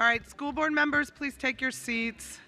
All right, school board members, please take your seats.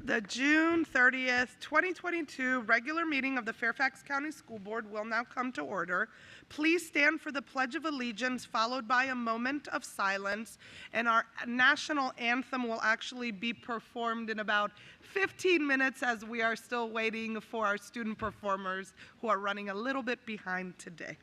The June 30th, 2022 regular meeting of the Fairfax County School Board will now come to order. Please stand for the Pledge of Allegiance, followed by a moment of silence, and our national anthem will actually be performed in about 15 minutes as we are still waiting for our student performers who are running a little bit behind today.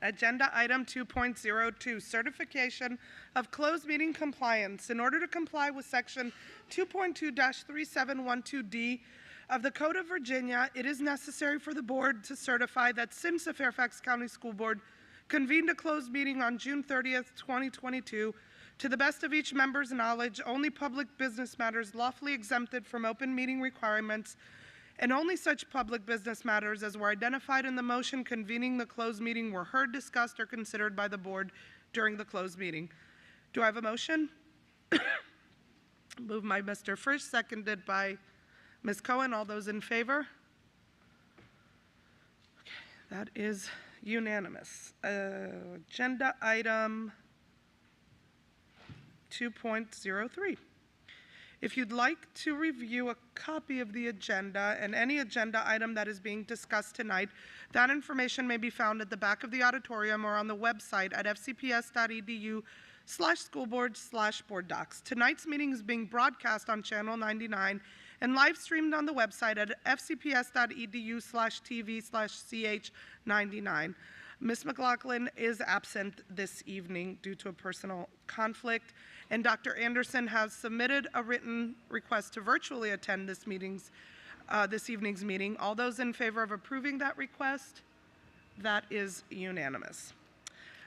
Agenda item 2.02, certification of closed meeting compliance. In order to comply with section 2.2-3712D of the Code of Virginia, it is necessary for the board to certify that since the Fairfax County School Board convened a closed meeting on June 30th, 2022, to the best of each member's knowledge, only public business matters lawfully exempted from open meeting requirements and only such public business matters as were identified in the motion convening the closed meeting were heard, discussed, or considered by the board during the closed meeting. Do I have a motion? Moved by Mr. Frisch, seconded by Ms. Cohen. All those in favor? Okay, that is unanimous. Agenda item 2.03. If you'd like to review a copy of the agenda and any agenda item that is being discussed tonight, that information may be found at the back of the auditorium or on the website at fcps.edu/schoolboard/board docs. Tonight's meeting is being broadcast on Channel 99 and live streamed on the website at fcps.edu/tv/ch99. Ms. McLaughlin is absent this evening due to a personal conflict, and Dr. Anderson has submitted a written request to virtually attend this evening's meeting. All those in favor of approving that request? That is unanimous.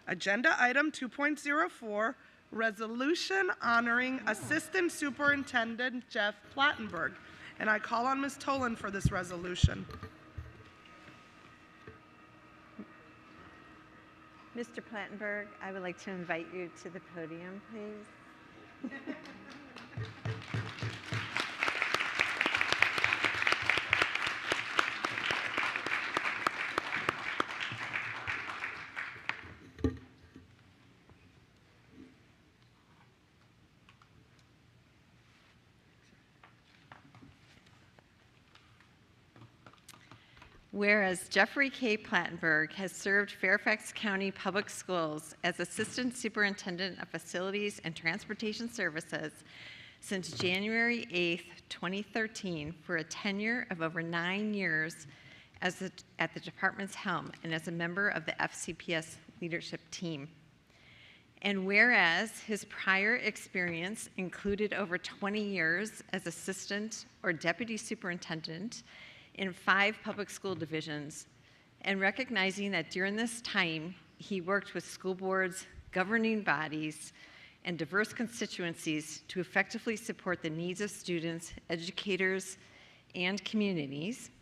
Agenda item 2.04, resolution honoring Assistant Superintendent Jeff Plattenberg. And I call on Ms. Tolan for this resolution. Mr. Plattenberg, I would like to invite you to the podium, please. Whereas Jeffrey K. Plattenberg has served Fairfax County Public Schools as Assistant Superintendent of Facilities and Transportation Services since January 8th, 2013, for a tenure of over 9 years at the department's helm and as a member of the FCPS leadership team. And whereas his prior experience included over 20 years as assistant or deputy superintendent in 5 public school divisions, and recognizing that during this time he worked with school boards, governing bodies, and diverse constituencies to effectively support the needs of students, educators, and communities.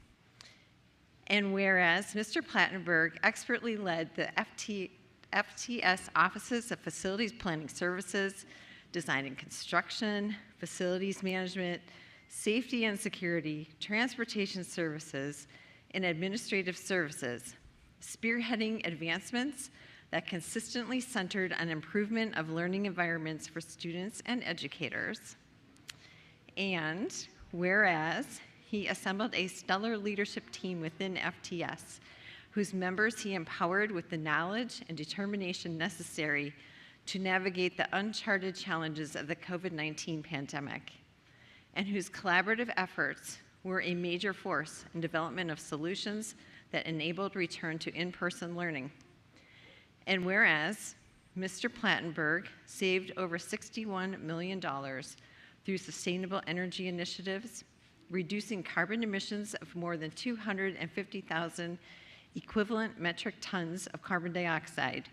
And whereas Mr. Plattenberg expertly led the FTS Offices of Facilities Planning Services, Design and Construction, Facilities Management, Safety and Security, Transportation Services, and Administrative Services, spearheading advancements that consistently centered on improvement of learning environments for students and educators. And whereas he assembled a stellar leadership team within FTS, whose members he empowered with the knowledge and determination necessary to navigate the uncharted challenges of the COVID-19 pandemic, and whose collaborative efforts were a major force in development of solutions that enabled return to in-person learning. And whereas Mr. Plattenberg saved over $61 million through sustainable energy initiatives, reducing carbon emissions of more than 250,000 equivalent metric tons of carbon dioxide.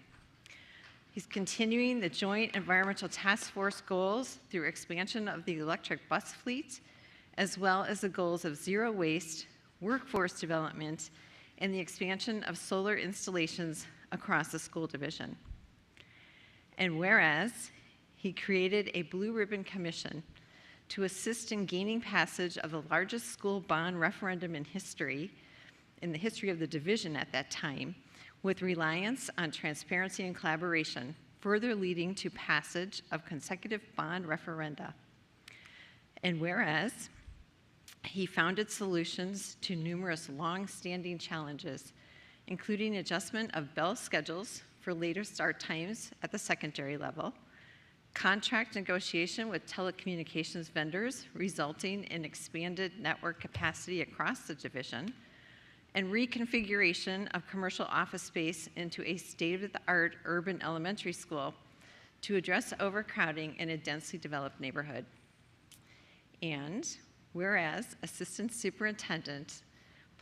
He's continuing the Joint Environmental Task Force goals through expansion of the electric bus fleet, as well as the goals of zero waste, workforce development, and the expansion of solar installations across the school division. And whereas he created a Blue Ribbon Commission to assist in gaining passage of the largest school bond referendum in the history of the division at that time, with reliance on transparency and collaboration, further leading to passage of consecutive bond referenda. And whereas he founded solutions to numerous long-standing challenges, including adjustment of bell schedules for later start times at the secondary level, contract negotiation with telecommunications vendors resulting in expanded network capacity across the division, and reconfiguration of commercial office space into a state-of-the-art urban elementary school to address overcrowding in a densely developed neighborhood. And whereas Assistant Superintendent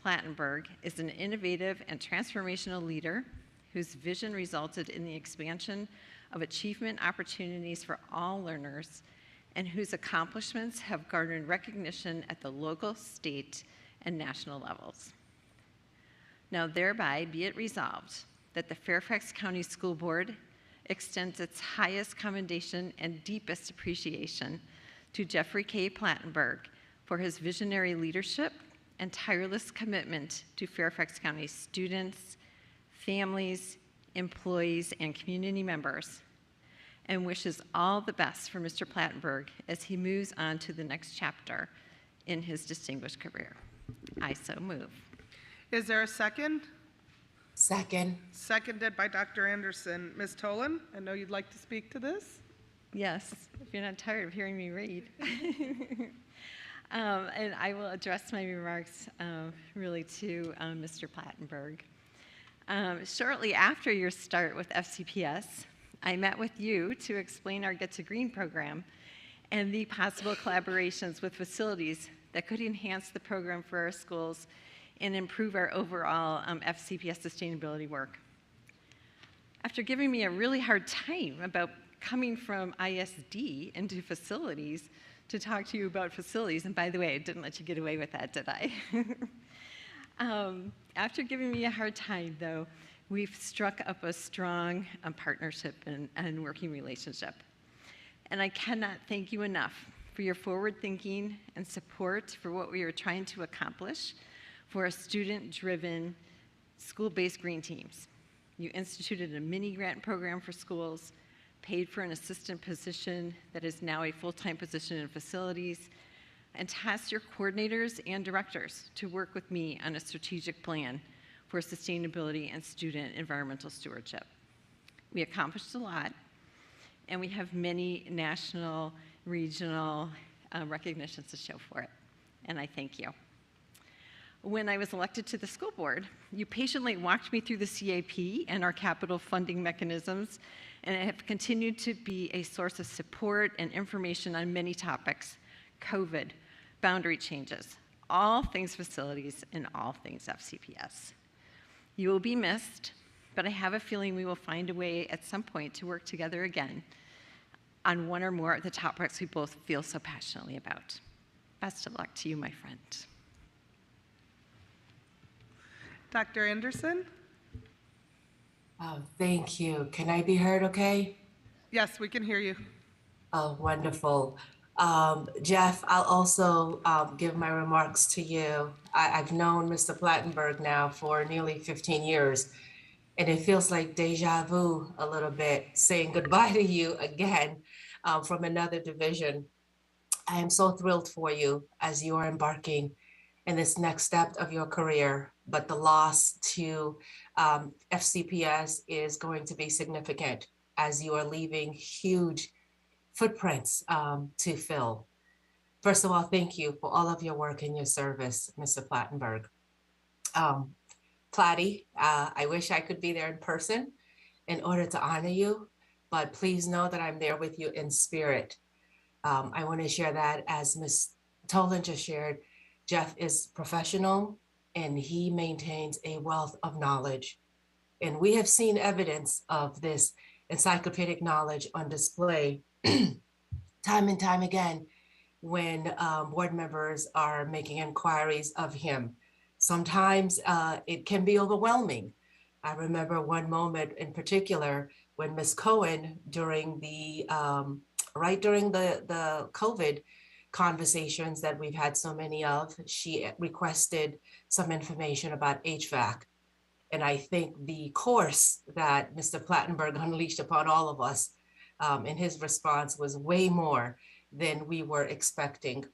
Plattenberg is an innovative and transformational leader whose vision resulted in the expansion of achievement opportunities for all learners and whose accomplishments have garnered recognition at the local, state, and national levels. Now thereby be it resolved that the Fairfax County School Board extends its highest commendation and deepest appreciation to Jeffrey K. Plattenberg for his visionary leadership and tireless commitment to Fairfax County students, families, employees, and community members, and wishes all the best for Mr. Plattenberg as he moves on to the next chapter in his distinguished career. I so move. Is there a second? Second. Seconded by Dr. Anderson. Ms. Tolan, I know you'd like to speak to this. Yes, if you're not tired of hearing me read. And I will address my remarks really to Mr. Plattenberg. Shortly after your start with FCPS, I met with you to explain our Get to Green program and the possible collaborations with facilities that could enhance the program for our schools and improve our overall FCPS sustainability work. After giving me a really hard time about coming from ISD into facilities to talk to you about facilities, and by the way, I didn't let you get away with that, did I? After giving me a hard time, though, we've struck up a strong partnership and working relationship. And I cannot thank you enough for your forward thinking and support for what we are trying to accomplish for our student-driven, school-based green teams. You instituted a mini grant program for schools, paid for an assistant position that is now a full-time position in facilities, and tasked your coordinators and directors to work with me on a strategic plan for sustainability and student environmental stewardship. We accomplished a lot, and we have many national, regional recognitions to show for it, and I thank you. When I was elected to the school board, you patiently walked me through the CAP and our capital funding mechanisms, and have continued to be a source of support and information on many topics: COVID, boundary changes, all things facilities, and all things FCPS. You will be missed, but I have a feeling we will find a way at some point to work together again on one or more of the topics we both feel so passionately about. Best of luck to you, my friend. Dr. Anderson? Oh, thank you. Can I be heard okay? Yes, we can hear you. Oh, wonderful. Jeff, I'll also give my remarks to you. I've known Mr. Plattenberg now for nearly 15 years, and it feels like deja vu a little bit, saying goodbye to you again from another division. I am so thrilled for you as you are embarking in this next step of your career, but the loss to FCPS is going to be significant as you are leaving huge footprints to fill. First of all, thank you for all of your work and your service, Mr. Plattenberg. Platty, I wish I could be there in person in order to honor you, but please know that I'm there with you in spirit. I want to share that as Ms. Tolan just shared, Jeff is professional and he maintains a wealth of knowledge. And we have seen evidence of this encyclopedic knowledge on display time and time again when board members are making inquiries of him. Sometimes it can be overwhelming. I remember one moment in particular when Ms. Cohen, during the right during the COVID conversations that we've had so many of, she requested some information about HVAC. And I think the course that Mr. Plattenberg unleashed upon all of us in his response was way more than we were expecting.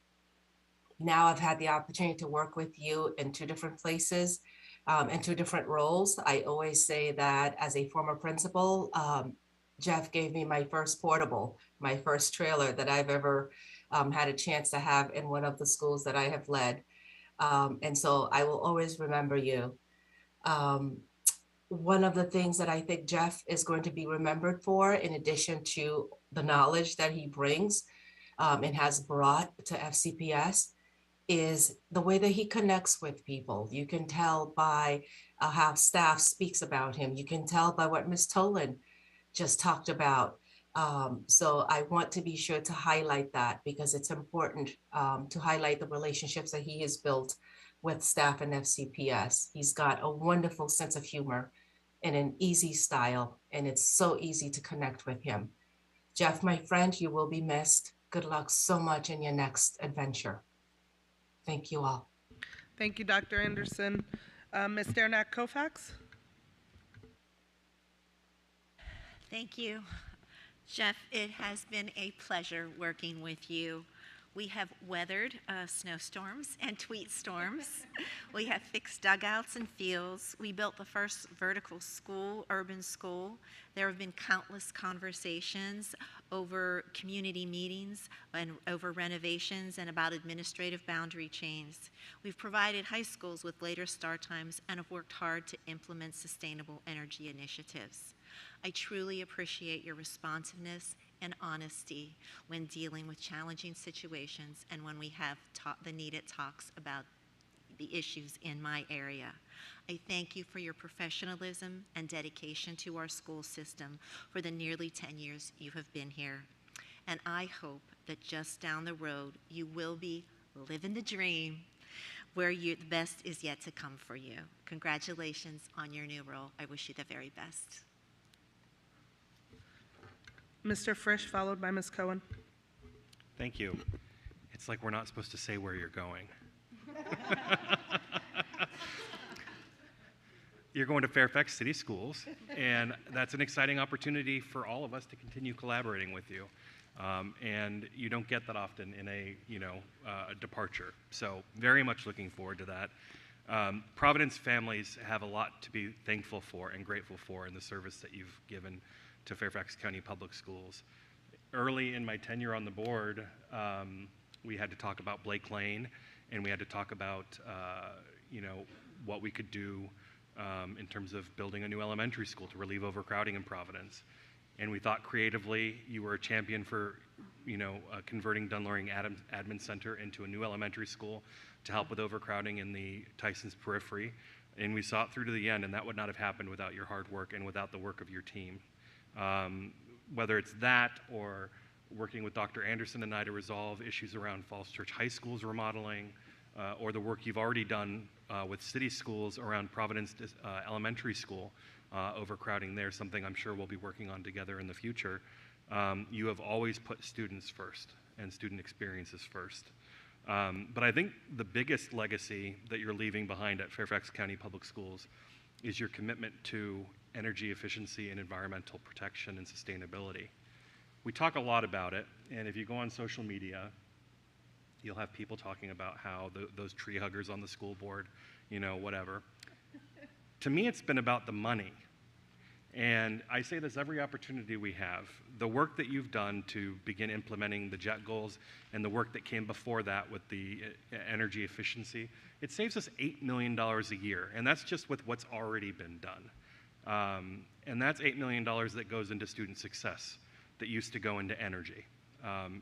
Now I've had the opportunity to work with you in two different places and two different roles. I always say that as a former principal, Jeff gave me my first portable, my first trailer that I've ever had a chance to have in one of the schools that I have led. And so I will always remember you. One of the things that I think Jeff is going to be remembered for, in addition to the knowledge that he brings and has brought to FCPS, is the way that he connects with people. You can tell by how staff speaks about him. You can tell by what Ms. Tolan just talked about. So I want to be sure to highlight that because it's important to highlight the relationships that he has built with staff and FCPS. He's got a wonderful sense of humor and an easy style, and it's so easy to connect with him. Jeff, my friend, you will be missed. Good luck so much in your next adventure. Thank you all. Thank you, Dr. Anderson. Ms. Dernack-Kofax? Thank you. Jeff, it has been a pleasure working with you. We have weathered snowstorms and tweet storms. We have fixed dugouts and fields. We built the first vertical school, urban school. There have been countless conversations over community meetings and over renovations and about administrative boundary chains. We've provided high schools with later start times and have worked hard to implement sustainable energy initiatives. I truly appreciate your responsiveness and honesty when dealing with challenging situations and when we have the needed talks about the issues in my area. I thank you for your professionalism and dedication to our school system for the nearly 10 years you have been here. And I hope that just down the road you will be living the dream where the best is yet to come for you. Congratulations on your new role. I wish you the very best. Mr. Frisch, followed by Ms. Cohen. Thank you. It's like we're not supposed to say where you're going. You're going to Fairfax City Schools, and that's an exciting opportunity for all of us to continue collaborating with you. And you don't get that often in a departure. So very much looking forward to that. Providence families have a lot to be thankful for and grateful for in the service that you've given to Fairfax County Public Schools. Early in my tenure on the board, we had to talk about Blake Lane, and we had to talk about what we could do in terms of building a new elementary school to relieve overcrowding in Providence. And we thought creatively. You were a champion for converting Dunloring Admin Center into a new elementary school to help with overcrowding in the Tyson's periphery. And we saw it through to the end, and that would not have happened without your hard work and without the work of your team. Whether it's that or working with Dr. Anderson and I to resolve issues around Falls Church High School's remodeling, or the work you've already done with city schools around Providence Elementary School, overcrowding there, something I'm sure we'll be working on together in the future. You have always put students first and student experiences first. But I think the biggest legacy that you're leaving behind at Fairfax County Public Schools is your commitment to energy efficiency and environmental protection and sustainability. We talk a lot about it, and if you go on social media, You'll have people talking about how those tree huggers on the school board, whatever. To me, it's been about the money. And I say this every opportunity we have. The work that you've done to begin implementing the JET goals and the work that came before that with the energy efficiency, it saves us $8 million a year. And that's just with what's already been done. And that's $8 million that goes into student success that used to go into energy.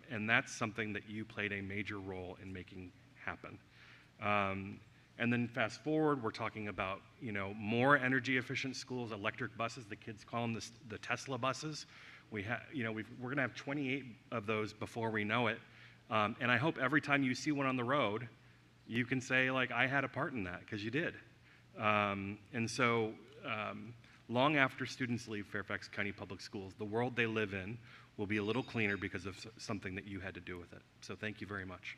And that's something that you played a major role in making happen. And then fast forward, we're talking about more energy efficient schools, electric buses. The kids call them the Tesla buses. We're going to have 28 of those before we know it. And I hope every time you see one on the road, you can say like, I had a part in that, because you did. And so long after students leave Fairfax County Public Schools, the world they live in will be a little cleaner because of something that you had to do with it. So thank you very much.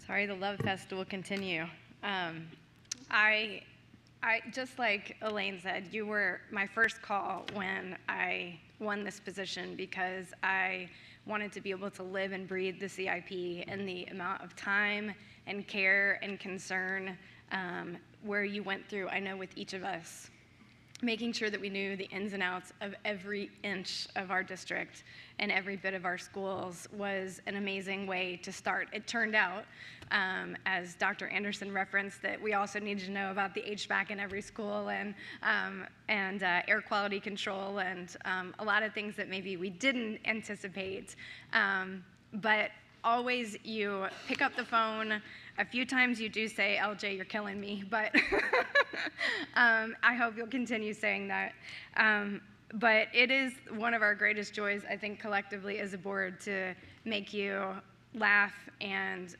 Sorry, the Love Fest will continue. I just like Elaine said, you were my first call when I won this position, because I wanted to be able to live and breathe the CIP, and the amount of time and care and concern where you went through, I know with each of us, making sure that we knew the ins and outs of every inch of our district and every bit of our schools was an amazing way to start. It turned out, as Dr. Anderson referenced, that we also needed to know about the HVAC in every school and air quality control and a lot of things that maybe we didn't anticipate. But always you pick up the phone. A few times you do say, LJ, you're killing me, but I hope you'll continue saying that. But it is one of our greatest joys, I think, collectively as a board, to make you laugh, and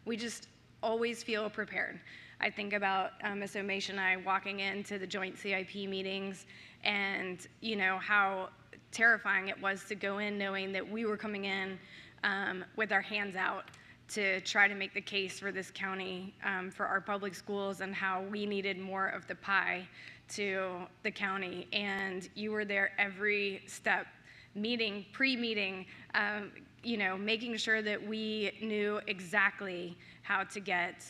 we just always feel prepared. I think about Ms. Omesh and I walking into the joint CIP meetings, and how terrifying it was to go in knowing that we were coming in with our hands out to try to make the case for this county, for our public schools, and how we needed more of the pie to the county. And you were there every step, meeting, pre-meeting, making sure that we knew exactly how to get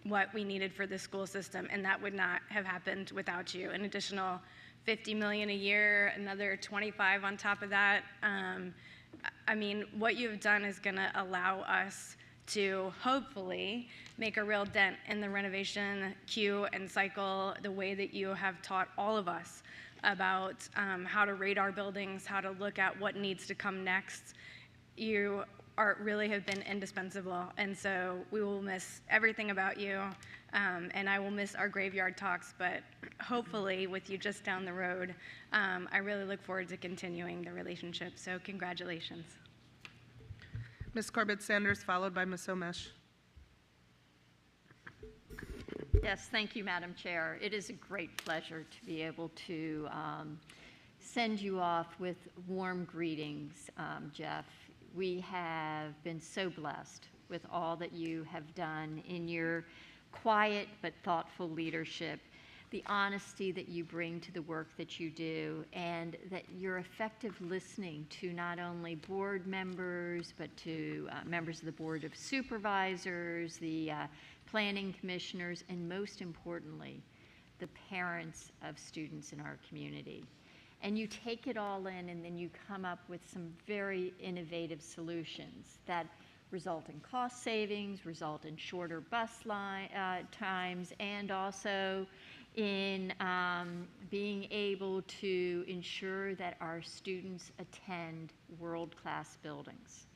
what we needed for the school system, and that would not have happened without you. An additional $50 million a year, another 25 on top of that. I mean, what you've done is going to allow us to hopefully make a real dent in the renovation queue and cycle, the way that you have taught all of us about how to rate our buildings, how to look at what needs to come next. You really have been indispensable, and so we will miss everything about you, and I will miss our graveyard talks, but hopefully with you just down the road, I really look forward to continuing the relationship, so congratulations. Ms. Corbett-Sanders, followed by Ms. Omesh. Yes, thank you, Madam Chair. It is a great pleasure to be able to send you off with warm greetings, Jeff. We have been so blessed with all that you have done in your quiet but thoughtful leadership, the honesty that you bring to the work that you do, and that your effective listening to not only board members, but to members of the Board of Supervisors, the planning commissioners, and most importantly, the parents of students in our community. And you take it all in, and then you come up with some very innovative solutions that result in cost savings, result in shorter bus times, and also in being able to ensure that our students attend world-class buildings.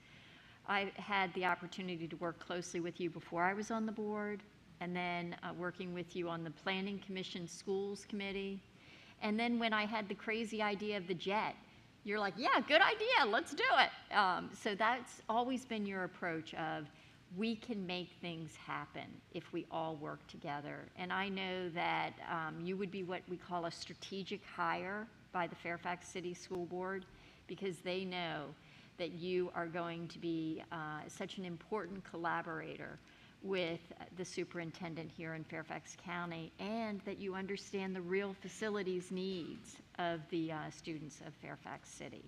I had the opportunity to work closely with you before I was on the board, and then working with you on the Planning Commission Schools Committee. And then when I had the crazy idea of the JET, you're like, yeah, good idea, let's do it. So that's always been your approach of, we can make things happen if we all work together. And I know that you would be what we call a strategic hire by the Fairfax City School Board, because they know that you are going to be such an important collaborator with the superintendent here in Fairfax County, and that you understand the real facilities needs of the students of Fairfax City.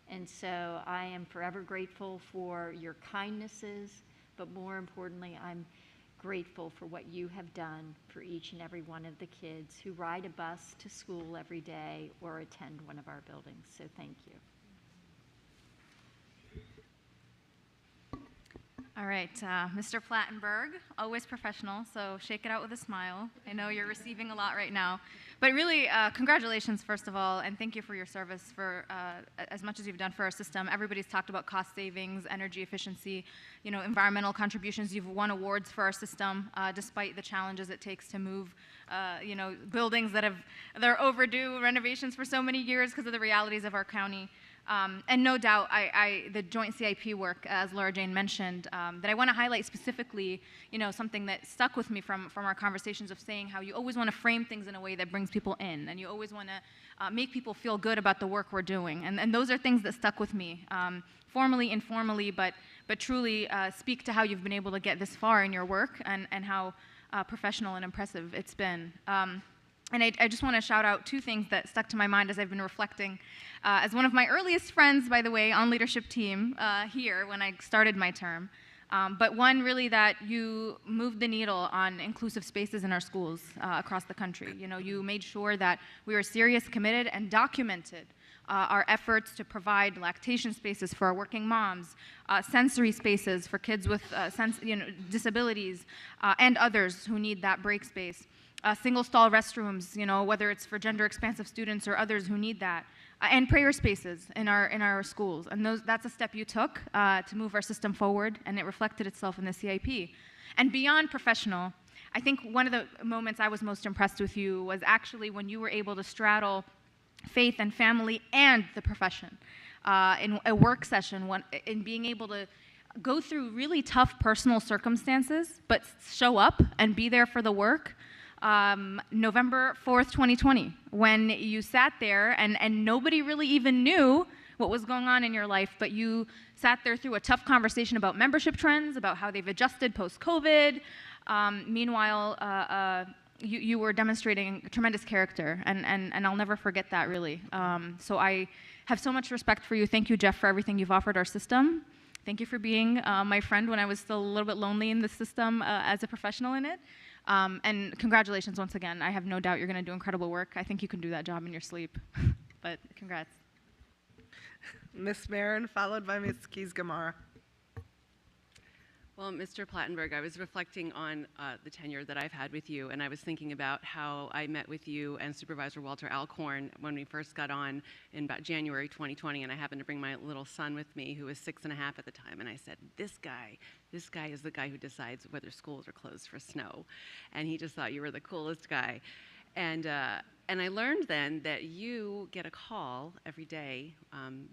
And so I am forever grateful for your kindnesses, but more importantly, I'm grateful for what you have done for each and every one of the kids who ride a bus to school every day or attend one of our buildings. So thank you. All right, Mr. Plattenberg, always professional, so shake it out with a smile. I know you're receiving a lot right now. But really, congratulations, first of all, and thank you for your service for as much as you've done for our system. Everybody's talked about cost savings, energy efficiency, environmental contributions. You've won awards for our system, despite the challenges it takes to move, buildings that they're overdue renovations for so many years because of the realities of our county. And no doubt, the joint CIP work, as Laura Jane mentioned, that I want to highlight specifically, something that stuck with me from our conversations of saying how you always want to frame things in a way that brings people in, and you always want to make people feel good about the work we're doing. And those are things that stuck with me, formally, informally, but truly speak to how you've been able to get this far in your work and how professional and impressive it's been. And I just want to shout out two things that stuck to my mind as I've been reflecting. As one of my earliest friends, by the way, on leadership team here when I started my term. But one really that you moved the needle on inclusive spaces in our schools across the country. You made sure that we were serious, committed, and documented our efforts to provide lactation spaces for our working moms, sensory spaces for kids with disabilities, and others who need that break space. Single stall restrooms, whether it's for gender expansive students or others who need that, and prayer spaces in our schools. And that's a step you took to move our system forward, and it reflected itself in the CIP. And beyond professional, I think one of the moments I was most impressed with you was actually when you were able to straddle faith and family and the profession in a work session, in being able to go through really tough personal circumstances, but show up and be there for the work. November 4th, 2020, when you sat there and nobody really even knew what was going on in your life, but you sat there through a tough conversation about membership trends, about how they've adjusted post-COVID. Meanwhile, you were demonstrating tremendous character, and I'll never forget that, really. So I have so much respect for you. Thank you, Jeff, for everything you've offered our system. Thank you for being my friend when I was still a little bit lonely in the system as a professional in it. And congratulations once again. I have no doubt you're going to do incredible work. I think you can do that job in your sleep. But congrats. Ms. Marin, followed by Ms. Keys-Gamarra. Well, Mr. Plattenberg, I was reflecting on the tenure that I've had with you, and I was thinking about how I met with you and Supervisor Walter Alcorn when we first got on in about January 2020, and I happened to bring my little son with me, who was 6.5 at the time, and I said, this guy is the guy who decides whether schools are closed for snow. And he just thought you were the coolest guy. And I learned then that you get a call every day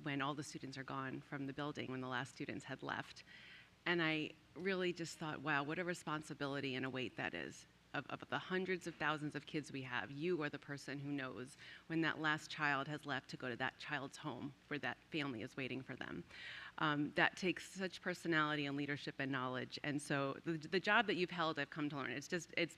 when all the students are gone from the building, when the last students had left. And I really just thought, wow, what a responsibility and a weight that is. Of the hundreds of thousands of kids we have, you are the person who knows when that last child has left to go to that child's home where that family is waiting for them. That takes such personality and leadership and knowledge. And so the job that you've held, I've come to learn, it's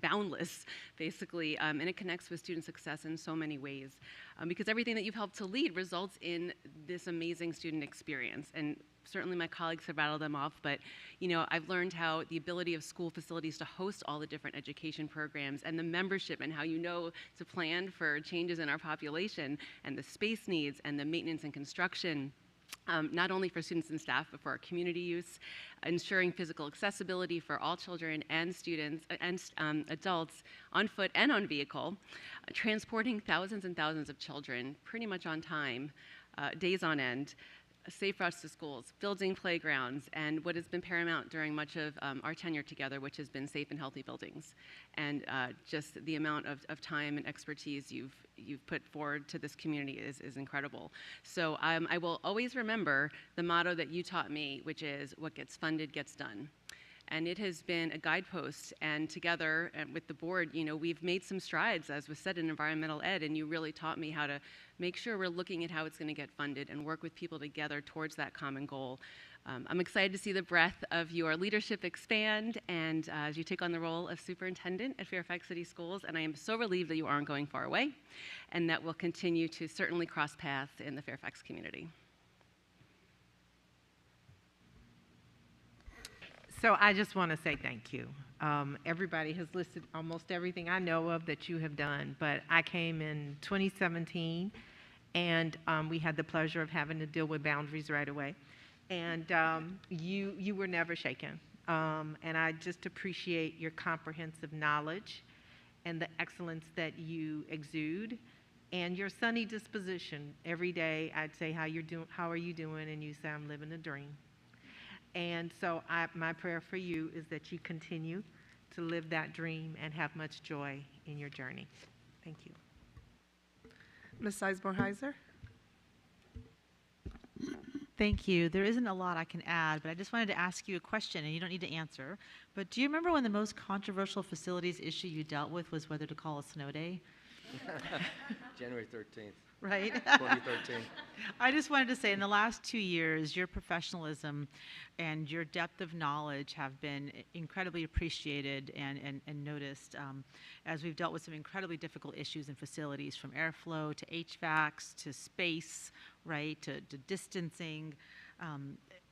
boundless, basically, and it connects with student success in so many ways, because everything that you've helped to lead results in this amazing student experience. And certainly my colleagues have rattled them off, but I've learned how the ability of school facilities to host all the different education programs and the membership and how to plan for changes in our population and the space needs and the maintenance and construction. Not only for students and staff, but for our community use, ensuring physical accessibility for all children and students and adults on foot and on vehicle, transporting thousands and thousands of children pretty much on time, days on end, safe routes to schools, building playgrounds, and what has been paramount during much of our tenure together, which has been safe and healthy buildings. And just the amount of time and expertise you've put forward to this community is incredible. So I will always remember the motto that you taught me, which is, what gets funded gets done. And it has been a guidepost, and together and with the board, we've made some strides, as was said, in environmental ed, and you really taught me how to make sure we're looking at how it's going to get funded and work with people together towards that common goal. I'm excited to see the breadth of your leadership expand and as you take on the role of superintendent at Fairfax City Schools, and I am so relieved that you aren't going far away and that we'll continue to certainly cross paths in the Fairfax community. So I just want to say thank you. Everybody has listed almost everything I know of that you have done, but I came in 2017, and we had the pleasure of having to deal with boundaries right away. And you were never shaken. And I just appreciate your comprehensive knowledge and the excellence that you exude, and your sunny disposition. Every day I'd say, how are you doing? And you say, I'm living a dream. And so my prayer for you is that you continue to live that dream and have much joy in your journey. Thank you. Ms. Sizemore-Heiser? Thank you. There isn't a lot I can add, but I just wanted to ask you a question, and you don't need to answer. But do you remember when the most controversial facilities issue you dealt with was whether to call a snow day? January 13th. Right? 2013. I just wanted to say, in the last 2 years, your professionalism and your depth of knowledge have been incredibly appreciated and noticed as we've dealt with some incredibly difficult issues in facilities, from airflow to HVACs to space, right, to distancing.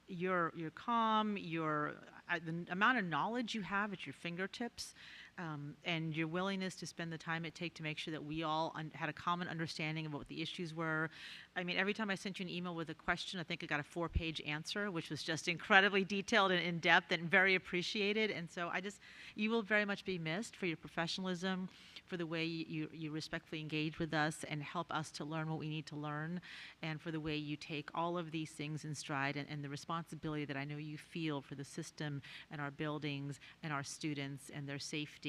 Your calm, the amount of knowledge you have at your fingertips, and your willingness to spend the time it takes to make sure that we all had a common understanding of what the issues were. I mean, every time I sent you an email with a question, I think I got a 4-page answer, which was just incredibly detailed and in-depth and very appreciated. And so you will very much be missed for your professionalism, for the way you respectfully engage with us and help us to learn what we need to learn, and for the way you take all of these things in stride and the responsibility that I know you feel for the system and our buildings and our students and their safety.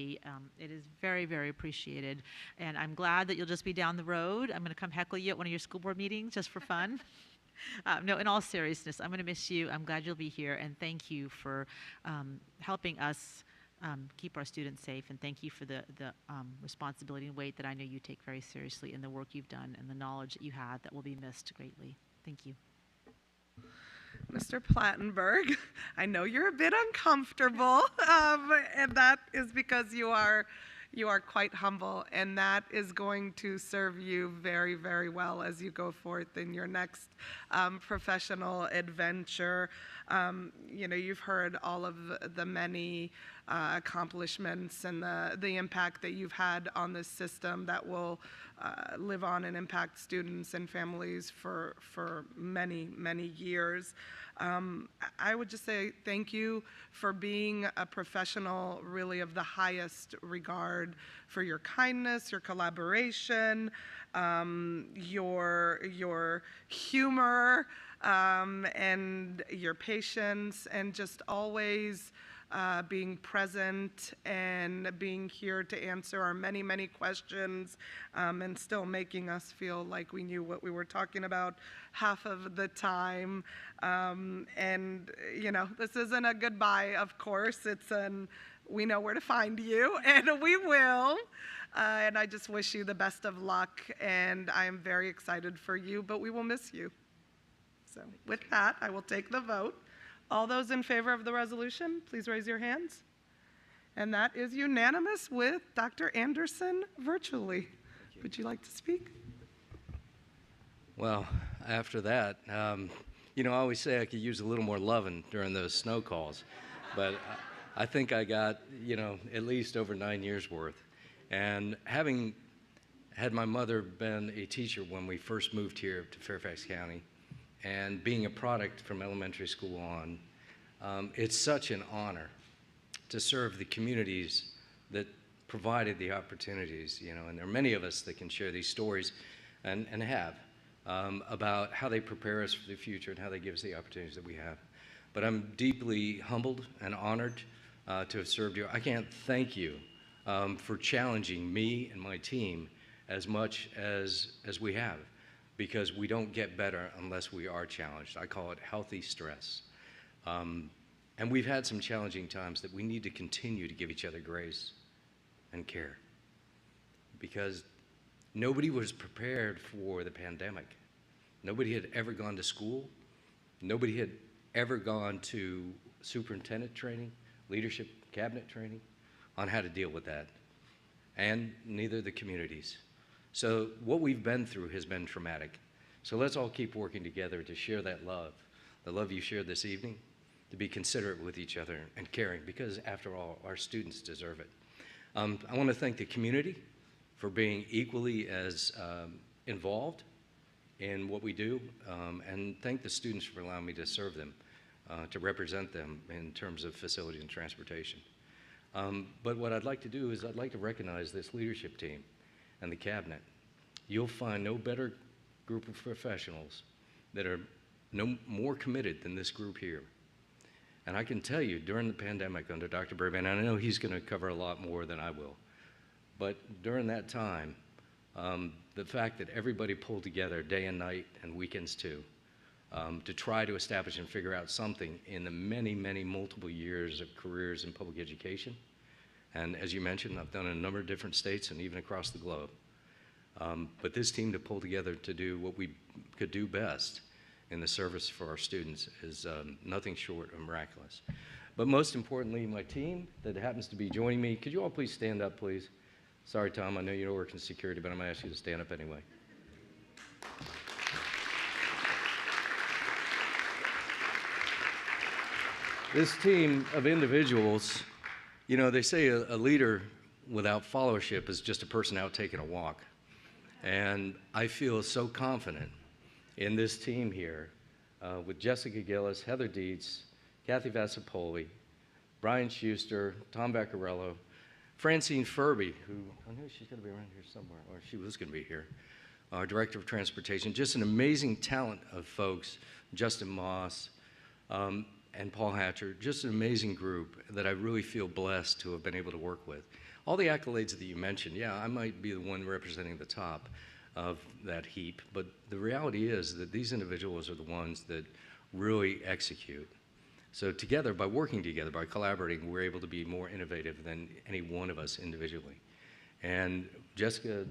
It is very, very appreciated. And I'm glad that you'll just be down the road. I'm going to come heckle you at one of your school board meetings just for fun. No, in all seriousness, I'm going to miss you. I'm glad you'll be here. And thank you for helping us keep our students safe, and thank you for the responsibility and weight that I know you take very seriously in the work you've done and the knowledge that you had that will be missed greatly. Thank you. Mr. Plattenberg, I know you're a bit uncomfortable, and that is because you are quite humble, and that is going to serve you very, very well as you go forth in your next professional adventure. You've heard all of the many accomplishments and the impact that you've had on this system that will live on and impact students and families for many, many years. I would just say thank you for being a professional really of the highest regard, for your kindness, your collaboration, your humor, and your patience, and just always being present and being here to answer our many, many questions, and still making us feel like we knew what we were talking about half of the time. And, this isn't a goodbye, of course. It's we know where to find you, and we will. And I just wish you the best of luck, and I am very excited for you, but we will miss you. So with that, I will take the vote. All those in favor of the resolution, please raise your hands. And that is unanimous with Dr. Anderson virtually. Would you like to speak? Well, after that, I always say I could use a little more loving during those snow calls, but I think I got, at least over 9 years worth. And having had my mother been a teacher when we first moved here to Fairfax County, and being a product from elementary school on, it's such an honor to serve the communities that provided the opportunities, and there are many of us that can share these stories and have about how they prepare us for the future and how they give us the opportunities that we have. But I'm deeply humbled and honored to have served you. I can't thank you for challenging me and my team as much as we have, because we don't get better unless we are challenged. I call it healthy stress. And we've had some challenging times that we need to continue to give each other grace and care, because nobody was prepared for the pandemic. Nobody had ever gone to school. Nobody had ever gone to superintendent training, leadership cabinet training on how to deal with that, and neither the communities. So what we've been through has been traumatic. So let's all keep working together to share that love, the love you shared this evening, to be considerate with each other and caring, because after all, our students deserve it. I want to thank the community for being equally as involved in what we do, and thank the students for allowing me to serve them, to represent them in terms of facility and transportation. But what I'd like to do is I'd like to recognize this leadership team and the cabinet. You'll find no better group of professionals that are no more committed than this group here. And I can tell you, during the pandemic under Dr. Brabrand, and I know he's going to cover a lot more than I will, but during that time, the fact that everybody pulled together day and night and weekends too, to try to establish and figure out something in the many, many multiple years of careers in public education. And as you mentioned, I've done it in a number of different states and even across the globe. But this team to pull together to do what we could do best in the service for our students is nothing short of miraculous. But most importantly, my team that happens to be joining me, could you all please stand up, please? Sorry, Tom, I know you don't work in security, but I'm going to ask you to stand up anyway. This team of individuals, you know, they say a leader without followership is just a person out taking a walk. And I feel so confident in this team here with Jessica Gillis, Heather Dietz, Kathy Vassapoli, Brian Schuster, Tom Vaccarello, Francine Furby, who I know she's going to be around here somewhere, or she was going to be here, our Director of Transportation, just an amazing talent of folks, Justin Moss, and Paul Hatcher, just an amazing group that I really feel blessed to have been able to work with. All the accolades that you mentioned, yeah, I might be the one representing the top of that heap, but the reality is that these individuals are the ones that really execute. So together, by working together, by collaborating, we're able to be more innovative than any one of us individually. And Jessica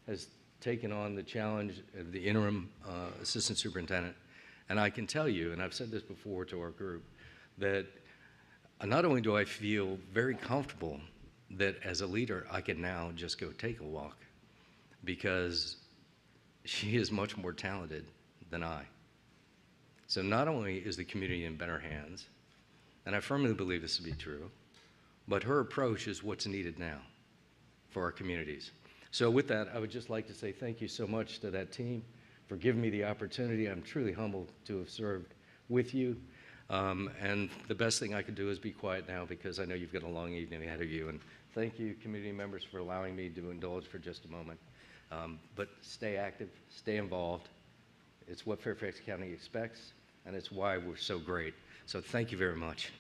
has taken on the challenge of the interim assistant superintendent. And I can tell you, and I've said this before to our group, that not only do I feel very comfortable that as a leader, I can now just go take a walk, because she is much more talented than I. So not only is the community in better hands, and I firmly believe this to be true, but her approach is what's needed now for our communities. So with that, I would just like to say thank you so much to that team for giving me the opportunity. I'm truly humbled to have served with you. And the best thing I could do is be quiet now, because I know you've got a long evening ahead of you. And thank you, community members, for allowing me to indulge for just a moment. But stay active, stay involved. It's what Fairfax County expects, and it's why we're so great. So thank you very much.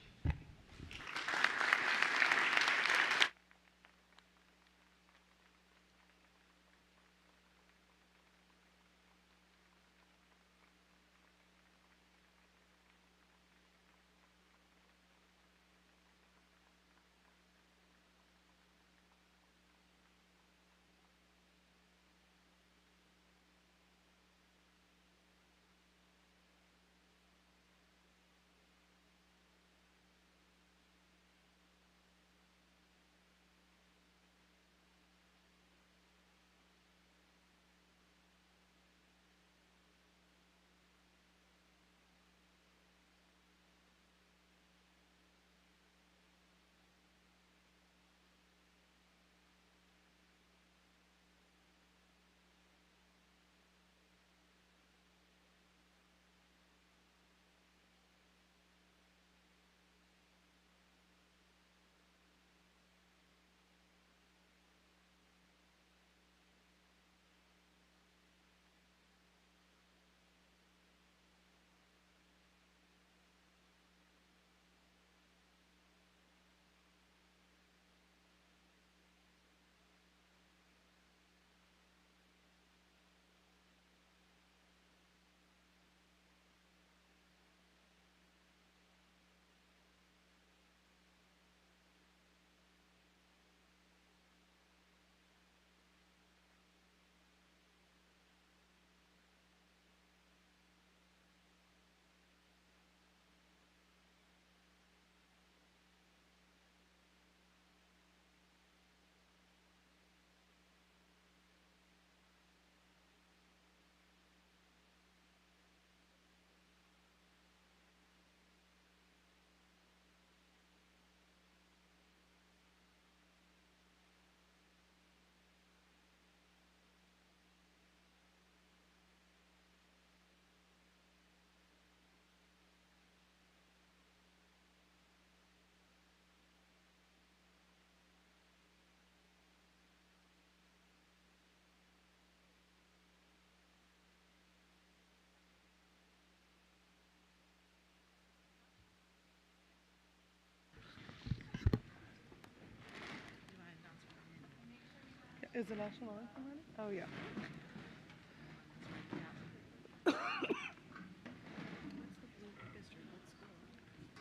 Is the national anthem ready? Oh, yeah.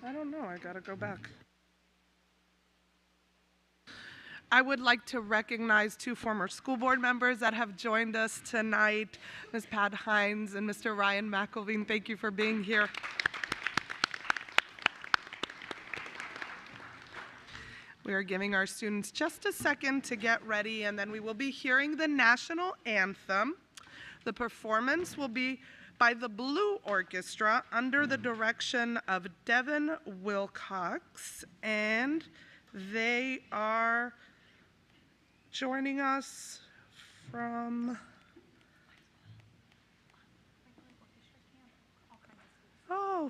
I don't know, I gotta go back. I would like to recognize two former school board members that have joined us tonight, Ms. Pat Hines and Mr. Ryan McElveen. Thank you for being here. We are giving our students just a second to get ready, and then we will be hearing the national anthem. The performance will be by the Blue Orchestra under the direction of Devin Wilcox, and they are joining us from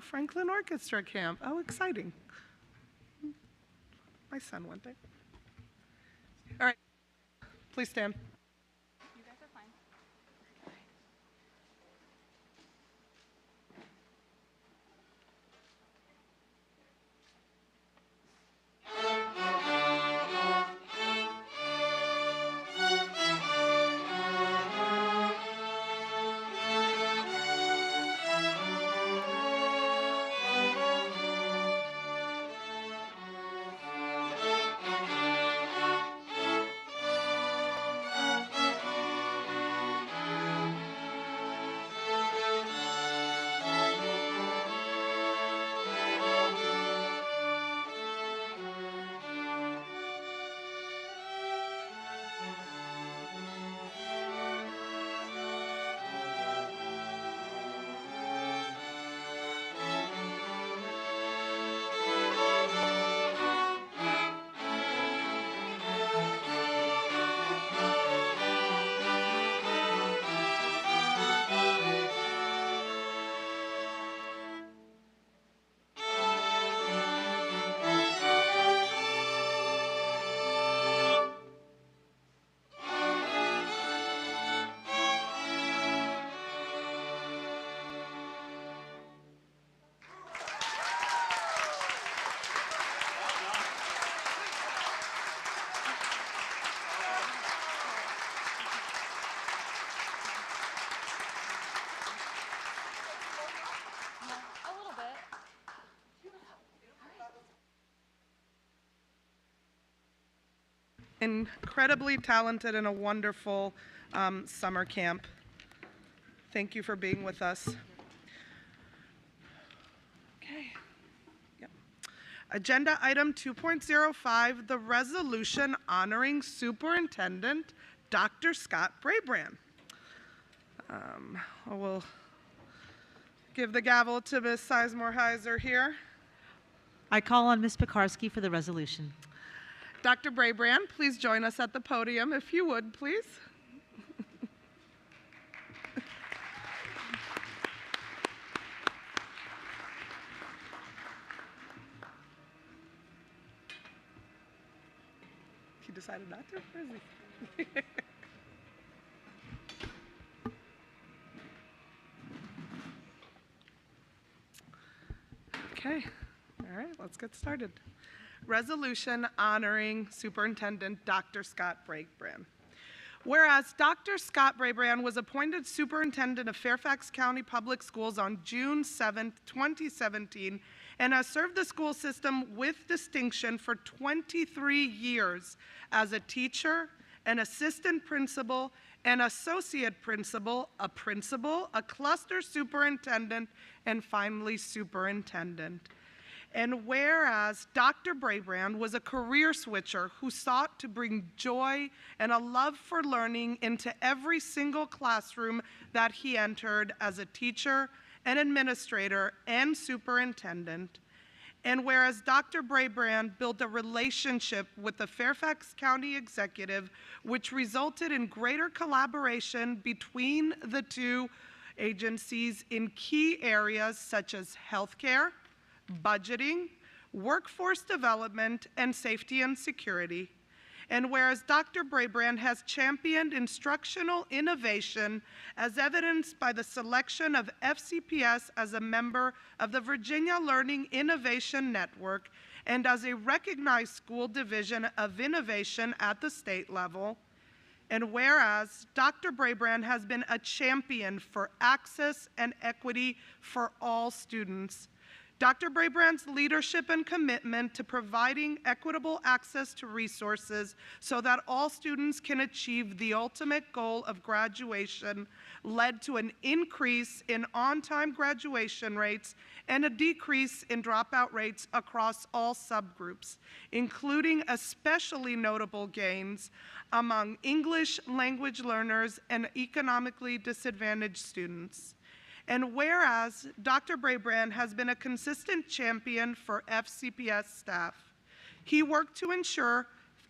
Franklin Orchestra Camp. Oh, exciting. My son went there. All right, please stand. You guys are fine. Incredibly talented and a wonderful summer camp. Thank you for being with us. Okay. Yep. Agenda item 2.05, the resolution honoring Superintendent Dr. Scott Brabrand. I will give the gavel to Ms. Sizemore-Heiser here. I call on Ms. Pekarsky for the resolution. Dr. Brabrand, please join us at the podium, if you would, please. He decided not to? Where is he? Okay, all right, let's get started. Resolution honoring Superintendent Dr. Scott Brabrand. Whereas Dr. Scott Brabrand was appointed Superintendent of Fairfax County Public Schools on June 7, 2017, and has served the school system with distinction for 23 years as a teacher, an assistant principal, an associate principal, a cluster superintendent, and finally superintendent. And whereas Dr. Brabrand was a career switcher who sought to bring joy and a love for learning into every single classroom that he entered as a teacher, an administrator, and superintendent. And whereas Dr. Brabrand built a relationship with the Fairfax County executive, which resulted in greater collaboration between the two agencies in key areas such as healthcare, budgeting, workforce development, and safety and security. And whereas Dr. Brabrand has championed instructional innovation as evidenced by the selection of FCPS as a member of the Virginia Learning Innovation Network and as a recognized school division of innovation at the state level. And whereas Dr. Brabrand has been a champion for access and equity for all students, Dr. Brabrand's leadership and commitment to providing equitable access to resources so that all students can achieve the ultimate goal of graduation led to an increase in on-time graduation rates and a decrease in dropout rates across all subgroups, including especially notable gains among English language learners and economically disadvantaged students. And whereas Dr. Brabrand has been a consistent champion for FCPS staff, he worked to ensure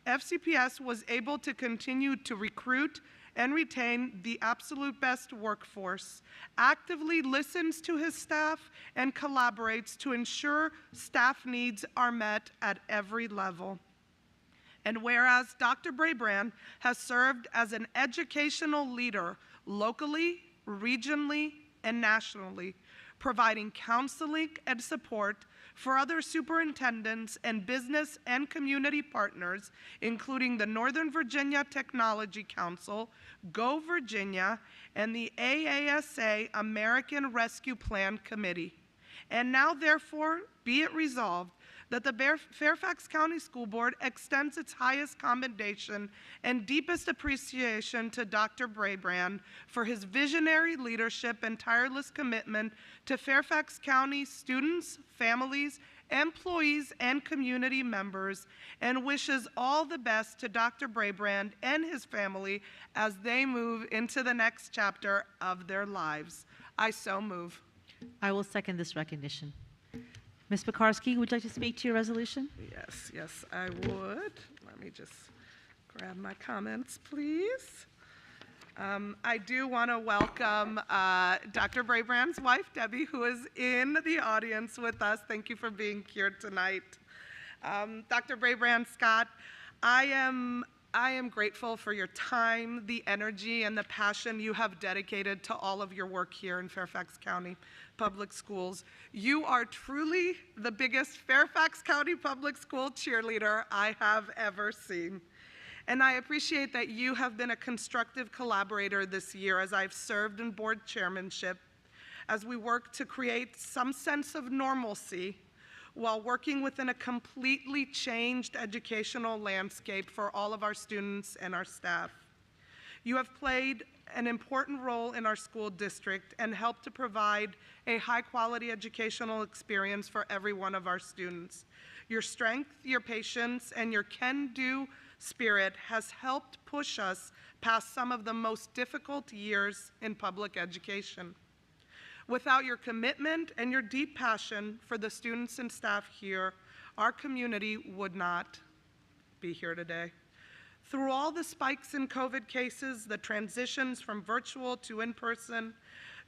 FCPS was able to continue to recruit and retain the absolute best workforce, actively listens to his staff, and collaborates to ensure staff needs are met at every level. And whereas Dr. Brabrand has served as an educational leader locally, regionally, and nationally, providing counseling and support for other superintendents and business and community partners, including the Northern Virginia Technology Council, Go Virginia, and the AASA American Rescue Plan Committee. And now, therefore, be it resolved that the Fairfax County School Board extends its highest commendation and deepest appreciation to Dr. Brabrand for his visionary leadership and tireless commitment to Fairfax County students, families, employees, and community members, and wishes all the best to Dr. Brabrand and his family as they move into the next chapter of their lives. I so move. I will second this recognition. Ms. Pekarsky, would you like to speak to your resolution? Yes, I would. Let me just grab my comments, please. I do want to welcome Dr. Brabrand's wife, Debbie, who is in the audience with us. Thank you for being here tonight. Dr. Brabrand, Scott, I am grateful for your time, the energy, and the passion you have dedicated to all of your work here in Fairfax County Public Schools. You are truly the biggest Fairfax County Public School cheerleader I have ever seen. And I appreciate that you have been a constructive collaborator this year as I've served in board chairmanship, as we work to create some sense of normalcy while working within a completely changed educational landscape for all of our students and our staff. You have played an important role in our school district and helped to provide a high-quality educational experience for every one of our students. Your strength, your patience, and your can-do spirit has helped push us past some of the most difficult years in public education. Without your commitment and your deep passion for the students and staff here, our community would not be here today. Through all the spikes in COVID cases, the transitions from virtual to in-person,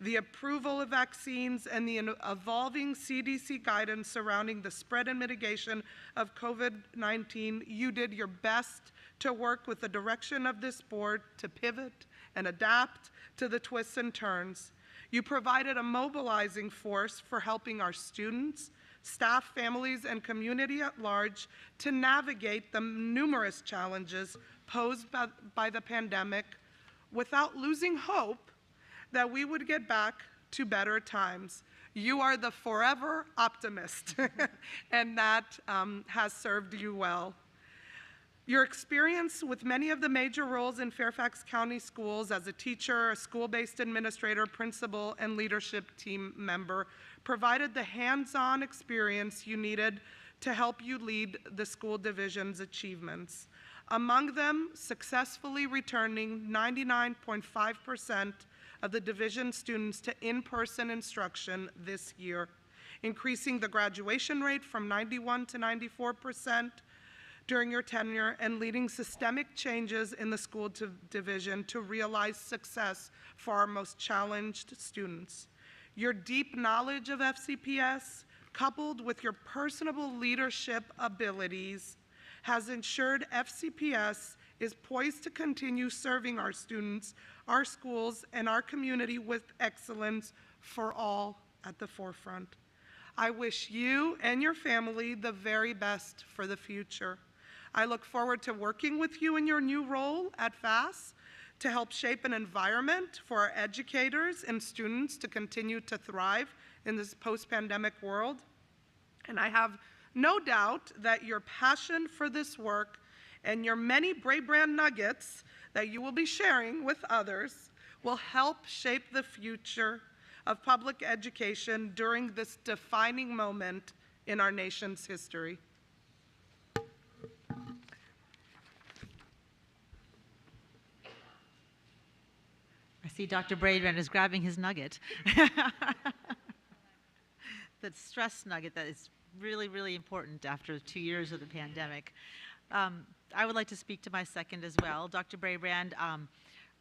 the approval of vaccines, and the evolving CDC guidance surrounding the spread and mitigation of COVID-19, you did your best to work with the direction of this board to pivot and adapt to the twists and turns. You provided a mobilizing force for helping our students, staff, families, and community at large to navigate the numerous challenges posed by the pandemic without losing hope that we would get back to better times. You are the forever optimist, and that has served you well. Your experience with many of the major roles in Fairfax County schools as a teacher, a school-based administrator, principal, and leadership team member provided the hands-on experience you needed to help you lead the school division's achievements. Among them, successfully returning 99.5% of the division students to in-person instruction this year, increasing the graduation rate from 91 to 94%, during your tenure, and leading systemic changes in the school division to realize success for our most challenged students. Your deep knowledge of FCPS, coupled with your personable leadership abilities, has ensured FCPS is poised to continue serving our students, our schools, and our community with excellence for all at the forefront. I wish you and your family the very best for the future. I look forward to working with you in your new role at FAS to help shape an environment for our educators and students to continue to thrive in this post-pandemic world. And I have no doubt that your passion for this work and your many Brabrand nuggets that you will be sharing with others will help shape the future of public education during this defining moment in our nation's history. I see Dr. Brabrand is grabbing his nugget. The stress nugget that is really, really important after 2 years of the pandemic. I would like to speak to my second as well. Dr. Brabrand,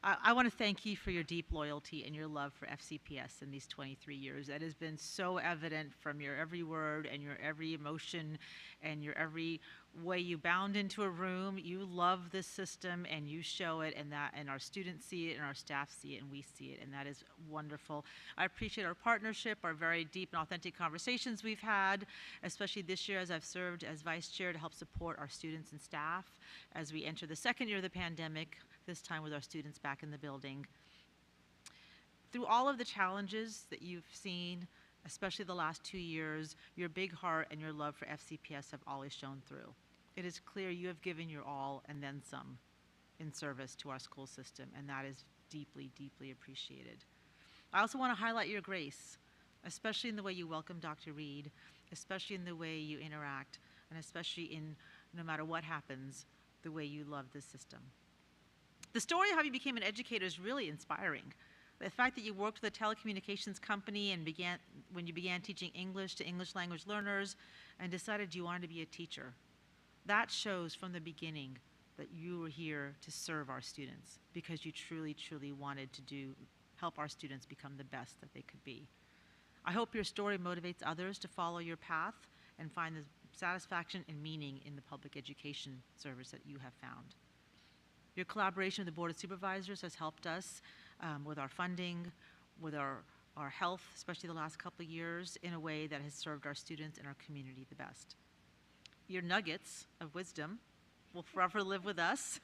I want to thank you for your deep loyalty and your love for FCPS in these 23 years. That has been so evident from your every word and your every emotion and your every way you bound into a room. You love this system and you show it, and our students see it and our staff see it and we see it, and that is wonderful. I appreciate our partnership, our very deep and authentic conversations we've had, especially this year as I've served as vice chair to help support our students and staff as we enter the second year of the pandemic, this time with our students back in the building. Through all of the challenges that you've seen, especially the last 2 years, your big heart and your love for FCPS have always shown through. It is clear you have given your all and then some in service to our school system, and that is deeply, deeply appreciated. I also want to highlight your grace, especially in the way you welcome Dr. Reed, especially in the way you interact, and especially in, no matter what happens, the way you love this system. The story of how you became an educator is really inspiring. The fact that you worked with a telecommunications company and when you began teaching English to English language learners and decided you wanted to be a teacher, that shows from the beginning that you were here to serve our students because you truly, truly wanted to help our students become the best that they could be. I hope your story motivates others to follow your path and find the satisfaction and meaning in the public education service that you have found. Your collaboration with the Board of Supervisors has helped us with our funding, with our health, especially the last couple of years, in a way that has served our students and our community the best. Your nuggets of wisdom will forever live with us,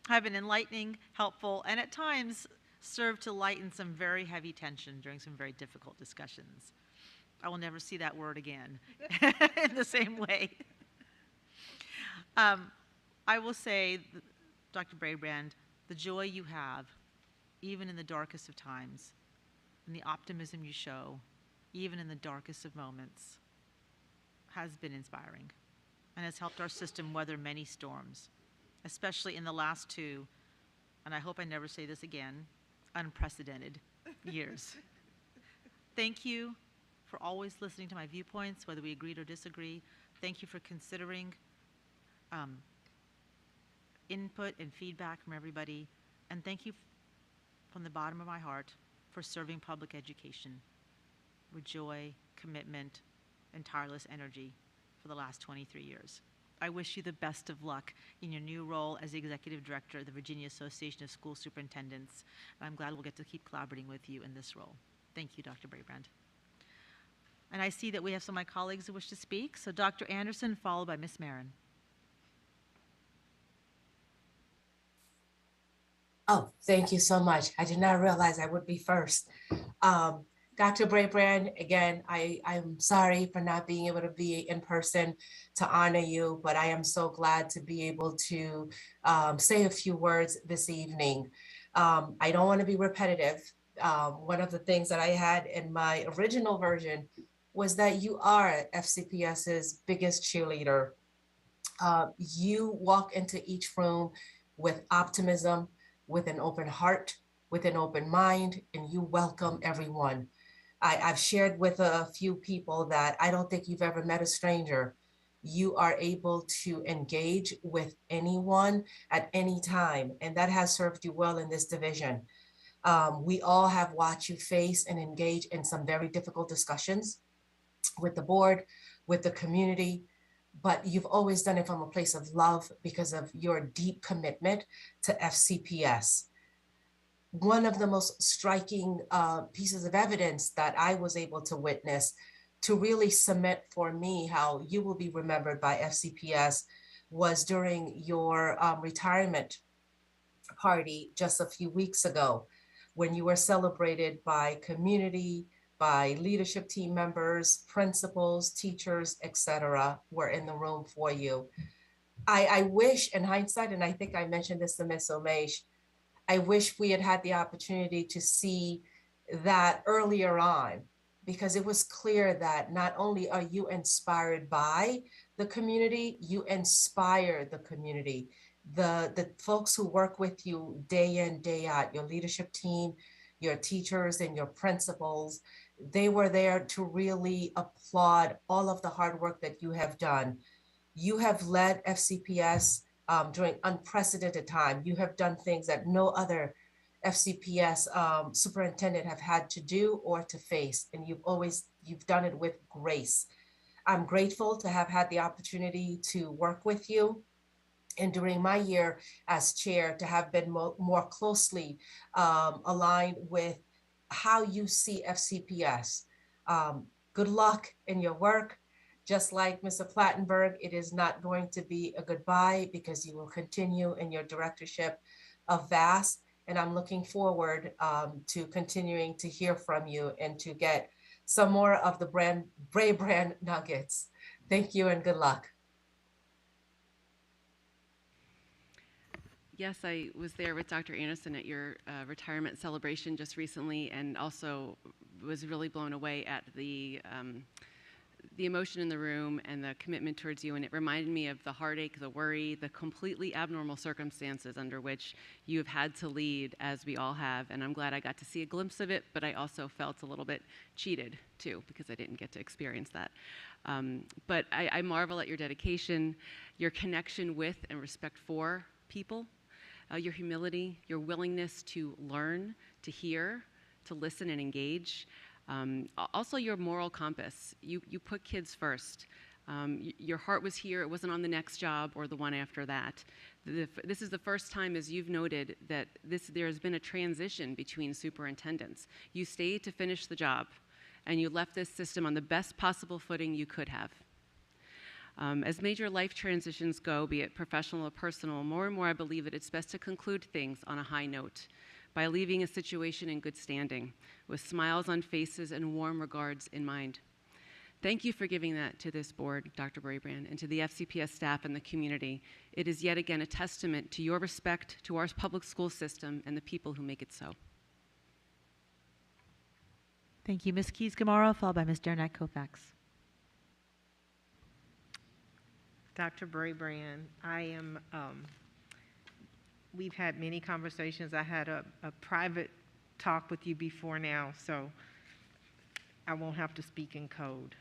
have been enlightening, helpful, and at times served to lighten some very heavy tension during some very difficult discussions. I will never see that word again in the same way. I will say, Dr. Brabrand, the joy you have, even in the darkest of times, and the optimism you show, even in the darkest of moments, has been inspiring and has helped our system weather many storms, especially in the last 2, and I hope I never say this again, unprecedented years. Thank you for always listening to my viewpoints, whether we agreed or disagree. Thank you for considering input and feedback from everybody, and thank you from the bottom of my heart for serving public education with joy, commitment, and tireless energy for the last 23 years. I wish you the best of luck in your new role as the Executive Director of the Virginia Association of School Superintendents, and I'm glad we'll get to keep collaborating with you in this role. Thank you, Dr. Brabrand. And I see that we have some of my colleagues who wish to speak, so Dr. Anderson, followed by Ms. Marin. Oh, thank you so much. I did not realize I would be first. Dr. Brabrand, again, I'm sorry for not being able to be in person to honor you, but I am so glad to be able to say a few words this evening. I don't want to be repetitive. One of the things that I had in my original version was that you are FCPS's biggest cheerleader. You walk into each room with optimism, with an open heart, with an open mind, and you welcome everyone. I've shared with a few people that I don't think you've ever met a stranger. You are able to engage with anyone at any time, and that has served you well in this division. We all have watched you face and engage in some very difficult discussions with the board, with the community, but you've always done it from a place of love because of your deep commitment to FCPS. One of the most striking pieces of evidence that I was able to witness to really cement for me how you will be remembered by FCPS was during your retirement party just a few weeks ago, when you were celebrated by community, by leadership team members, principals, teachers, etc., were in the room for you. I wish in hindsight, and I think I mentioned this to Ms. Omesh, I wish we had had the opportunity to see that earlier on, because it was clear that not only are you inspired by the community, you inspire the community. The folks who work with you day in, day out, your leadership team, your teachers and your principals, they were there to really applaud all of the hard work that you have done. You have led FCPS during unprecedented time. You have done things that no other FCPS superintendent have had to do or to face, and you've done it with grace. I'm grateful to have had the opportunity to work with you, and during my year as chair to have been more closely aligned with how you see FCPS. Good luck in your work. Just like Mr. Plattenberg, it is not going to be a goodbye, because you will continue in your directorship of VAS. And I'm looking forward to continuing to hear from you and to get some more of the Brabrand nuggets. Thank you and good luck. Yes, I was there with Dr. Anderson at your retirement celebration just recently, and also was really blown away at the emotion in the room and the commitment towards you. And it reminded me of the heartache, the worry, the completely abnormal circumstances under which you have had to lead, as we all have. And I'm glad I got to see a glimpse of it, but I also felt a little bit cheated too, because I didn't get to experience that. But I marvel at your dedication, your connection with and respect for people, your humility, your willingness to learn, to hear, to listen and engage. Also your moral compass. You put kids first. Your heart was here. It wasn't on the next job or the one after that. This is the first time, as you've noted, that there has been a transition between superintendents. You stayed to finish the job, and you left this system on the best possible footing you could have. As major life transitions go, be it professional or personal, more and more I believe that it's best to conclude things on a high note by leaving a situation in good standing, with smiles on faces and warm regards in mind. Thank you for giving that to this board, Dr. Brabrand, and to the FCPS staff and the community. It is yet again a testament to your respect to our public school system and the people who make it so. Thank you, Ms. Keys-Gamarra, followed by Ms. Derenak-Kofax. Dr. Brabrand, we've had many conversations. I had a private talk with you before now, so I won't have to speak in code.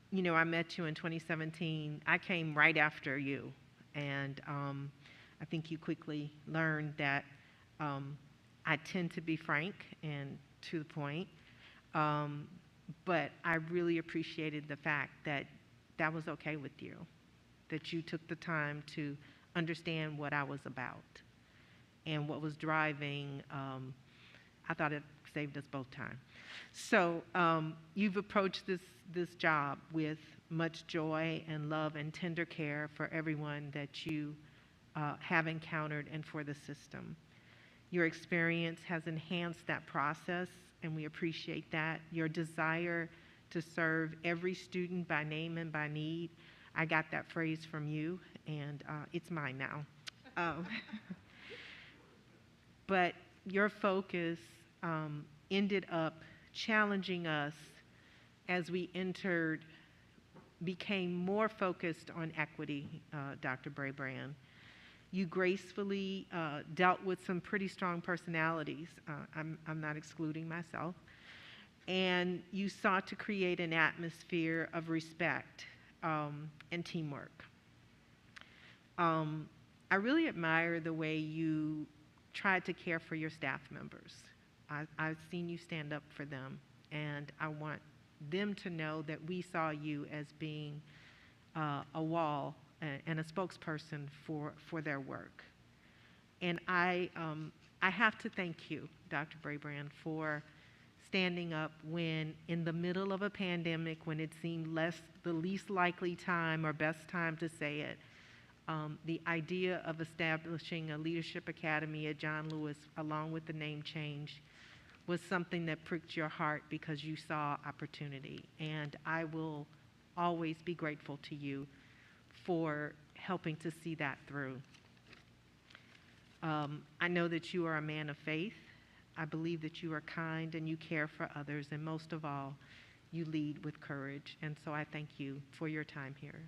You know, I met you in 2017. I came right after you, and I think you quickly learned that I tend to be frank and to the point, but I really appreciated the fact that that was okay with you, that you took the time to understand what I was about and what was driving. I thought it saved us both time. So you've approached this job with much joy and love and tender care for everyone that you have encountered and for the system. Your experience has enhanced that process, and we appreciate that. Your desire to serve every student by name and by need. I got that phrase from you, and it's mine now. But your focus ended up challenging us as we became more focused on equity, Dr. Brabrand. You gracefully dealt with some pretty strong personalities. I'm not excluding myself. And you sought to create an atmosphere of respect and teamwork. I really admire the way you tried to care for your staff members. I've seen you stand up for them, and I want them to know that we saw you as being a wall and a spokesperson for their work. And I have to thank you, Dr. Brabrand, for standing up when in the middle of a pandemic, when it seemed the least likely time or best time to say it. The idea of establishing a leadership academy at John Lewis, along with the name change, was something that pricked your heart because you saw opportunity. And I will always be grateful to you for helping to see that through. I know that you are a man of faith. I believe that you are kind and you care for others, and most of all, you lead with courage. And so I thank you for your time here.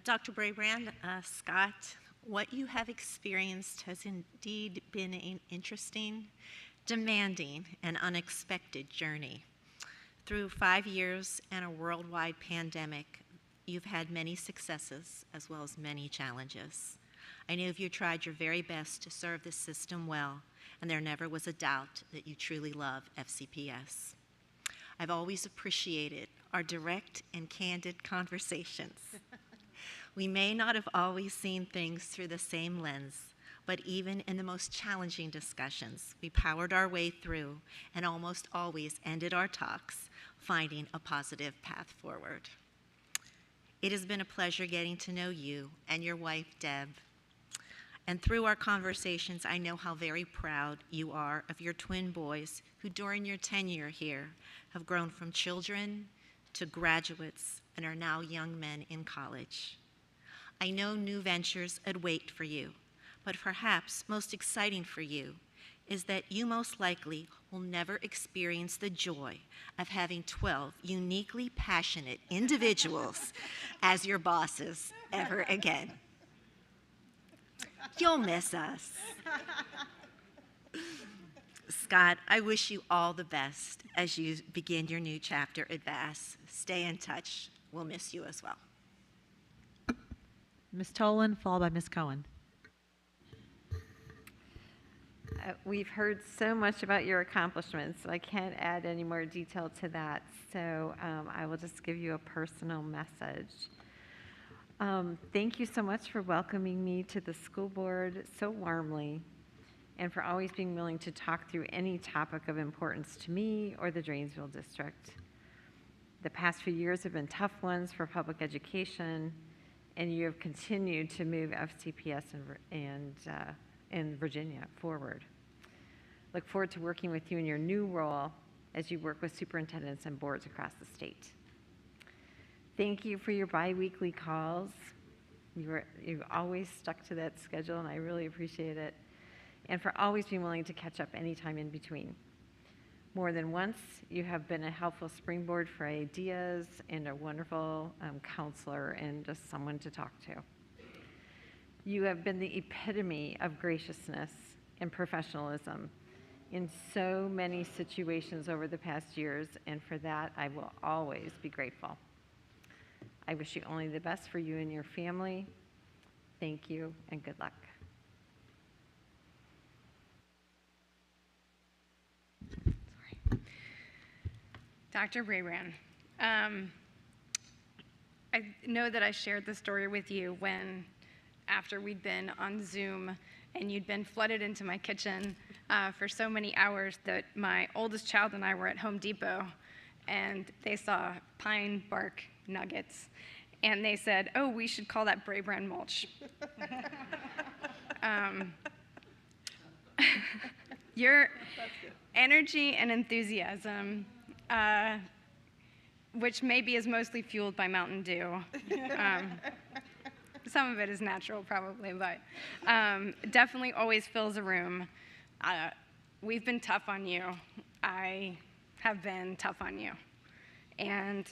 Dr. Brabrand, Scott, what you have experienced has indeed been an interesting, demanding, and unexpected journey. Through 5 years and a worldwide pandemic, you've had many successes as well as many challenges. I know you've tried your very best to serve the system well, and there never was a doubt that you truly love FCPS. I've always appreciated our direct and candid conversations. We may not have always seen things through the same lens, but even in the most challenging discussions, we powered our way through and almost always ended our talks finding a positive path forward. It has been a pleasure getting to know you and your wife, Deb. And through our conversations, I know how very proud you are of your twin boys who during your tenure here have grown from children to graduates and are now young men in college. I know new ventures await for you, but perhaps most exciting for you is that you most likely will never experience the joy of having 12 uniquely passionate individuals as your bosses ever again. You'll miss us. Scott, I wish you all the best as you begin your new chapter at VAS. Stay in touch. We'll miss you as well. Ms. Tolan, followed by Ms. Cohen. We've heard so much about your accomplishments, so I can't add any more detail to that. So I will just give you a personal message. Thank you so much for welcoming me to the school board so warmly, and for always being willing to talk through any topic of importance to me or the Drainesville district. The past few years have been tough ones for public education, and you have continued to move FCPS and Virginia forward. Look forward to working with you in your new role as you work with superintendents and boards across the state. Thank you for your bi-weekly calls. You've always stuck to that schedule, and I really appreciate it. And for always being willing to catch up anytime in between. More than once, you have been a helpful springboard for ideas and a wonderful counselor and just someone to talk to. You have been the epitome of graciousness and professionalism in so many situations over the past years, and for that, I will always be grateful. I wish you only the best for you and your family. Thank you, and good luck. Dr. Brabrand, I know that I shared the story with you after we'd been on Zoom and you'd been flooded into my kitchen for so many hours that my oldest child and I were at Home Depot, and they saw pine bark nuggets, and they said, "Oh, we should call that Brabrand mulch." Your energy and enthusiasm, which maybe is mostly fueled by Mountain Dew. Some of it is natural, probably, but definitely always fills a room. We've been tough on you. I have been tough on you. And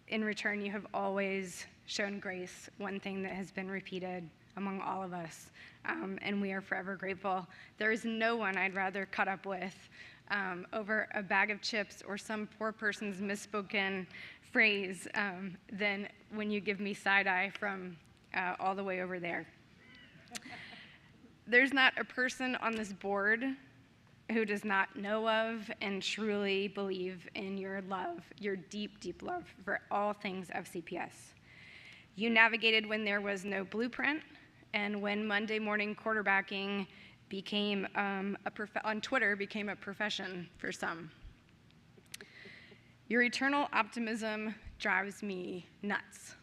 in return, you have always shown grace, one thing that has been repeated among all of us, and we are forever grateful. There is no one I'd rather cut up with over a bag of chips or some poor person's misspoken phrase than when you give me side-eye from all the way over there. There's not a person on this board who does not know of and truly believe in your love, your deep, deep love for all things FCPS. You navigated when there was no blueprint and when Monday morning quarterbacking became on Twitter became a profession for some. Your eternal optimism drives me nuts.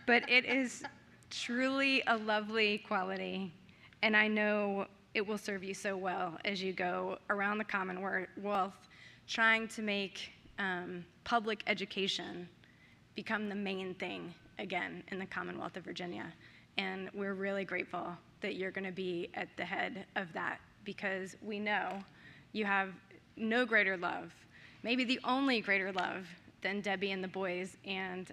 But it is truly a lovely quality, and I know it will serve you so well as you go around the Commonwealth trying to make public education become the main thing again in the Commonwealth of Virginia. And we're really grateful that you're going to be at the head of that, because we know you have no greater love, maybe the only greater love than Debbie and the boys and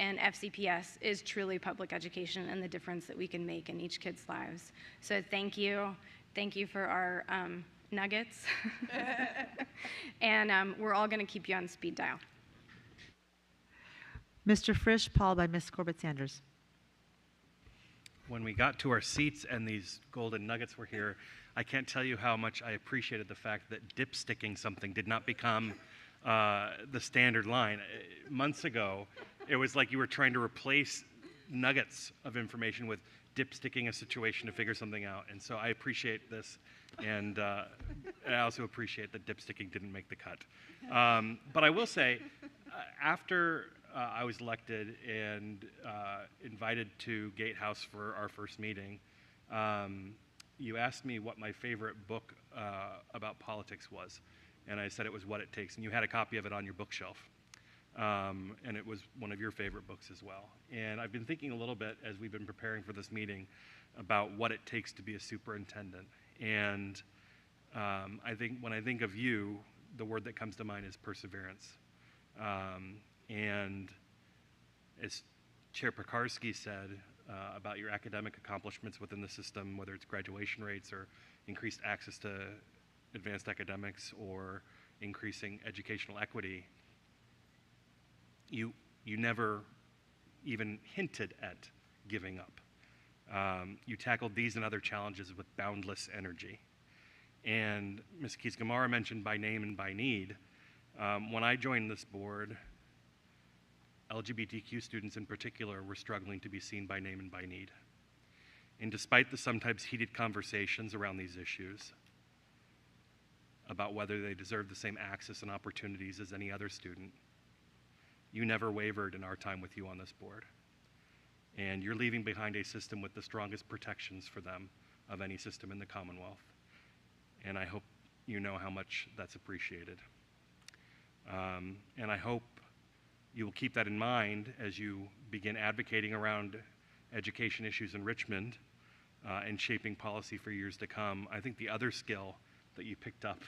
FCPS is truly public education and the difference that we can make in each kid's lives. So thank you. Thank you for our nuggets. And we're all going to keep you on speed dial. Mr. Frisch, followed by Ms. Corbett-Sanders. When we got to our seats and these golden nuggets were here, I can't tell you how much I appreciated the fact that dipsticking something did not become the standard line. Months ago, it was like you were trying to replace nuggets of information with dipsticking a situation to figure something out. And so I appreciate this, and I also appreciate that dipsticking didn't make the cut. But I will say, after I was elected and invited to Gatehouse for our first meeting, you asked me what my favorite book about politics was. And I said it was What It Takes. And you had a copy of it on your bookshelf. And it was one of your favorite books as well. And I've been thinking a little bit as we've been preparing for this meeting about what it takes to be a superintendent. And I think when I think of you, the word that comes to mind is perseverance. And as Chair Pekarsky said about your academic accomplishments within the system, whether it's graduation rates or increased access to advanced academics or increasing educational equity, you never even hinted at giving up. You tackled these and other challenges with boundless energy. And Ms. Keys-Gamarra mentioned by name and by need. When I joined this board, LGBTQ students in particular were struggling to be seen by name and by need. And despite the sometimes heated conversations around these issues, about whether they deserve the same access and opportunities as any other student, you never wavered in our time with you on this board. And you're leaving behind a system with the strongest protections for them of any system in the Commonwealth. And I hope you know how much that's appreciated. And I hope you will keep that in mind as you begin advocating around education issues in Richmond and shaping policy for years to come. I think the other skill that you picked up,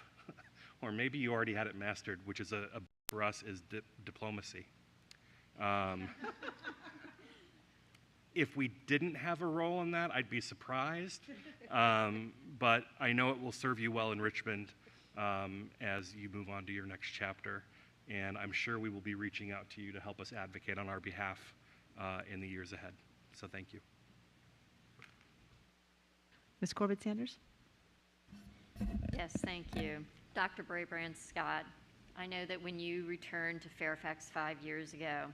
or maybe you already had it mastered, which is for us, is diplomacy. If we didn't have a role in that, I'd be surprised. But I know it will serve you well in Richmond as you move on to your next chapter. And I'm sure we will be reaching out to you to help us advocate on our behalf in the years ahead. So thank you. Ms. Corbett-Sanders? Yes, thank you. Dr. Brabrand Scott, I know that when you returned to Fairfax 5 years ago,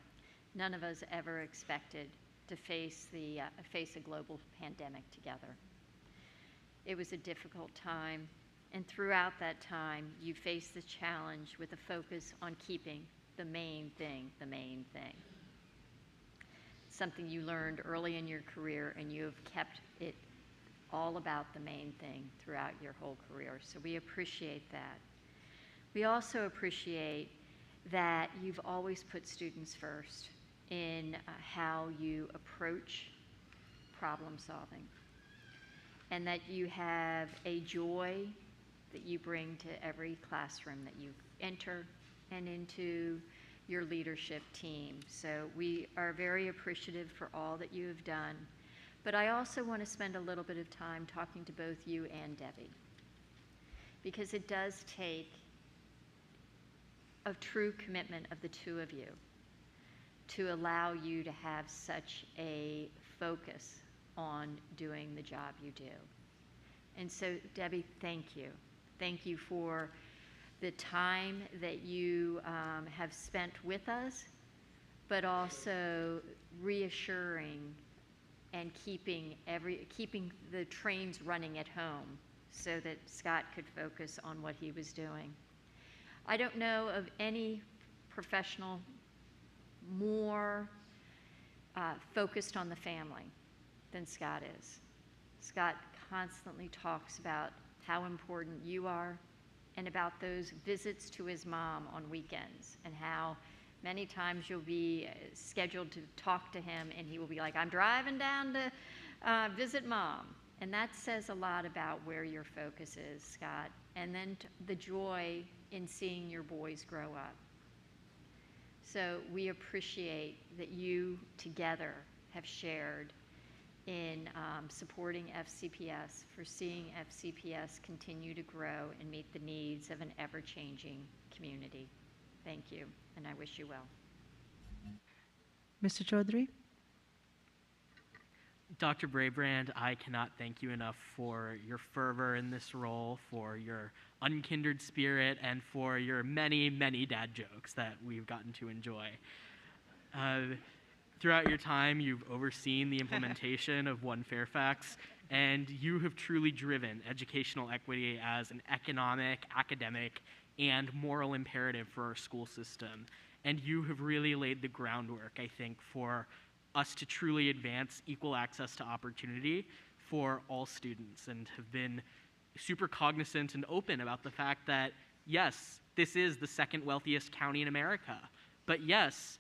none of us ever expected to face a global pandemic together. It was a difficult time, and throughout that time, you faced the challenge with a focus on keeping the main thing, something you learned early in your career, and you have kept it all about the main thing throughout your whole career. So we appreciate that. We also appreciate that you've always put students first in how you approach problem solving, and that you have a joy that you bring to every classroom that you enter and into your leadership team. So we are very appreciative for all that you have done. But I also want to spend a little bit of time talking to both you and Debbie, because it does take a true commitment of the two of you to allow you to have such a focus on doing the job you do. And so, Debbie, thank you. Thank you for the time that you have spent with us, but also reassuring and keeping the trains running at home so that Scott could focus on what he was doing. I don't know of any professional more focused on the family than Scott is. Scott constantly talks about how important you are and about those visits to his mom on weekends, and how many times you'll be scheduled to talk to him and he will be like, I'm driving down to visit mom. And that says a lot about where your focus is, Scott. And then the joy in seeing your boys grow up. So we appreciate that you together have shared in supporting FCPS, for seeing FCPS continue to grow and meet the needs of an ever-changing community. Thank you, and I wish you well. Mr. Chaudhry? Dr. Brabrand, I cannot thank you enough for your fervor in this role, for your unkindred spirit, and for your many, many dad jokes that we've gotten to enjoy. Throughout your time, you've overseen the implementation of One Fairfax, and you have truly driven educational equity as an economic, academic, and moral imperative for our school system. And you have really laid the groundwork, I think, for us to truly advance equal access to opportunity for all students, and have been super cognizant and open about the fact that, yes, this is the second wealthiest county in America, but yes,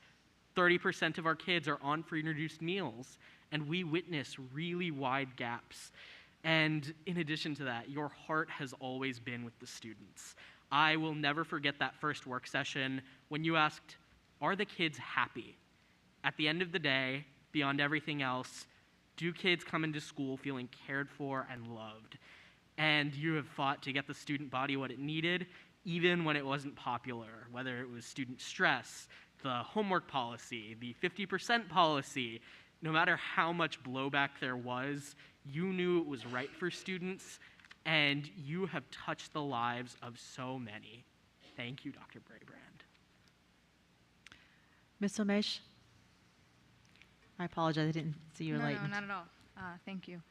30% of our kids are on free and reduced meals, and we witness really wide gaps. And in addition to that, your heart has always been with the students. I will never forget that first work session when you asked, are the kids happy? At the end of the day, beyond everything else, do kids come into school feeling cared for and loved? And you have fought to get the student body what it needed, even when it wasn't popular, whether it was student stress, the homework policy, the 50% policy. No matter how much blowback there was, you knew it was right for students, and you have touched the lives of so many. Thank you, Dr. Brabrand. Ms. Omesh? I apologize, I didn't see your light. No, not at all. Thank you.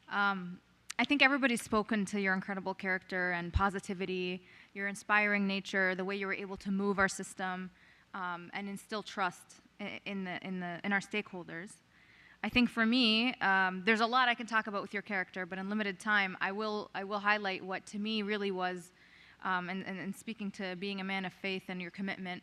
I think everybody's spoken to your incredible character and positivity, your inspiring nature, the way you were able to move our system, and instill trust in our stakeholders. I think for me, there's a lot I can talk about with your character, but in limited time, I will highlight what to me really was, and speaking to being a man of faith and your commitment,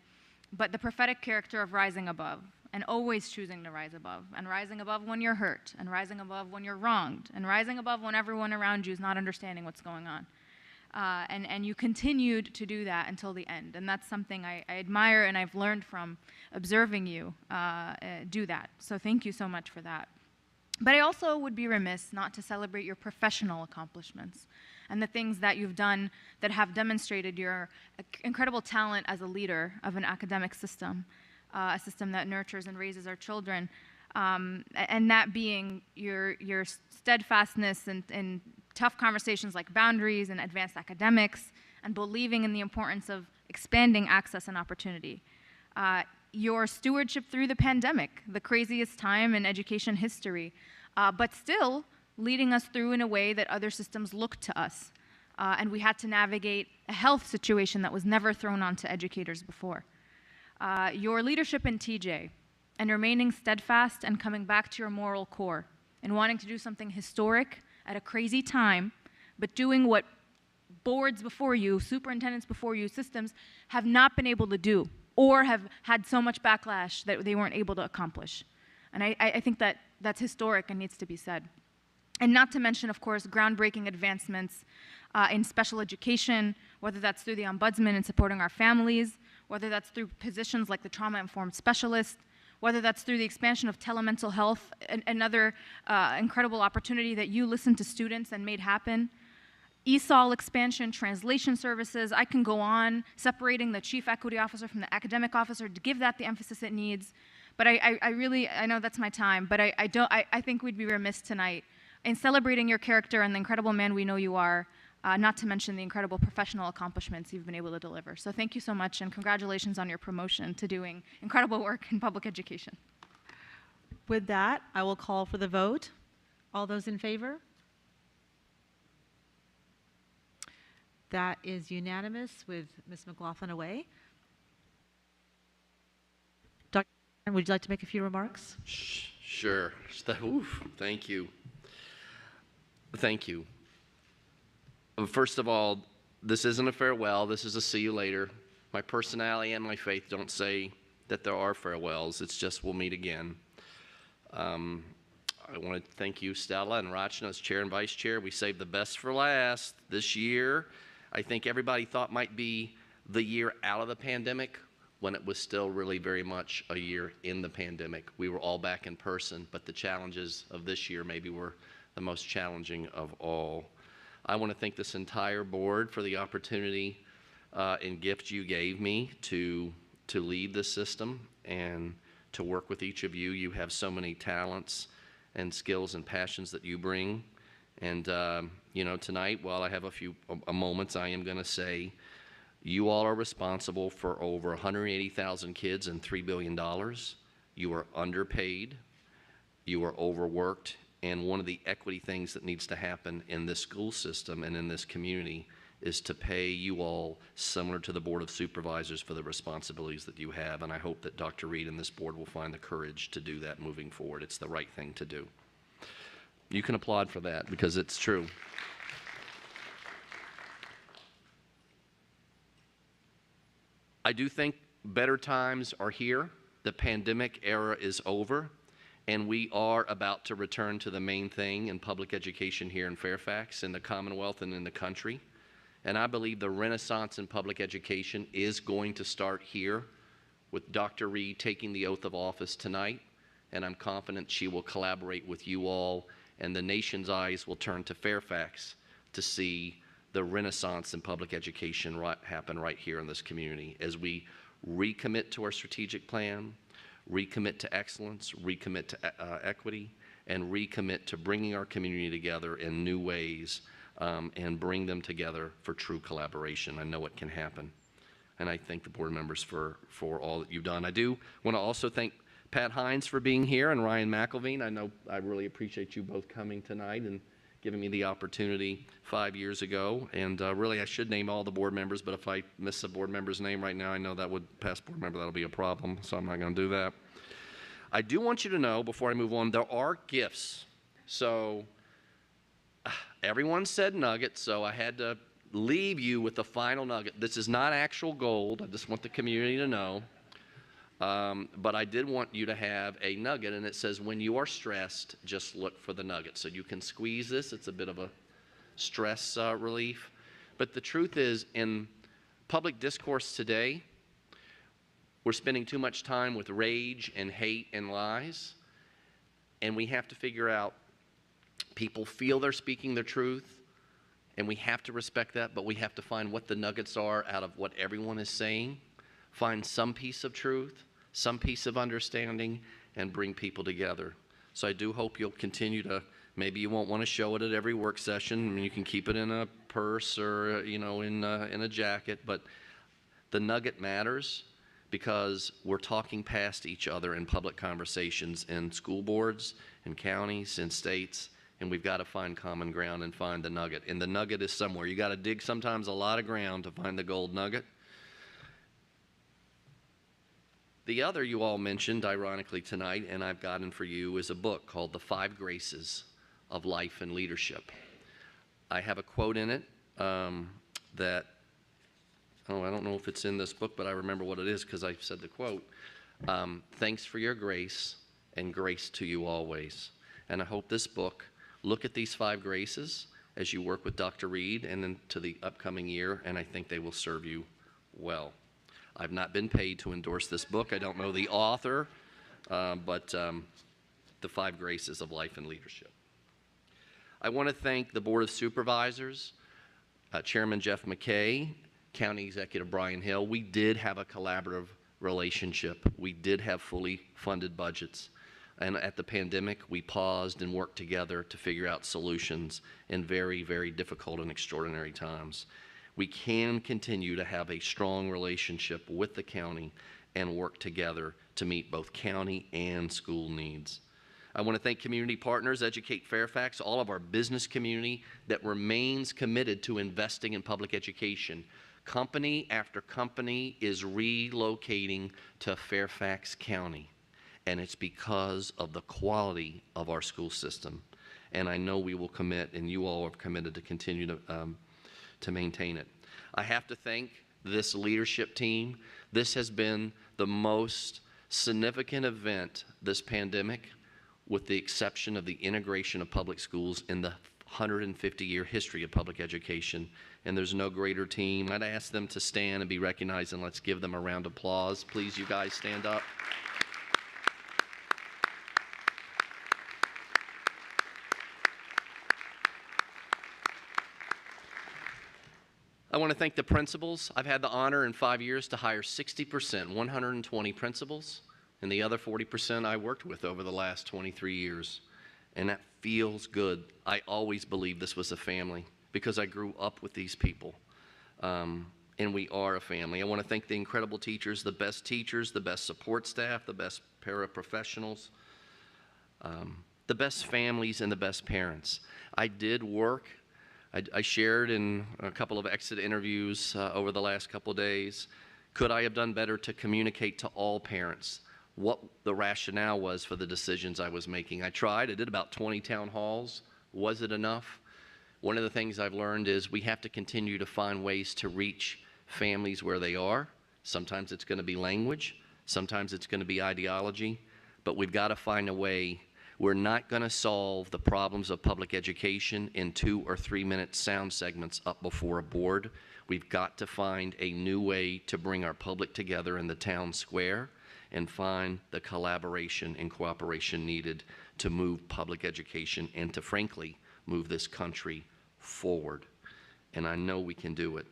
but the prophetic character of rising above, and always choosing to rise above, and rising above when you're hurt, and rising above when you're wronged, and rising above when everyone around you is not understanding what's going on. And you continued to do that until the end. And that's something I admire, and I've learned from observing you do that. So thank you so much for that. But I also would be remiss not to celebrate your professional accomplishments and the things that you've done that have demonstrated your incredible talent as a leader of an academic system, a system that nurtures and raises our children. And that being your steadfastness and tough conversations like boundaries and advanced academics, and believing in the importance of expanding access and opportunity. Your stewardship through the pandemic, the craziest time in education history, but still leading us through in a way that other systems looked to us. And we had to navigate a health situation that was never thrown onto educators before. Your leadership in TJ, and remaining steadfast and coming back to your moral core, and wanting to do something historic at a crazy time, but doing what boards before you, superintendents before you, systems have not been able to do, or have had so much backlash that they weren't able to accomplish. And I think that that's historic and needs to be said. And not to mention, of course, groundbreaking advancements in special education, whether that's through the ombudsman and supporting our families, whether that's through positions like the trauma-informed specialist, whether that's through the expansion of telemental health, another incredible opportunity that you listened to students and made happen. ESOL expansion, translation services, I can go on, separating the chief equity officer from the academic officer to give that the emphasis it needs. But I know that's my time, but I think we'd be remiss tonight in celebrating your character and the incredible man we know you are, not to mention the incredible professional accomplishments you've been able to deliver. So thank you so much, and congratulations on your promotion to doing incredible work in public education. With that, I will call for the vote. All those in favor? That is unanimous with Ms. McLaughlin away. Dr. Would you like to make a few remarks? Sure. Oof, thank you. Thank you. First of all, this isn't a farewell. This is a see you later. My personality and my faith don't say that there are farewells. It's just we'll meet again. I want to thank you, Stella and Rachna, as chair and vice chair. We saved the best for last this year. I think everybody thought might be the year out of the pandemic when it was still really very much a year in the pandemic. We were all back in person, but the challenges of this year maybe were the most challenging of all. I want to thank this entire board for the opportunity and gift you gave me to lead this system and to work with each of you. You have so many talents and skills and passions that you bring. And, you know, tonight, while I have a few moments, I am going to say you all are responsible for over 180,000 kids and $3 billion. You are underpaid. You are overworked. And one of the equity things that needs to happen in this school system and in this community is to pay you all similar to the Board of Supervisors for the responsibilities that you have. And I hope that Dr. Reed and this board will find the courage to do that moving forward. It's the right thing to do. You can applaud for that because it's true. I do think better times are here. The pandemic era is over, and we are about to return to the main thing in public education here in Fairfax, in the Commonwealth, and in the country. And I believe the renaissance in public education is going to start here with Dr. Reed taking the oath of office tonight, and I'm confident she will collaborate with you all, and the nation's eyes will turn to Fairfax to see the renaissance in public education happen right here in this community as we recommit to our strategic plan, recommit to excellence, recommit to equity, and recommit to bringing our community together in new ways and bring them together for true collaboration. I know it can happen. And I thank the board members for all that you've done. I do want to also thank Pat Hines for being here and Ryan McElveen. I know I really appreciate you both coming tonight and giving me the opportunity 5 years ago. And really, I should name all the board members, but if I miss a board member's name right now, I know that would, past board member, that'll be a problem, so I'm not going to do that. I do want you to know, before I move on, there are gifts. So everyone said nuggets, so I had to leave you with the final nugget. This is not actual gold. I just want the community to know. But I did want you to have a nugget, and it says, when you are stressed, just look for the nugget. So you can squeeze this. It's a bit of a stress relief. But the truth is, in public discourse today, we're spending too much time with rage and hate and lies, and we have to figure out, people feel they're speaking the truth, and we have to respect that, but we have to find what the nuggets are out of what everyone is saying, find some piece of truth, some piece of understanding, and bring people together. So I do hope you'll continue to, maybe you won't want to show it at every work session. I mean, you can keep it in a purse or, you know, in a jacket, but the nugget matters because we're talking past each other in public conversations in school boards, in counties, in states, and we've got to find common ground and find the nugget. And the nugget is somewhere. You got to dig sometimes a lot of ground to find the gold nugget. The other you all mentioned, ironically, tonight, and I've gotten for you, is a book called The 5 Graces of Life and Leadership. I have a quote in it that, I don't know if it's in this book, but I remember what it is because I said the quote. Thanks for your grace, and grace to you always. And I hope this book, look at these 5 graces as you work with Dr. Reed and into the upcoming year, and I think they will serve you well. I've not been paid to endorse this book. I don't know the author, but The 5 Graces of Life and Leadership. I want to thank the Board of Supervisors, Chairman Jeff McKay, County Executive Brian Hill. We did have a collaborative relationship. We did have fully funded budgets. And at the pandemic, we paused and worked together to figure out solutions in very, very difficult and extraordinary times. We can continue to have a strong relationship with the county and work together to meet both county and school needs. I want to thank community partners, Educate Fairfax, all of our business community that remains committed to investing in public education. Company after company is relocating to Fairfax County, and it's because of the quality of our school system. And I know we will commit, and you all are committed to continue to maintain it. I have to thank this leadership team. This has been the most significant event this pandemic, with the exception of the integration of public schools in the 150-year history of public education. And there's no greater team. I'd ask them to stand and be recognized, and let's give them a round of applause. Please, you guys, stand up. I want to thank the principals. I've had the honor in 5 years to hire 60%, 120 principals, and the other 40% I worked with over the last 23 years. And that feels good. I always believed this was a family because I grew up with these people. And we are a family. I want to thank the incredible teachers, the best support staff, the best paraprofessionals, the best families, and the best parents. I did work. I shared in a couple of exit interviews over the last couple of days. Could I have done better to communicate to all parents what the rationale was for the decisions I was making? I tried. I did about 20 town halls. Was it enough? One of the things I've learned is we have to continue to find ways to reach families where they are. Sometimes it's going to be language. Sometimes it's going to be ideology. But we've got to find a way. We're not going to solve the problems of public education in 2 or 3 minute sound segments up before a board. We've got to find a new way to bring our public together in the town square and find the collaboration and cooperation needed to move public education and to, frankly, move this country forward. And I know we can do it.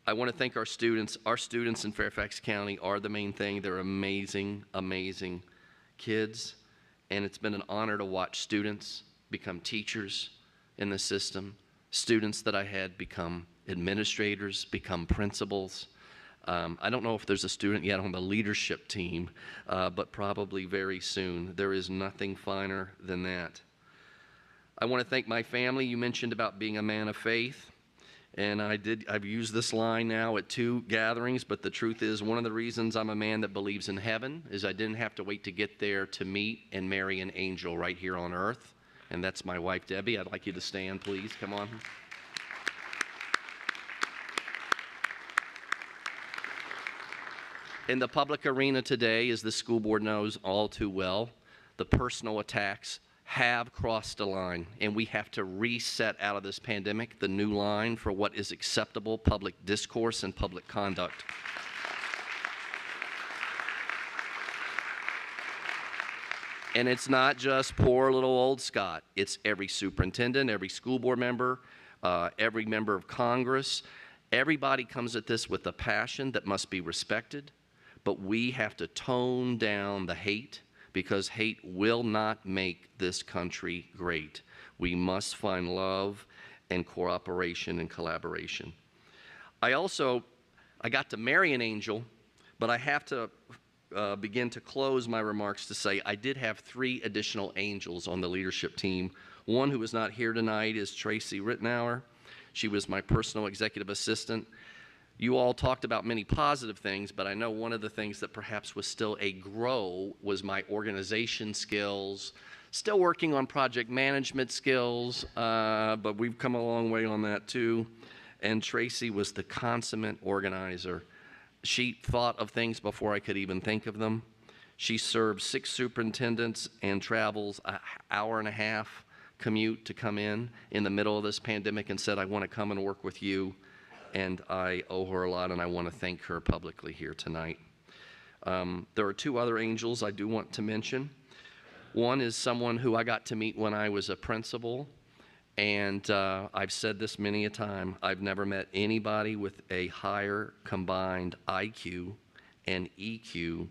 I want to thank our students. Our students in Fairfax County are the main thing. They're amazing, amazing kids. And it's been an honor to watch students become teachers in the system, students that I had become administrators, become principals. I don't know if there's a student yet on the leadership team, but probably very soon. There is nothing finer than that. I want to thank my family. You mentioned about being a man of faith. And I've used this line now at 2 gatherings, but the truth is one of the reasons I'm a man that believes in heaven is I didn't have to wait to get there to meet and marry an angel right here on earth. And that's my wife, Debbie. I'd like you to stand, please. Come on. In the public arena today, as the school board knows all too well, the personal attacks have crossed a line, and we have to reset out of this pandemic the new line for what is acceptable public discourse and public conduct. And it's not just poor little old Scott. It's every superintendent, every school board member, every member of Congress. Everybody comes at this with a passion that must be respected, but we have to tone down the hate, because hate will not make this country great. We must find love and cooperation and collaboration. I got to marry an angel, but I have to begin to close my remarks to say I did have 3 additional angels on the leadership team. One who is not here tonight is Tracy Rittenauer. She was my personal executive assistant. You all talked about many positive things, but I know one of the things that perhaps was still a grow was my organization skills. Still working on project management skills, but we've come a long way on that too. And Tracy was the consummate organizer. She thought of things before I could even think of them. She served 6 superintendents and travels an hour-and-a-half commute to come in the middle of this pandemic and said, I want to come and work with you. And I owe her a lot, and I want to thank her publicly here tonight. There are 2 other angels I do want to mention. One is someone who I got to meet when I was a principal, and I've said this many a time. I've never met anybody with a higher combined IQ and EQ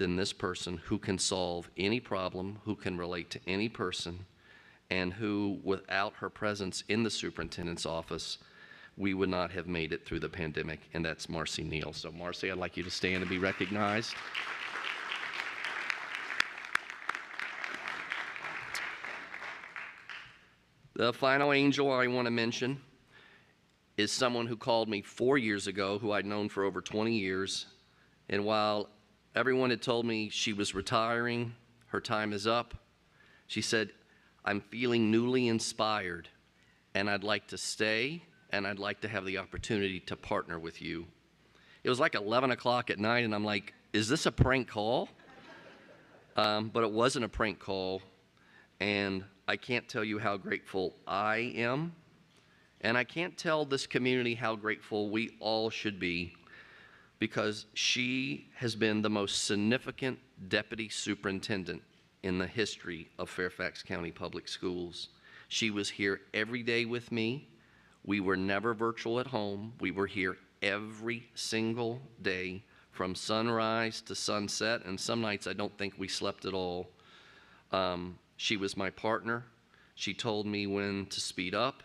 than this person who can solve any problem, who can relate to any person, and who, without her presence in the superintendent's office, we would not have made it through the pandemic, and that's Marcy Neal. So Marcy, I'd like you to stand and be recognized. The final angel I want to mention is someone who called me 4 years ago, who I'd known for over 20 years. And while everyone had told me she was retiring, her time is up, she said, "I'm feeling newly inspired, and I'd like to stay, and I'd like to have the opportunity to partner with you." It was like 11 o'clock at night, and I'm like, is this a prank call? But it wasn't a prank call, and I can't tell you how grateful I am, and I can't tell this community how grateful we all should be, because she has been the most significant deputy superintendent in the history of Fairfax County Public Schools. She was here every day with me. We were never virtual at home. We were here every single day from sunrise to sunset, and some nights I don't think we slept at all. She was my partner. She told me when to speed up.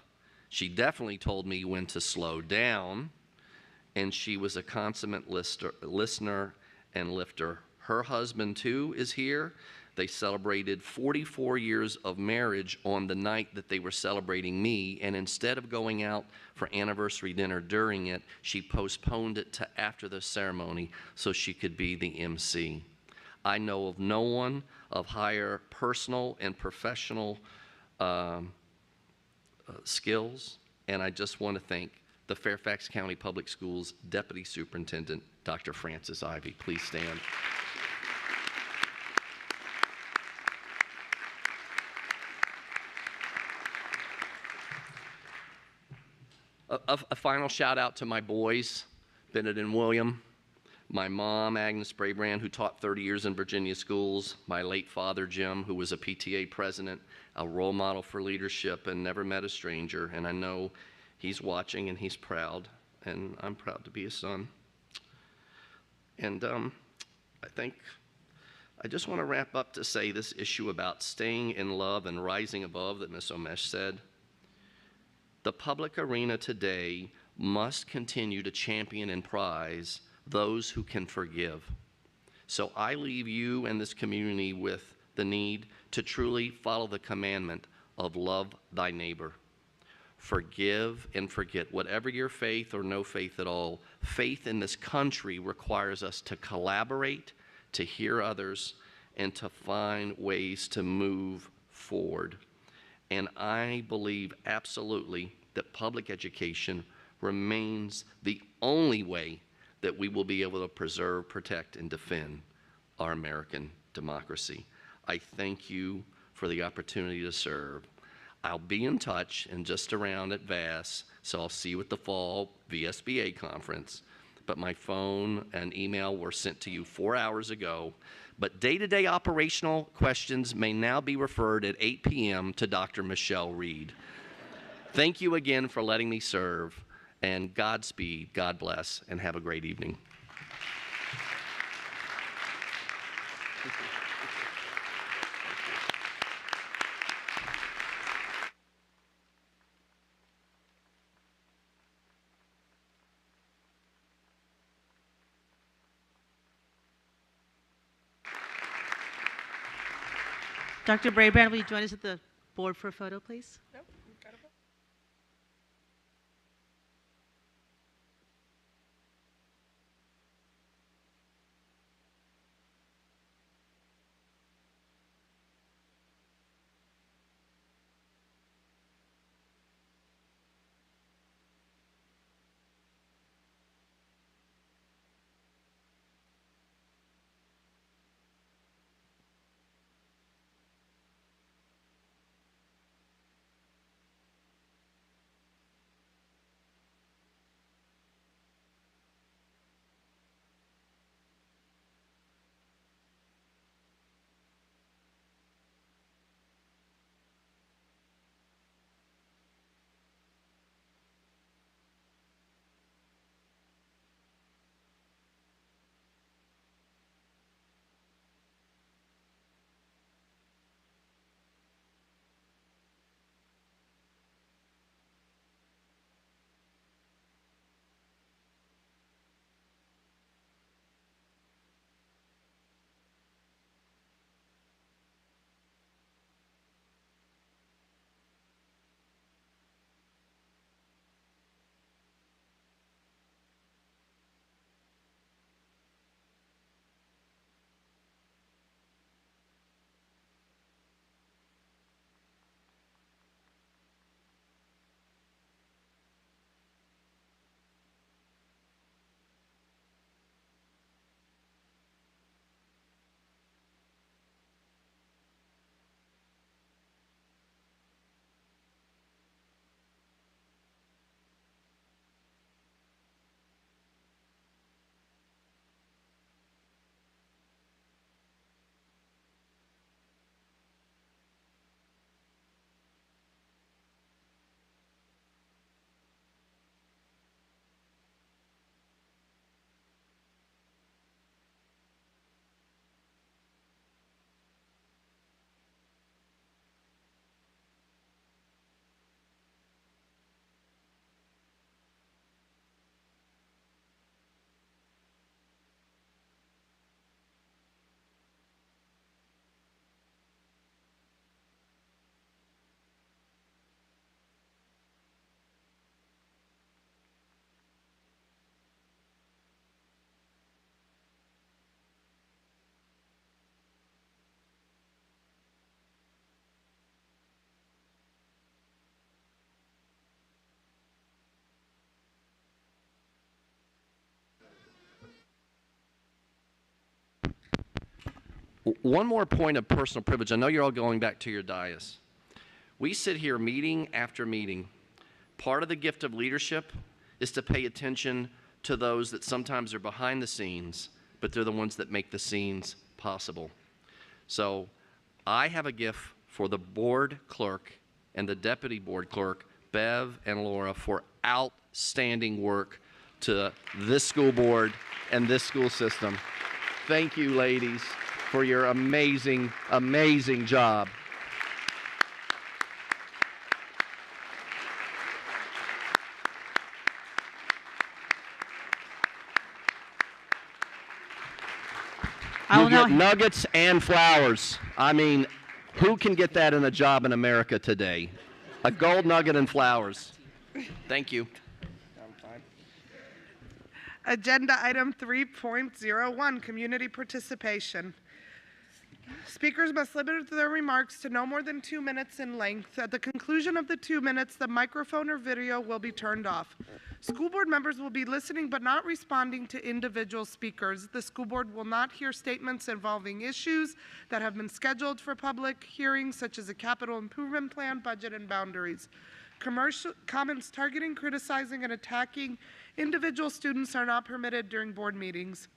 She definitely told me when to slow down, and she was a consummate listener and lifter. Her husband, too, is here. They celebrated 44 years of marriage on the night that they were celebrating me, and instead of going out for anniversary dinner during it, she postponed it to after the ceremony so she could be the MC. I know of no one of higher personal and professional skills, and I just want to thank the Fairfax County Public Schools Deputy Superintendent, Dr. Frances Ivy. Please stand. A final shout out to my boys, Bennett and William, my mom, Agnes Brabrand, who taught 30 years in Virginia schools, my late father, Jim, who was a PTA president, a role model for leadership and never met a stranger, and I know he's watching and he's proud, and I'm proud to be his son. And I think I just want to wrap up to say this issue about staying in love and rising above that Ms. Omesh said. The public arena today must continue to champion and prize those who can forgive. So I leave you and this community with the need to truly follow the commandment of love thy neighbor. Forgive and forget. Whatever your faith or no faith at all, faith in this country requires us to collaborate, to hear others, and to find ways to move forward. And I believe absolutely that public education remains the only way that we will be able to preserve, protect, and defend our American democracy. I thank you for the opportunity to serve. I'll be in touch and just around at VAS, so I'll see you at the fall VSBA conference. But my phone and email were sent to you 4 hours ago. But day-to-day operational questions may now be referred at 8 p.m. to Dr. Michelle Reed. Thank you again for letting me serve, and Godspeed, God bless, and have a great evening. Dr. Brabrand, will you join us at the board for a photo, please? Nope, we've got a vote. One more point of personal privilege. I know you're all going back to your dais. We sit here meeting after meeting. Part of the gift of leadership is to pay attention to those that sometimes are behind the scenes, but they're the ones that make the scenes possible. So I have a gift for the board clerk and the deputy board clerk, Bev and Laura, for outstanding work to this school board and this school system. Thank you, ladies, for your amazing, amazing job. You get nuggets and flowers. I mean, who can get that in a job in America today? A gold nugget and flowers. Thank you. Agenda item 3.01, community participation. Speakers must limit their remarks to no more than 2 minutes in length. At the conclusion of the 2 minutes, the microphone or video will be turned off. School board members will be listening but not responding to individual speakers. The school board will not hear statements involving issues that have been scheduled for public hearings, such as a capital improvement plan, budget, and boundaries. Commercial comments targeting, criticizing, and attacking individual students are not permitted during board meetings.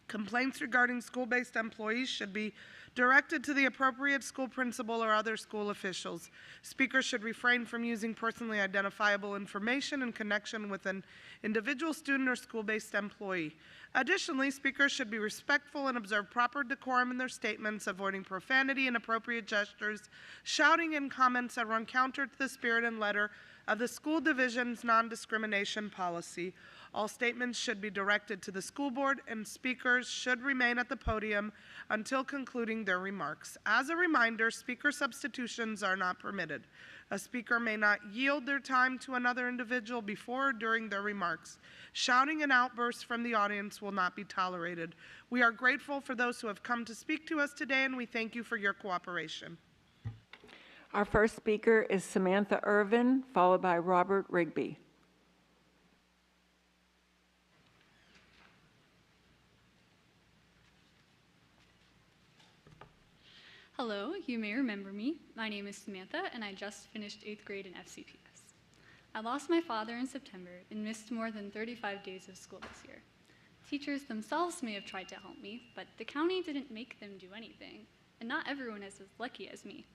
Complaints regarding school-based employees should be directed to the appropriate school principal or other school officials. Speakers should refrain from using personally identifiable information in connection with an individual student or school-based employee. Additionally, speakers should be respectful and observe proper decorum in their statements, avoiding profanity, inappropriate gestures, shouting, and comments that run counter to the spirit and letter of the school division's non-discrimination policy. All statements should be directed to the school board, and speakers should remain at the podium until concluding their remarks. As a reminder, speaker substitutions are not permitted. A speaker may not yield their time to another individual before or during their remarks. Shouting and outbursts from the audience will not be tolerated. We are grateful for those who have come to speak to us today, and we thank you for your cooperation. Our first speaker is Samantha Irvin, followed by Robert Rigby. Hello, you may remember me. My name is Samantha, and I just finished 8th grade in FCPS. I lost my father in September and missed more than 35 days of school this year. Teachers themselves may have tried to help me, but the county didn't make them do anything, and not everyone is as lucky as me.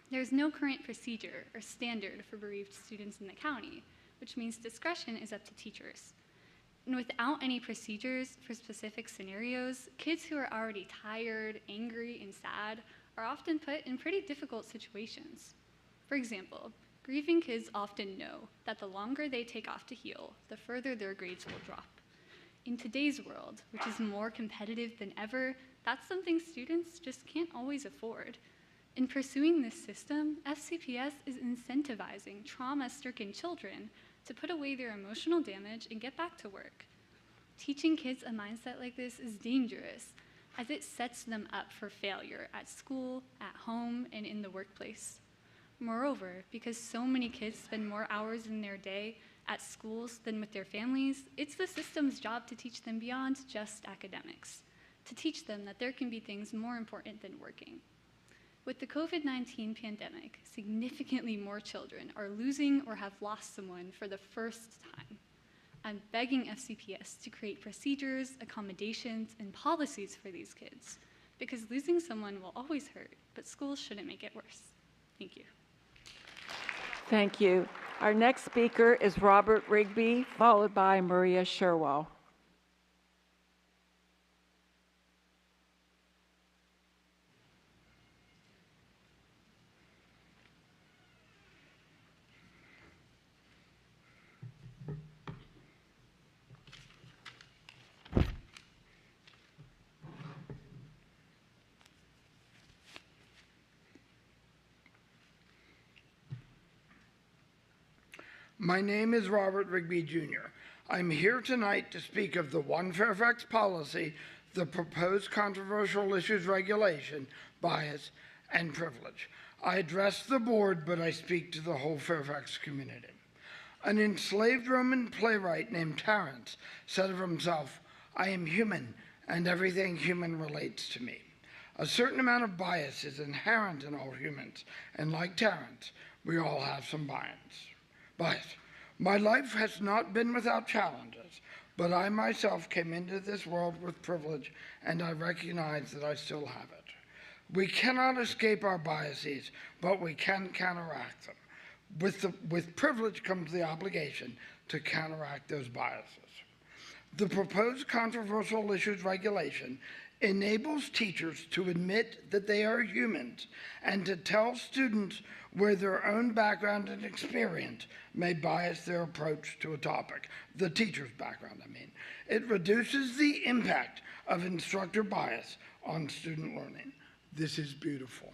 There's no current procedure or standard for bereaved students in the county, which means discretion is up to teachers. And without any procedures for specific scenarios, kids who are already tired, angry, and sad are often put in pretty difficult situations. For example, grieving kids often know that the longer they take off to heal, the further their grades will drop. In today's world, which is more competitive than ever, that's something students just can't always afford. In pursuing this system, FCPS is incentivizing trauma-stricken children to put away their emotional damage and get back to work. Teaching kids a mindset like this is dangerous, as it sets them up for failure at school, at home, and in the workplace. Moreover, because so many kids spend more hours in their day at schools than with their families, it's the system's job to teach them beyond just academics, to teach them that there can be things more important than working. With the COVID-19 pandemic, significantly more children are losing or have lost someone for the first time. I'm begging FCPS to create procedures, accommodations, and policies for these kids, because losing someone will always hurt, but schools shouldn't make it worse. Thank you. Thank you. Our next speaker is Robert Rigby, followed by Maria Sherwell. My name is Robert Rigby, Jr. I'm here tonight to speak of the One Fairfax policy, the proposed controversial issues regulation, bias, and privilege. I address the board, but I speak to the whole Fairfax community. An enslaved Roman playwright named Terence said of himself, "I am human, and everything human relates to me." A certain amount of bias is inherent in all humans, and like Terrence, we all have some bias. My life has not been without challenges, but I myself came into this world with privilege, and I recognize that I still have it. We cannot escape our biases, but we can counteract them. With privilege comes the obligation to counteract those biases. The proposed controversial issues regulation enables teachers to admit that they are humans and to tell students where their own background and experience may bias their approach to a topic. The teacher's background, I mean. It reduces the impact of instructor bias on student learning. This is beautiful.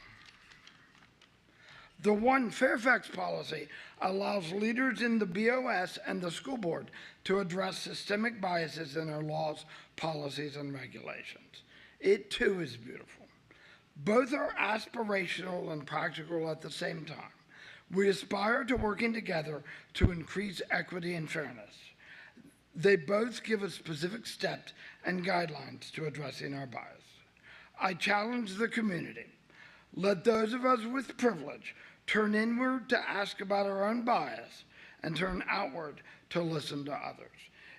The One Fairfax policy allows leaders in the BOS and the school board to address systemic biases in their laws, policies, and regulations. It too is beautiful. Both are aspirational and practical at the same time. We aspire to working together to increase equity and fairness. They both give us specific steps and guidelines to addressing our bias. I challenge the community. Let those of us with privilege turn inward to ask about our own bias and turn outward to listen to others.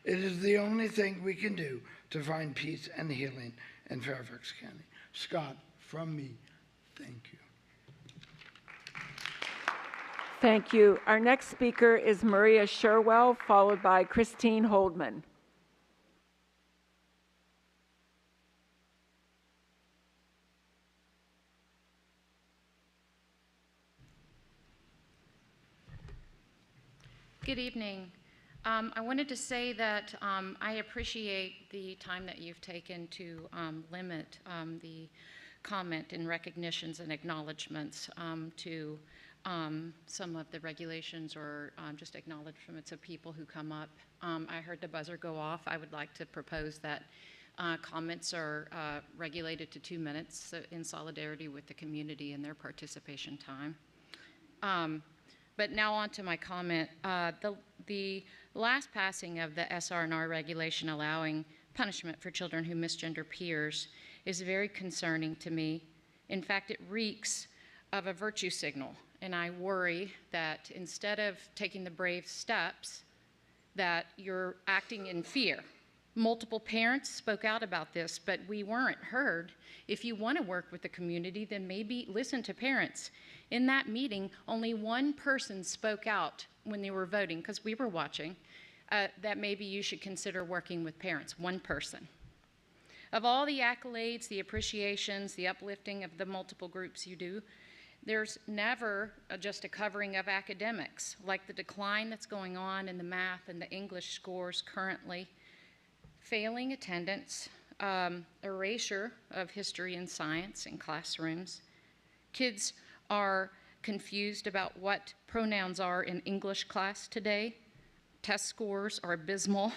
It is the only thing we can do to find peace and healing in Fairfax County. Scott, from me, thank you. Thank you. Our next speaker is Maria Sherwell, followed by Christine Holdman. Good evening. I wanted to say that I appreciate the time that you've taken to limit the comment and recognitions and acknowledgments to some of the regulations or just acknowledgments of people who come up. I heard the buzzer go off. I would like to propose that comments are regulated to 2 minutes in solidarity with the community and their participation time. But now on to my comment. The last passing of the SR&R regulation allowing punishment for children who misgender peers is very concerning to me. In fact, it reeks of a virtue signal, and I worry that instead of taking the brave steps, that you're acting in fear. Multiple parents spoke out about this, but we weren't heard. If you want to work with the community, then maybe listen to parents. In that meeting, only one person spoke out when they were voting, because we were watching, that maybe you should consider working with parents, one person. Of all the accolades, the appreciations, the uplifting of the multiple groups you do, there's never just a covering of academics, like the decline that's going on in the math and the English scores currently, failing attendance, erasure of history and science in classrooms. Kids are confused about what pronouns are in English class today. Test scores are abysmal.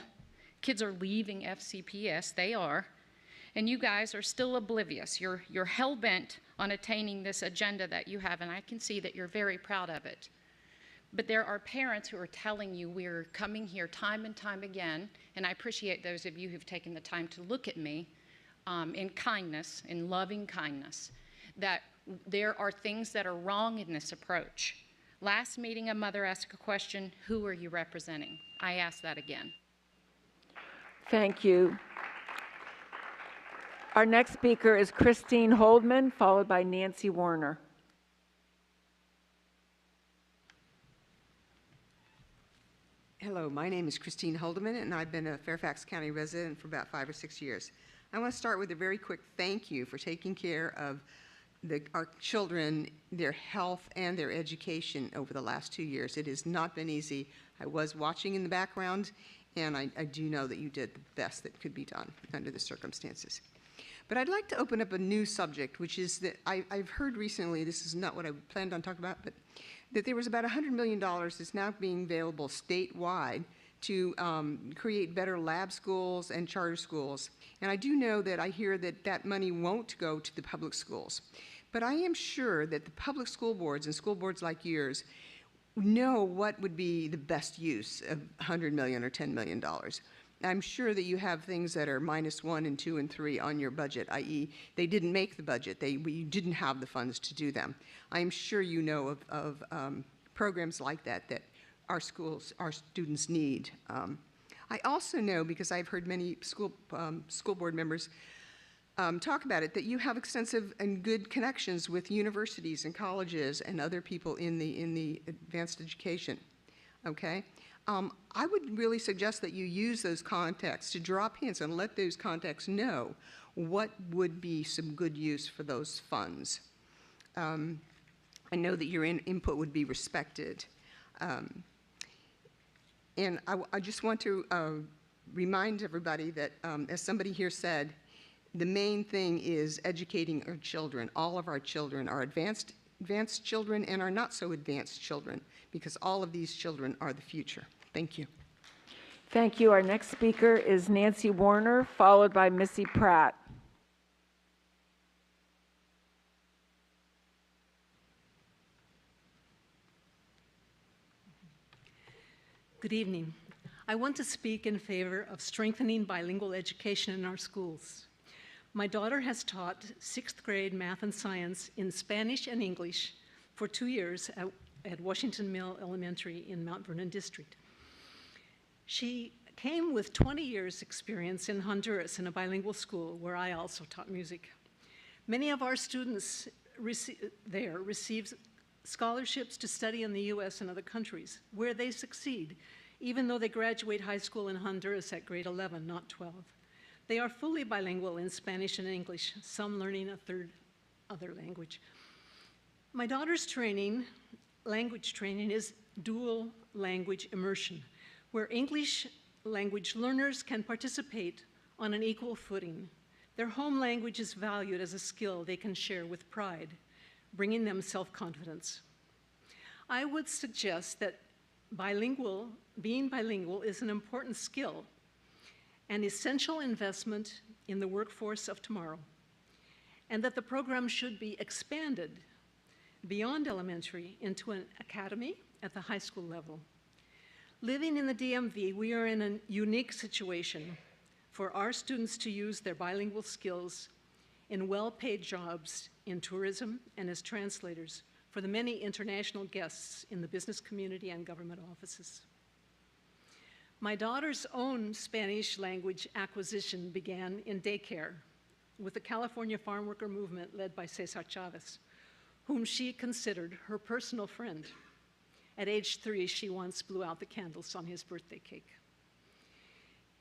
Kids are leaving FCPS, they are. And you guys are still oblivious. You're hell-bent on attaining this agenda that you have, and I can see that you're very proud of it. But there are parents who are telling you we're coming here time and time again, and I appreciate those of you who've taken the time to look at me in kindness, in loving kindness, that there are things that are wrong in this approach. Last meeting, a mother asked a question, who are you representing? I ask that again. Thank you. Our next speaker is Christine Holdman, followed by Nancy Warner. Hello, my name is Christine Holdeman, and I've been a Fairfax County resident for about 5 or 6 years. I want to start with a very quick thank you for taking care of our children, their health, and their education over the last 2 years. It has not been easy. I was watching in the background, and I do know that you did the best that could be done under the circumstances. But I'd like to open up a new subject, which is that I've heard recently, this is not what I planned on talking about, but that there was about $100 million that's now being available statewide to create better lab schools and charter schools. And I do know that I hear that that money won't go to the public schools. But I am sure that the public school boards and school boards like yours know what would be the best use of $100 million or $10 million. I'm sure that you have things that are -1 and 2 and 3 on your budget, i.e. they didn't make the budget, you didn't have the funds to do them. I'm sure you know of programs like that that our students need. I also know, because I've heard many school board members talk about it, that you have extensive and good connections with universities and colleges and other people in the advanced education, okay? I would really suggest that you use those contacts to drop hints and let those contacts know what would be some good use for those funds. I know that your input would be respected. And I just want to remind everybody that, as somebody here said, the main thing is educating our children, all of our children, our advanced children and our not so advanced children, because all of these children are the future. Thank you. Thank you. Our next speaker is Nancy Warner, followed by Missy Pratt. Good evening. I want to speak in favor of strengthening bilingual education in our schools. My daughter has taught 6th grade math and science in Spanish and English for 2 years at Washington Mill Elementary in Mount Vernon District. She came with 20 years experience in Honduras in a bilingual school where I also taught music. Many of our students there receive scholarships to study in the US and other countries where they succeed, even though they graduate high school in Honduras at grade 11, not 12. They are fully bilingual in Spanish and English, some learning a third other language. My daughter's language training is dual language immersion, where English language learners can participate on an equal footing. Their home language is valued as a skill they can share with pride, bringing them self-confidence. I would suggest that being bilingual is an important skill, an essential investment in the workforce of tomorrow, and that the program should be expanded beyond elementary into an academy at the high school level. Living in the DMV, we are in a unique situation for our students to use their bilingual skills in well-paid jobs in tourism and as translators for the many international guests in the business community and government offices. My daughter's own Spanish language acquisition began in daycare with the California farm worker movement led by Cesar Chavez, whom she considered her personal friend. At age 3, she once blew out the candles on his birthday cake.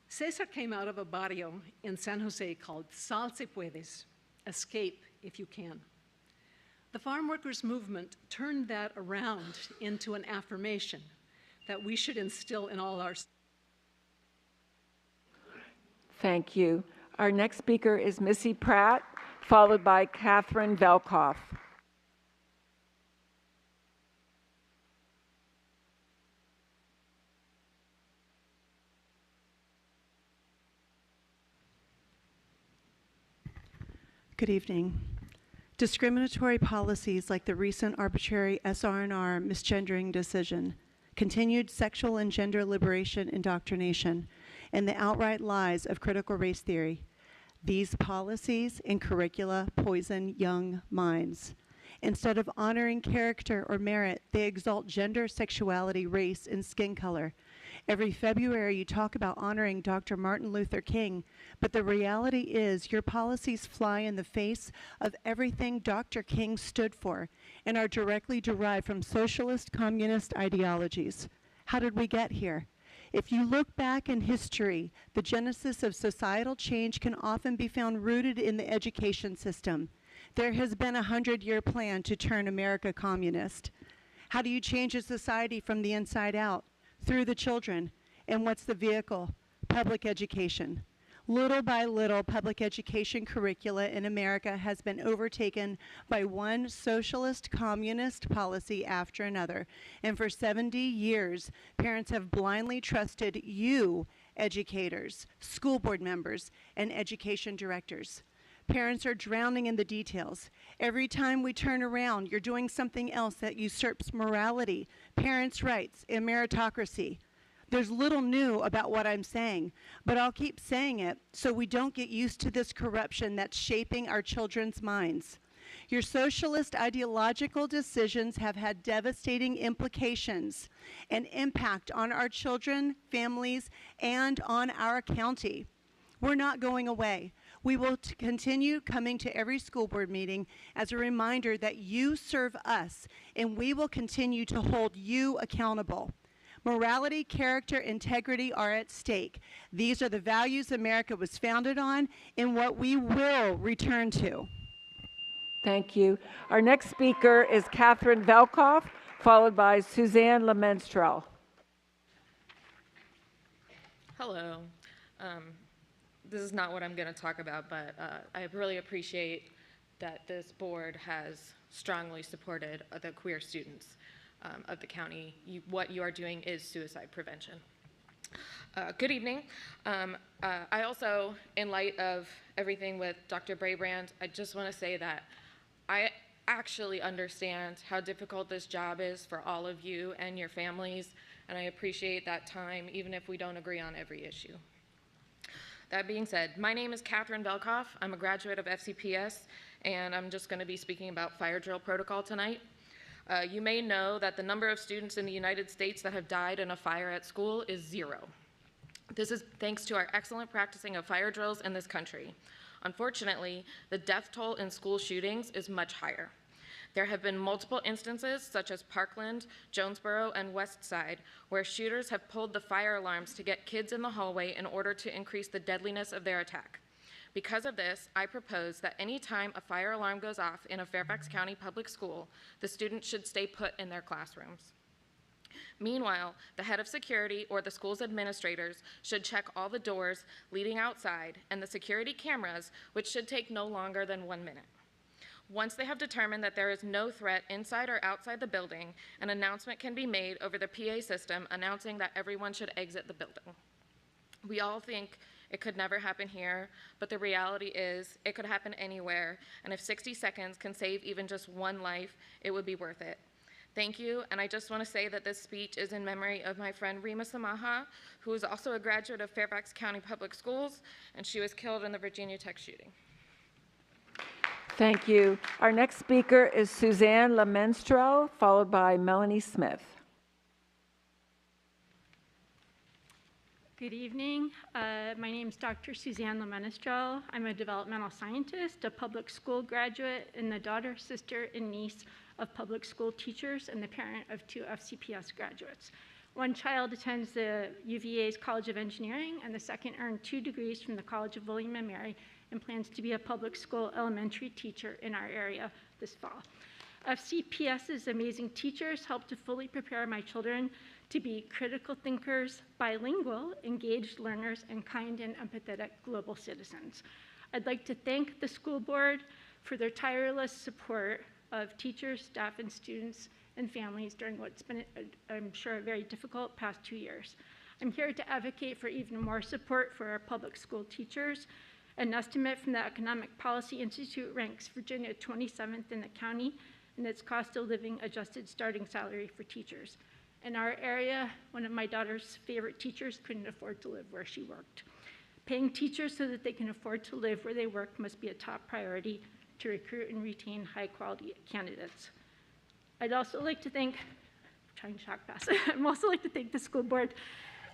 Cesar came out of a barrio in San Jose called Sal si puedes, escape if you can. The farm workers movement turned that around into an affirmation that we should instill in all our. Thank you. Our next speaker is Missy Pratt, followed by Catherine Velkoff. Good evening. Discriminatory policies like the recent arbitrary SR&R misgendering decision, continued sexual and gender liberation indoctrination, and the outright lies of critical race theory. These policies and curricula poison young minds. Instead of honoring character or merit, they exalt gender, sexuality, race, and skin color. Every February, you talk about honoring Dr. Martin Luther King, but the reality is your policies fly in the face of everything Dr. King stood for and are directly derived from socialist communist ideologies. How did we get here? If you look back in history, the genesis of societal change can often be found rooted in the education system. There has been a 100-year plan to turn America communist. How do you change a society from the inside out? Through the children. And what's the vehicle? Public education. Little by little, public education curricula in America has been overtaken by one socialist communist policy after another. And for 70 years, parents have blindly trusted you, educators, school board members, and education directors. Parents are drowning in the details. Every time we turn around, you're doing something else that usurps morality, parents' rights, and meritocracy. There's little new about what I'm saying, but I'll keep saying it so we don't get used to this corruption that's shaping our children's minds. Your socialist ideological decisions have had devastating implications and impact on our children, families, and on our county. We're not going away. We will continue coming to every school board meeting as a reminder that you serve us, and we will continue to hold you accountable. Morality, character, integrity are at stake. These are the values America was founded on and what we will return to. Thank you. Our next speaker is Catherine Velkoff, followed by Suzanne Lemenstrel. Hello. This is not what I'm going to talk about, but I really appreciate that this board has strongly supported the queer students of the county. What you are doing is suicide prevention. Good evening. I also, in light of everything with Dr. Brabrand, I just want to say that I actually understand how difficult this job is for all of you and your families, and I appreciate that time, even if we don't agree on every issue. That being said, my name is Catherine Velkoff. I'm a graduate of FCPS, and I'm just going to be speaking about fire drill protocol tonight. You may know that the number of students in the United States that have died in a fire at school is 0. This is thanks to our excellent practicing of fire drills in this country. Unfortunately, the death toll in school shootings is much higher. There have been multiple instances, such as Parkland, Jonesboro, and West Side, where shooters have pulled the fire alarms to get kids in the hallway in order to increase the deadliness of their attack. Because of this, I propose that any time a fire alarm goes off in a Fairfax County public school, the students should stay put in their classrooms. Meanwhile, the head of security or the school's administrators should check all the doors leading outside and the security cameras, which should take no longer than 1 minute. Once they have determined that there is no threat inside or outside the building, an announcement can be made over the PA system announcing that everyone should exit the building. We all think it could never happen here, but the reality is it could happen anywhere, and if 60 seconds can save even just one life, it would be worth it. Thank you, and I just want to say that this speech is in memory of my friend Rima Samaha, who is also a graduate of Fairfax County Public Schools, and she was killed in the Virginia Tech shooting. Thank you. Our next speaker is Suzanne Lemenstrel, followed by Melanie Smith. Good evening. My name is Dr. Suzanne Lemenstrel. I'm a developmental scientist, a public school graduate, and the daughter, sister, and niece of public school teachers and the parent of 2 FCPS graduates. One child attends the UVA's College of Engineering, and the second earned 2 degrees from the College of William & Mary and plans to be a public school elementary teacher in our area this fall. FCPS's amazing teachers help to fully prepare my children to be critical thinkers, bilingual, engaged learners, and kind and empathetic global citizens. I'd like to thank the school board for their tireless support of teachers, staff, and students and families during what's been, I'm sure, a very difficult past 2 years. I'm here to advocate for even more support for our public school teachers. An estimate from the Economic Policy Institute ranks Virginia 27th in the county in its cost of living adjusted starting salary for teachers. In our area, one of my daughter's favorite teachers couldn't afford to live where she worked. Paying teachers so that they can afford to live where they work must be a top priority to recruit and retain high-quality candidates. I'd also like to thank, I'd also like to thank the school board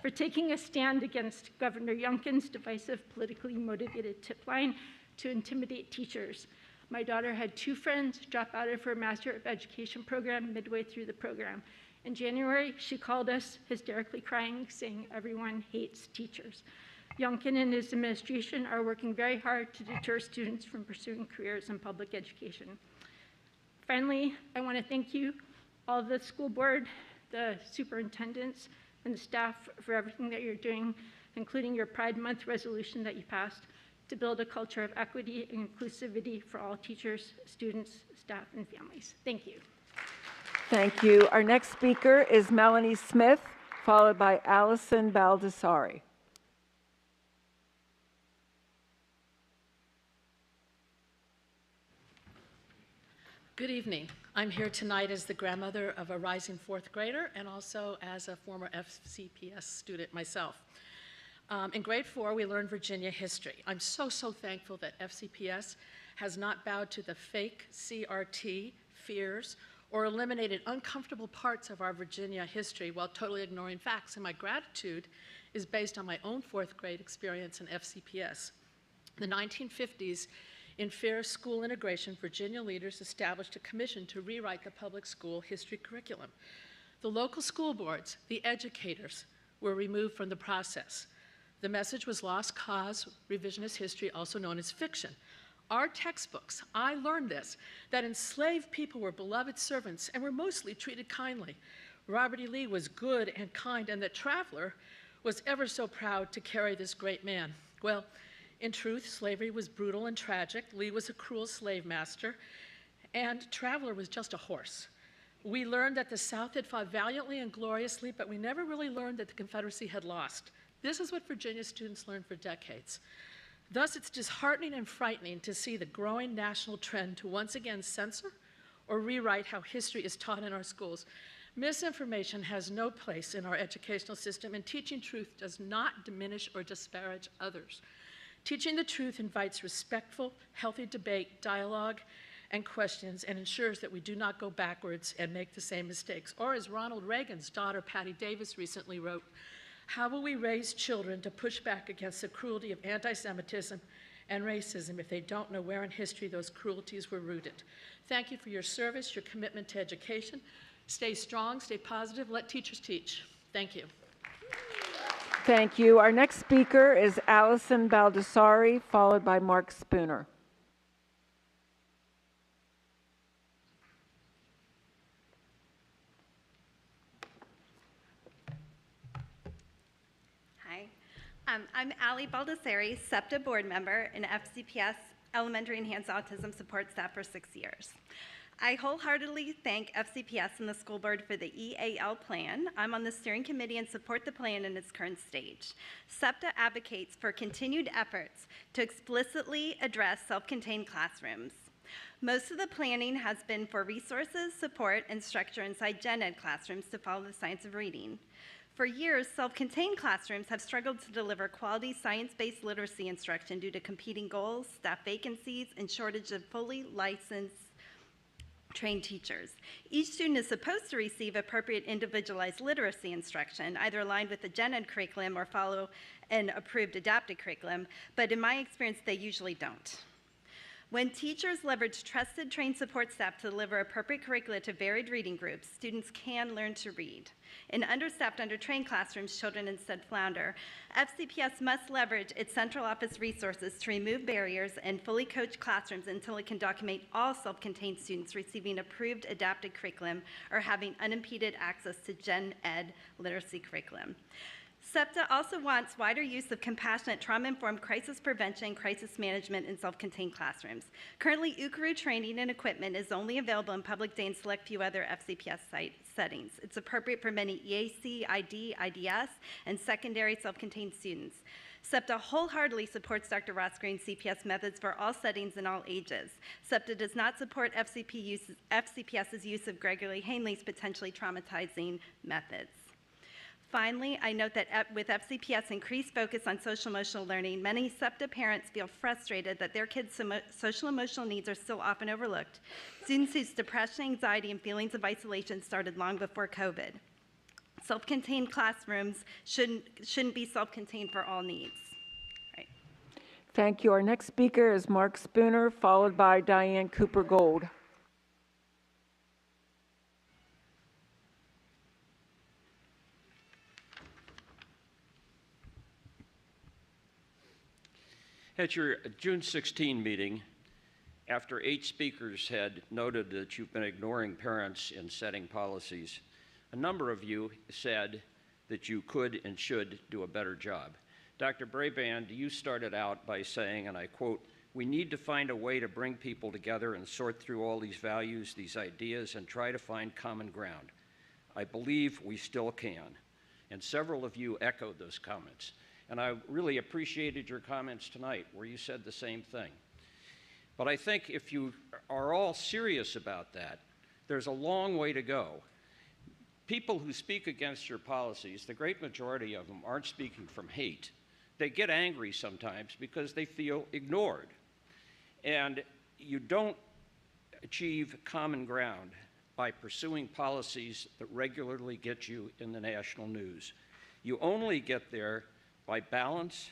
for taking a stand against Governor Youngkin's divisive, politically motivated tip line to intimidate teachers. My daughter had 2 friends drop out of her Master of Education program midway through the program. In January, she called us hysterically crying, saying everyone hates teachers. Youngkin and his administration are working very hard to deter students from pursuing careers in public education. Finally, I want to thank you, all the school board, the superintendents, and the staff for everything that you're doing, including your Pride Month resolution that you passed to build a culture of equity and inclusivity for all teachers, students, staff, and families. Thank you. Thank you. Our next speaker is Melanie Smith, followed by Allison Baldessari. Good evening. I'm here tonight as the grandmother of a rising fourth grader and also as a former FCPS student myself. In grade 4, we learned Virginia history. I'm so thankful that FCPS has not bowed to the fake CRT fears or eliminated uncomfortable parts of our Virginia history while totally ignoring facts. And my gratitude is based on my own fourth grade experience in FCPS. In the 1950s, in fair school integration, Virginia leaders established a commission to rewrite the public school history curriculum. The local school boards, the educators, were removed from the process. The message was lost cause revisionist history, also known as fiction. Our textbooks, I learned this, that enslaved people were beloved servants and were mostly treated kindly. Robert E. Lee was good and kind, and that Traveler was ever so proud to carry this great man. Well, in truth, slavery was brutal and tragic. Lee was a cruel slave master, and Traveler was just a horse. We learned that the South had fought valiantly and gloriously, but we never really learned that the Confederacy had lost. This is what Virginia students learned for decades. Thus, it's disheartening and frightening to see the growing national trend to once again censor or rewrite how history is taught in our schools. Misinformation has no place in our educational system, and teaching truth does not diminish or disparage others. Teaching the truth invites respectful, healthy debate, dialogue, and questions, and ensures that we do not go backwards and make the same mistakes. Or as Ronald Reagan's daughter, Patty Davis, recently wrote, how will we raise children to push back against the cruelty of anti-Semitism and racism if they don't know where in history those cruelties were rooted? Thank you for your service, your commitment to education. Stay strong, stay positive, let teachers teach. Thank you. Thank you. Our next speaker is Allison Baldessari, followed by Mark Spooner. Hi, I'm Allie Baldessari, SEPTA board member and FCPS Elementary Enhanced Autism Support staff for 6 years. I wholeheartedly thank FCPS and the school board for the EAL plan. I'm on the steering committee and support the plan in its current stage. SEPTA advocates for continued efforts to explicitly address self-contained classrooms. Most of the planning has been for resources, support, and structure inside gen ed classrooms to follow the science of reading. For years, self-contained classrooms have struggled to deliver quality science-based literacy instruction due to competing goals, staff vacancies, and shortage of fully licensed trained teachers. Each student is supposed to receive appropriate individualized literacy instruction, either aligned with the gen ed curriculum or follow an approved adapted curriculum, but in my experience, they usually don't. When teachers leverage trusted trained support staff to deliver appropriate curricula to varied reading groups, students can learn to read. In understaffed, undertrained classrooms, children instead flounder. FCPS must leverage its central office resources to remove barriers and fully coach classrooms until it can document all self-contained students receiving approved adapted curriculum or having unimpeded access to gen ed literacy curriculum. SEPTA also wants wider use of compassionate, trauma-informed crisis prevention, crisis management in self-contained classrooms. Currently, UCARU training and equipment is only available in public day and select few other FCPS settings. It's appropriate for many EAC, ID, IDS, and secondary self-contained students. SEPTA wholeheartedly supports Dr. Ross Green's CPS methods for all settings and all ages. SEPTA does not support FCPS's use of Gregory Hanley's potentially traumatizing methods. Finally, I note that with FCPS increased focus on social-emotional learning, many SEPTA parents feel frustrated that their kids' social-emotional needs are still often overlooked. Students whose depression, anxiety, and feelings of isolation started long before COVID. Self-contained classrooms shouldn't be self-contained for all needs. Right. Thank you. Our next speaker is Mark Spooner, followed by Diane Cooper Gold. At your June 16 meeting, after 8 speakers had noted that you've been ignoring parents in setting policies, a number of you said that you could and should do a better job. Dr. Brabrand, you started out by saying, and I quote, "We need to find a way to bring people together and sort through all these values, these ideas, and try to find common ground. I believe we still can." And several of you echoed those comments. And I really appreciated your comments tonight where you said the same thing. But I think if you are all serious about that, there's a long way to go. People who speak against your policies, the great majority of them aren't speaking from hate. They get angry sometimes because they feel ignored. And you don't achieve common ground by pursuing policies that regularly get you in the national news. You only get there by balance,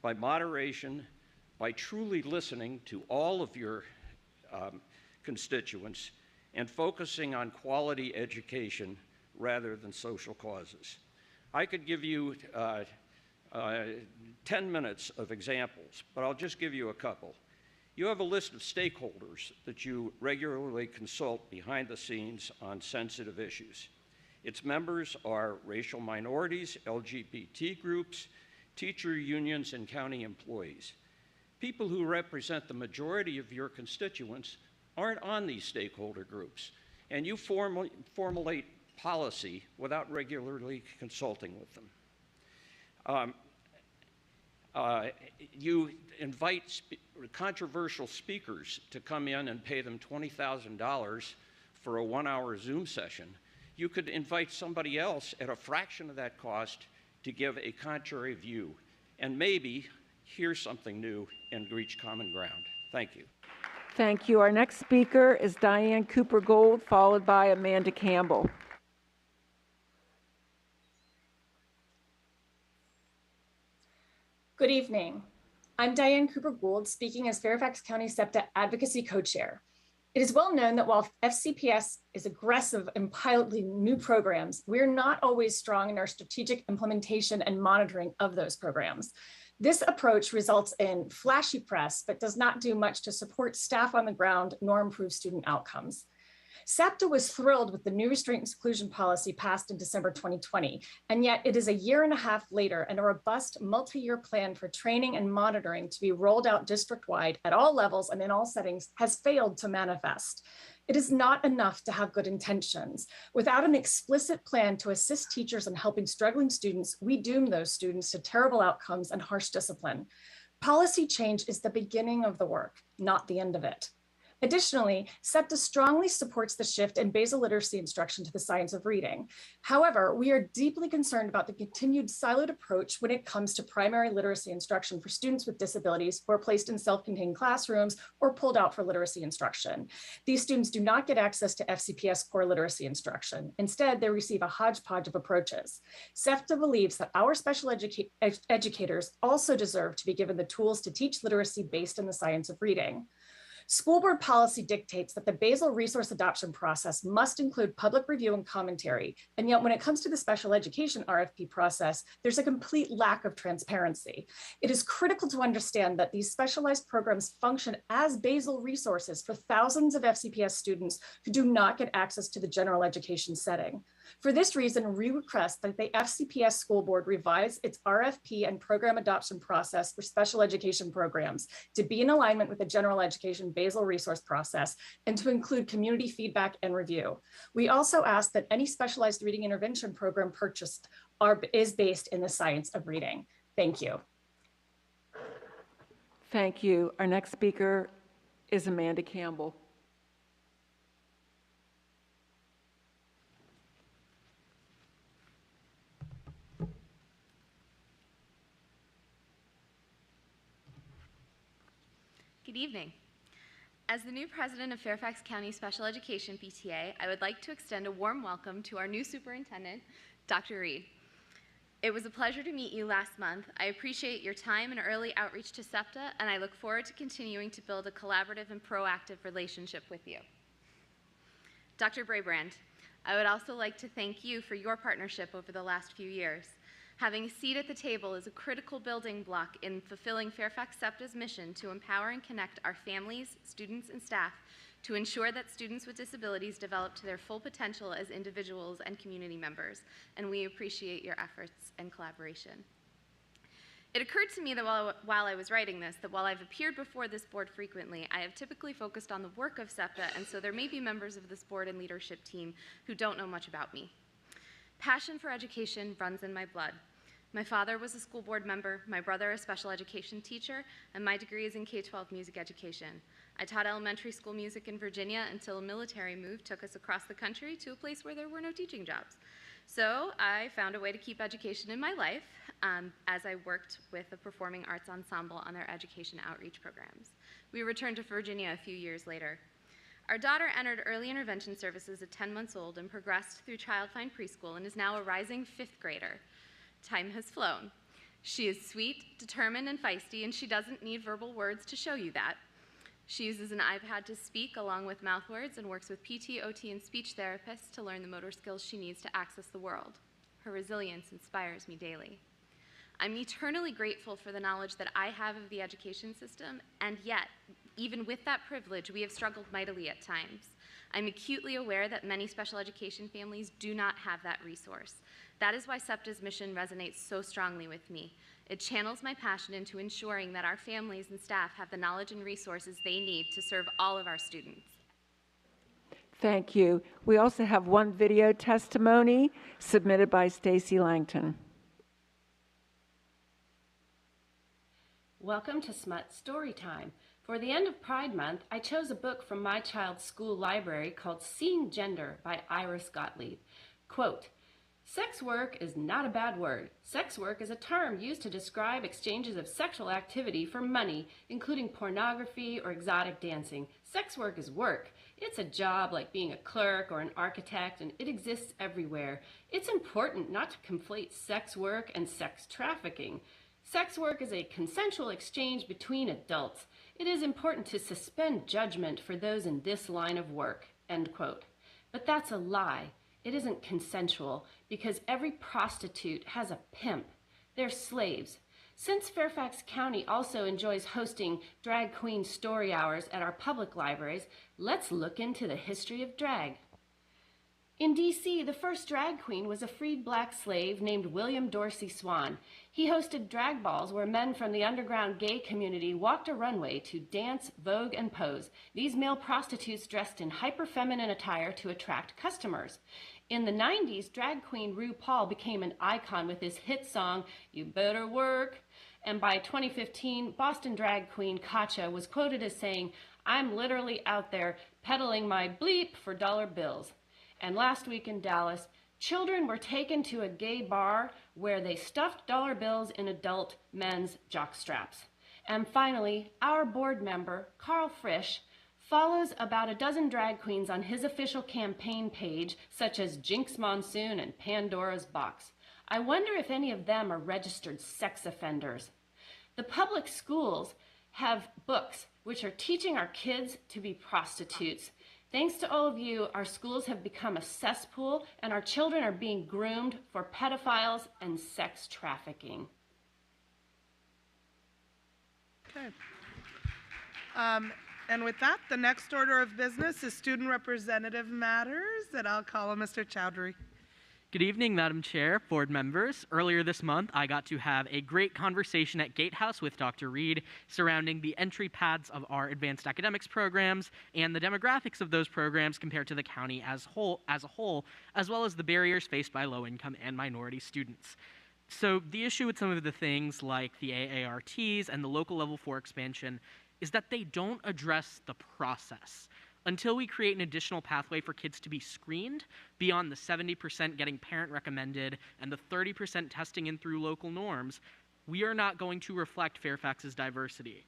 by moderation, by truly listening to all of your constituents and focusing on quality education rather than social causes. I could give you 10 minutes of examples, but I'll just give you a couple. You have a list of stakeholders that you regularly consult behind the scenes on sensitive issues. Its members are racial minorities, LGBT groups, teacher unions, and county employees. People who represent the majority of your constituents aren't on these stakeholder groups, and you formulate policy without regularly consulting with them. You invite controversial speakers to come in and pay them $20,000 for a 1-hour Zoom session. You could invite somebody else at a fraction of that cost to give a contrary view and maybe hear something new and reach common ground. Thank you. Thank you. Our next speaker is Diane Cooper Gold, followed by Amanda Campbell. Good evening. I'm Diane Cooper Gould, speaking as Fairfax County SEPTA Advocacy Co-Chair. It is well known that while FCPS is aggressive in piloting new programs, we're not always strong in our strategic implementation and monitoring of those programs. This approach results in flashy press, but does not do much to support staff on the ground nor improve student outcomes. SEPTA was thrilled with the new restraint exclusion policy passed in December 2020, and yet it is a year and a half later and a robust multi-year plan for training and monitoring to be rolled out district-wide at all levels and in all settings has failed to manifest. It is not enough to have good intentions. Without an explicit plan to assist teachers in helping struggling students, we doom those students to terrible outcomes and harsh discipline. Policy change is the beginning of the work, not the end of it. Additionally, SEPTA strongly supports the shift in basal literacy instruction to the science of reading. However, we are deeply concerned about the continued siloed approach when it comes to primary literacy instruction for students with disabilities who are placed in self-contained classrooms or pulled out for literacy instruction. These students do not get access to FCPS core literacy instruction. Instead, they receive a hodgepodge of approaches. SEPTA believes that our special educators also deserve to be given the tools to teach literacy based in the science of reading. School board policy dictates that the basal resource adoption process must include public review and commentary, and yet when it comes to the special education RFP process, there's a complete lack of transparency. It is critical to understand that these specialized programs function as basal resources for thousands of FCPS students who do not get access to the general education setting. For this reason, we request that the FCPS school board revise its RFP and program adoption process for special education programs to be in alignment with the general education basal resource process and to include community feedback and review. We also ask that any specialized reading intervention program purchased is based in the science of reading. Thank you. Thank you. Our next speaker is Amanda Campbell. Good evening. As the new president of Fairfax County Special Education PTA, I would like to extend a warm welcome to our new superintendent, Dr. Reed. It was a pleasure to meet you last month. I appreciate your time and early outreach to SEPTA, and I look forward to continuing to build a collaborative and proactive relationship with you. Dr. Brabrand, I would also like to thank you for your partnership over the last few years. Having a seat at the table is a critical building block in fulfilling Fairfax SEPTA's mission to empower and connect our families, students, and staff to ensure that students with disabilities develop to their full potential as individuals and community members, and we appreciate your efforts and collaboration. It occurred to me that while I was writing this, that while I've appeared before this board frequently, I have typically focused on the work of SEPTA, and so there may be members of this board and leadership team who don't know much about me. Passion for education runs in my blood. My father was a school board member, my brother a special education teacher, and my degree is in K-12 music education. I taught elementary school music in Virginia until a military move took us across the country to a place where there were no teaching jobs. So I found a way to keep education in my life as I worked with the Performing Arts Ensemble on their education outreach programs. We returned to Virginia a few years later. Our daughter entered early intervention services at 10 months old and progressed through Child Find Preschool and is now a rising 5th grader. Time has flown. She is sweet, determined, and feisty, and she doesn't need verbal words to show you that. She uses an iPad to speak along with mouth words and works with PT, OT, and speech therapists to learn the motor skills she needs to access the world. Her resilience inspires me daily. I'm eternally grateful for the knowledge that I have of the education system, and yet, even with that privilege, we have struggled mightily at times. I'm acutely aware that many special education families do not have that resource. That is why SEPTA's mission resonates so strongly with me. It channels my passion into ensuring that our families and staff have the knowledge and resources they need to serve all of our students. Thank you. We also have one video testimony submitted by Stacy Langton. Welcome to Smut Storytime. For the end of Pride Month, I chose a book from my child's school library called Seeing Gender by Iris Gottlieb. Quote, "Sex work is not a bad word. Sex work is a term used to describe exchanges of sexual activity for money, including pornography or exotic dancing. Sex work is work. It's a job like being a clerk or an architect, and it exists everywhere. It's important not to conflate sex work and sex trafficking. Sex work is a consensual exchange between adults. It is important to suspend judgment for those in this line of work." End quote. But that's a lie. It isn't consensual because every prostitute has a pimp. They're slaves. Since Fairfax County also enjoys hosting drag queen story hours at our public libraries, let's look into the history of drag. In D.C., the first drag queen was a freed black slave named William Dorsey Swan. He hosted drag balls where men from the underground gay community walked a runway to dance, vogue, and pose. These male prostitutes dressed in hyper-feminine attire to attract customers. In the 90s, drag queen RuPaul became an icon with his hit song, "You Better Work." And by 2015, Boston drag queen Katja was quoted as saying, "I'm literally out there peddling my bleep for dollar bills." And last week in Dallas, children were taken to a gay bar where they stuffed dollar bills in adult men's jockstraps. And finally, our board member, Carl Frisch, follows about a dozen drag queens on his official campaign page, such as Jinx Monsoon and Pandora's Box. I wonder if any of them are registered sex offenders. The public schools have books which are teaching our kids to be prostitutes. Thanks to all of you, our schools have become a cesspool and our children are being groomed for pedophiles and sex trafficking. Okay. And with that, the next order of business is student representative matters, and I'll call on Mr. Chowdhury. Good evening, Madam Chair, board members. Earlier this month, I got to have a great conversation at Gatehouse with Dr. Reed surrounding the entry paths of our advanced academics programs and the demographics of those programs compared to the county as a whole, as well as the barriers faced by low-income and minority students. So the issue with some of the things like the AARTs and the local level 4 expansion is that they don't address the process. Until we create an additional pathway for kids to be screened beyond the 70% getting parent recommended and the 30% testing in through local norms, we are not going to reflect Fairfax's diversity.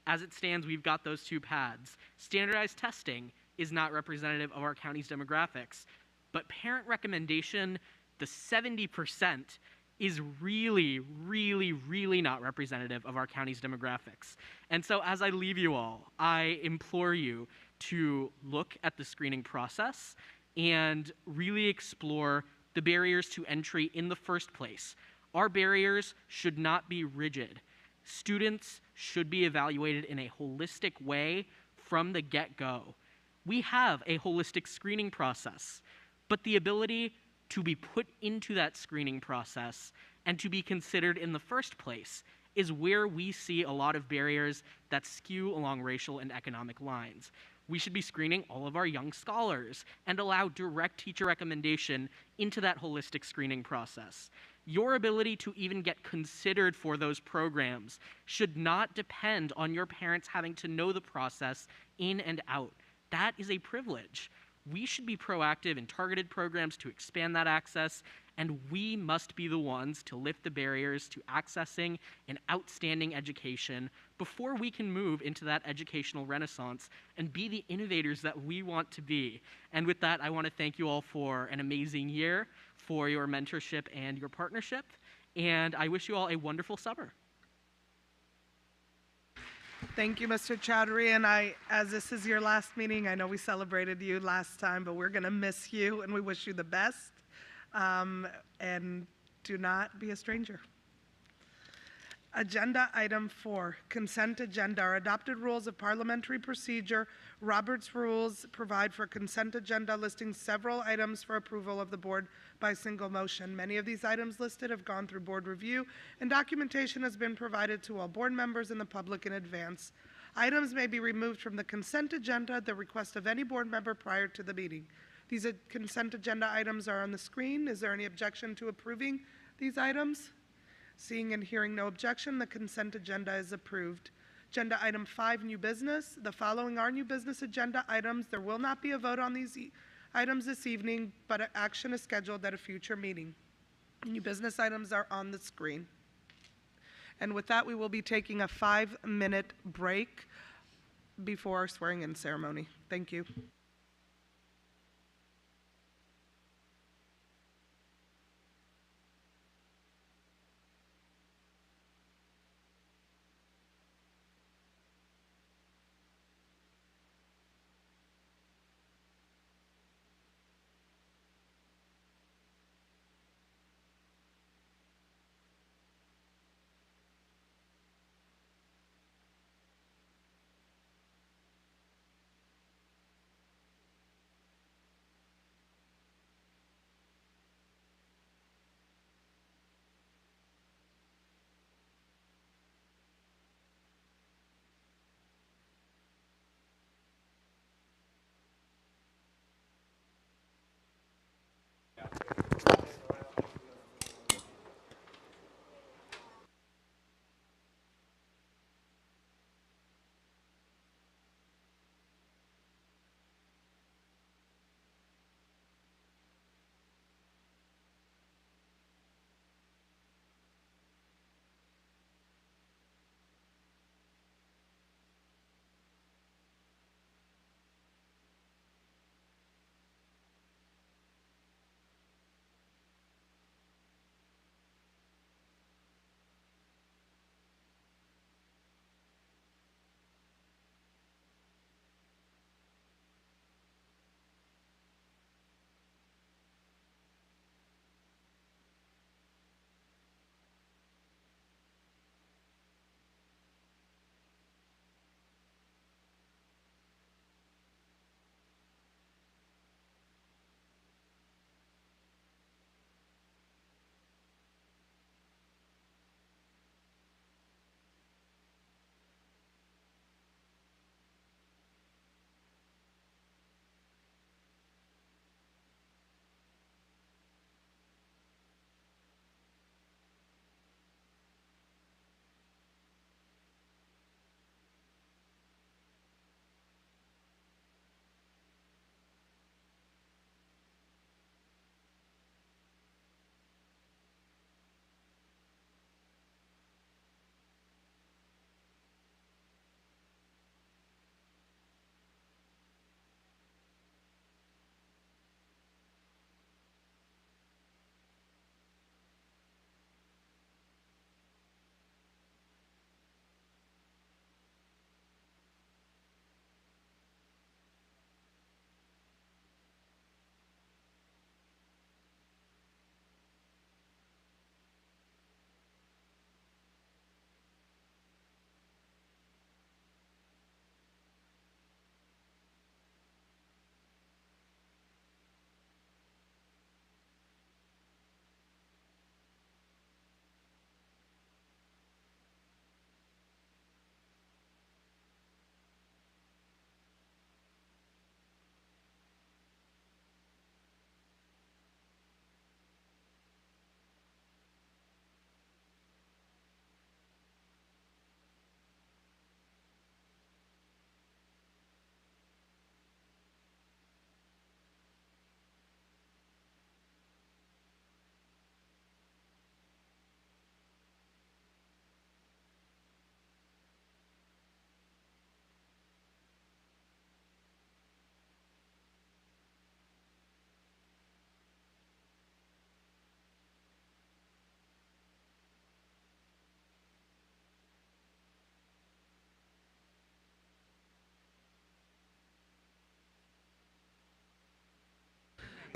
As it stands, we've got those two paths. Standardized testing is not representative of our county's demographics, but parent recommendation, the 70%, is really, really, really not representative of our county's demographics. And so as I leave you all, I implore you to look at the screening process and really explore the barriers to entry in the first place. Our barriers should not be rigid. Students should be evaluated in a holistic way from the get-go. We have a holistic screening process, but the ability to be put into that screening process and to be considered in the first place is where we see a lot of barriers that skew along racial and economic lines. We should be screening all of our young scholars and allow direct teacher recommendation into that holistic screening process. Your ability to even get considered for those programs should not depend on your parents having to know the process in and out. That is a privilege. We should be proactive in targeted programs to expand that access, and we must be the ones to lift the barriers to accessing an outstanding education before we can move into that educational renaissance and be the innovators that we want to be. And with that, I want to thank you all for an amazing year, for your mentorship and your partnership, and I wish you all a wonderful summer. Thank you, Mr. Chowdhury. And as this is your last meeting, I know we celebrated you last time, but we're going to miss you and we wish you the best. And do not be a stranger. Agenda item 4, consent agenda. Our adopted rules of parliamentary procedure, Robert's rules, provide for consent agenda listing several items for approval of the board by single motion. Many of these items listed have gone through board review, and documentation has been provided to all board members and the public in advance. Items may be removed from the consent agenda at the request of any board member prior to the meeting. These consent agenda items are on the screen. Is there any objection to approving these items? Seeing and hearing no objection, the consent agenda is approved. Agenda item 5, new business. The following are new business agenda items. There will not be a vote on these items this evening, but action is scheduled at a future meeting. New business items are on the screen. And with that, we will be taking a 5-minute break before our swearing-in ceremony. Thank you.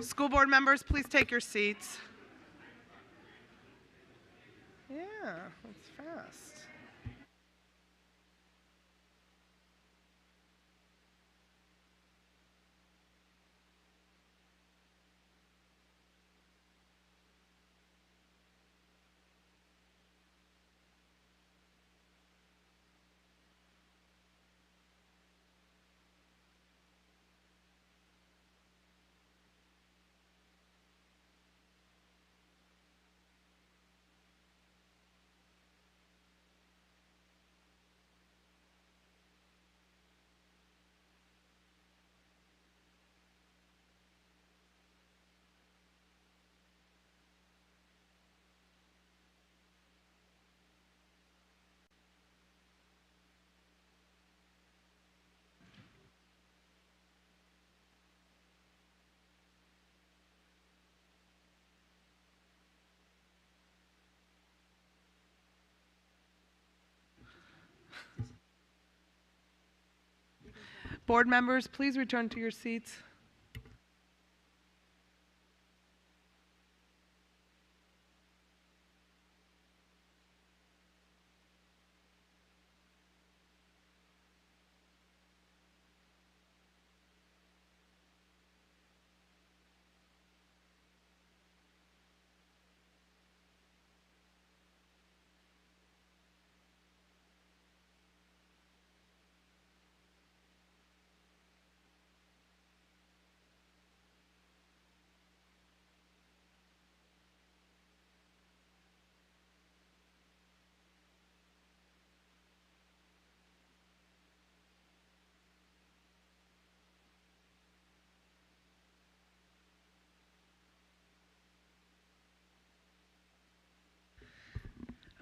School board members, please take your seats. Yeah, that's fast. Board members, please return to your seats.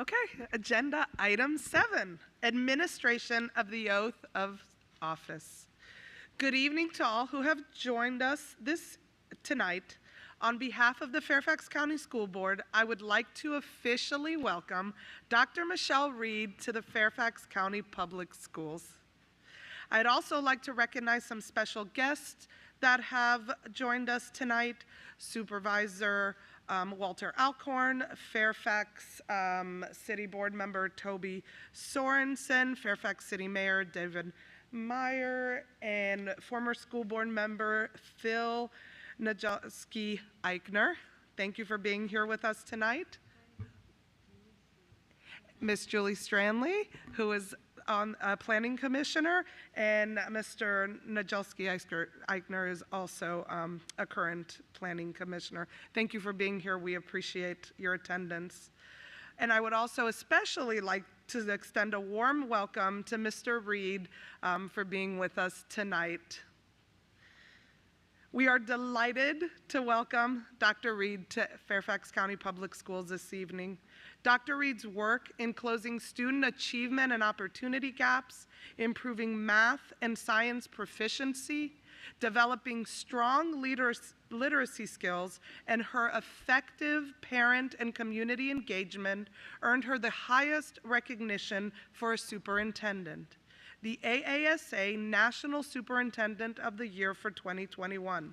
Okay, agenda item 7, administration of the oath of office. Good evening to all who have joined us tonight. On behalf of the Fairfax County School Board, I would like to officially welcome Dr. Michelle Reed to the Fairfax County Public Schools. I'd also like to recognize some special guests that have joined us tonight. Supervisor Walter Alcorn, Fairfax City Board Member Toby Sorensen, Fairfax City Mayor David Meyer, and former school board member Phil Najelski-Eichner. Thank you for being here with us tonight. Miss Julie Stranley, who is on Planning Commissioner, and Mr. Najelski-Eichner is also a current Planning Commissioner. Thank you for being here. We appreciate your attendance. And I would also especially like to extend a warm welcome to Mr. Reed for being with us tonight. We are delighted to welcome Dr. Reed to Fairfax County Public Schools this evening. Dr. Reed's work in closing student achievement and opportunity gaps, improving math and science proficiency, developing strong literacy skills, and her effective parent and community engagement earned her the highest recognition for a superintendent, the AASA National Superintendent of the Year for 2021.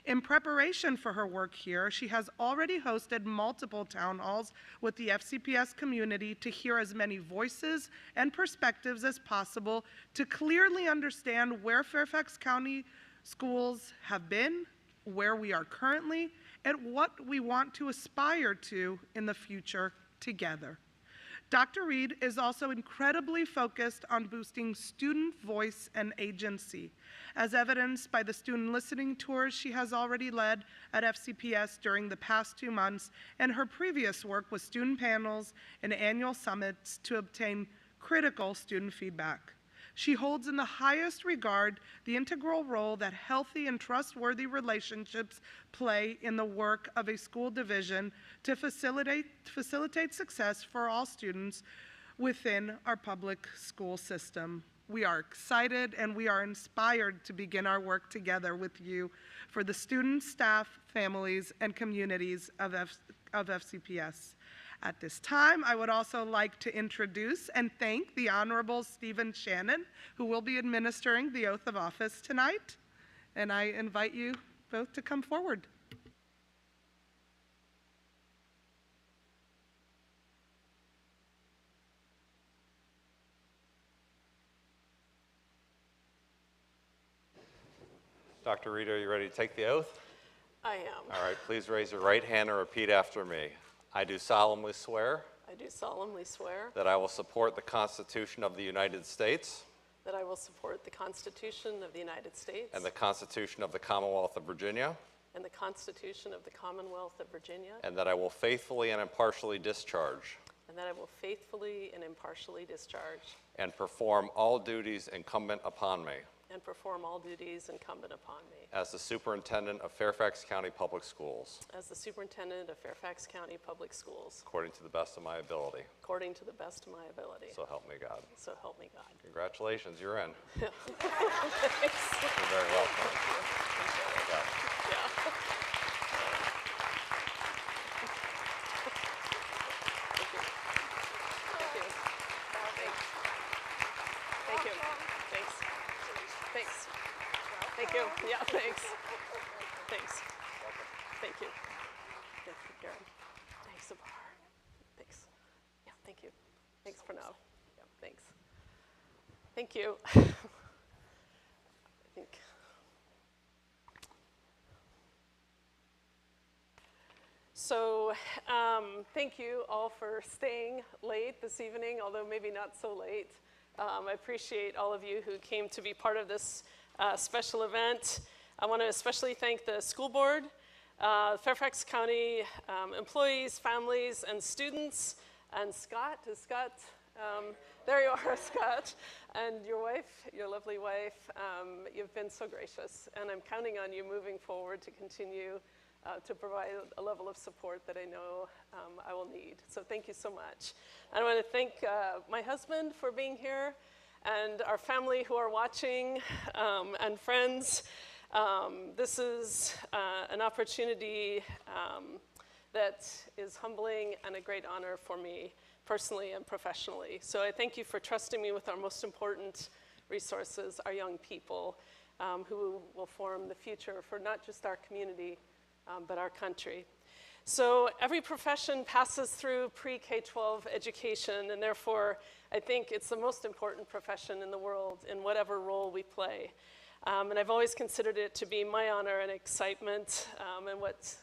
In preparation for her work here, she has already hosted multiple town halls with the FCPS community to hear as many voices and perspectives as possible to clearly understand where Fairfax County schools have been, where we are currently, and what we want to aspire to in the future together. Dr. Reed is also incredibly focused on boosting student voice and agency, as evidenced by the student listening tours she has already led at FCPS during the past 2 months and her previous work with student panels and annual summits to obtain critical student feedback. She holds in the highest regard the integral role that healthy and trustworthy relationships play in the work of a school division to facilitate success for all students within our public school system. We are excited and we are inspired to begin our work together with you for the students, staff, families, and communities of FCPS. At this time, I would also like to introduce and thank the Honorable Stephen Shannon, who will be administering the oath of office tonight. And I invite you both to come forward. Dr. Reed, are you ready to take the oath? I am. All right, please raise your right hand and repeat after me. I do solemnly swear I do solemnly swear that I will support the Constitution of the United States that I will support the Constitution of the United States and the Constitution of the Commonwealth of Virginia, and the Constitution of the Commonwealth of Virginia, and that I will faithfully and impartially discharge and that I will faithfully and impartially discharge and perform all duties incumbent upon me and perform all duties incumbent upon me as the Superintendent of Fairfax County Public Schools, as the Superintendent of Fairfax County Public Schools, according to the best of my ability. according to the best of my ability. So help me God. So help me God. Congratulations, you're in. Thanks. You're very welcome. Yeah. Thank you. Thanks. Thanks. Thank you. Yeah, thanks. Thanks. Thank you. Thank you, Karen. Thanks, Abar. Thanks. Yeah, thank you. Thanks for now. Yeah, thanks. Thank you. I think. So, thank you all for staying late this evening, although maybe not so late. I appreciate all of you who came to be part of this special event. I want to especially thank the school board, Fairfax County employees, families, and students, and Scott. Is Scott? There you are, Scott, and your wife, your lovely wife. You've been so gracious, and I'm counting on you moving forward to continue to provide a level of support that I know I will need. So thank you so much. I want to thank my husband for being here, and our family who are watching, and friends. This is an opportunity that is humbling and a great honor for me personally and professionally. So I thank you for trusting me with our most important resources, our young people, who will form the future for not just our community, but our country. So every profession passes through pre-K-12 education, and therefore I think it's the most important profession in the world in whatever role we play. And I've always considered it to be my honor and excitement, and what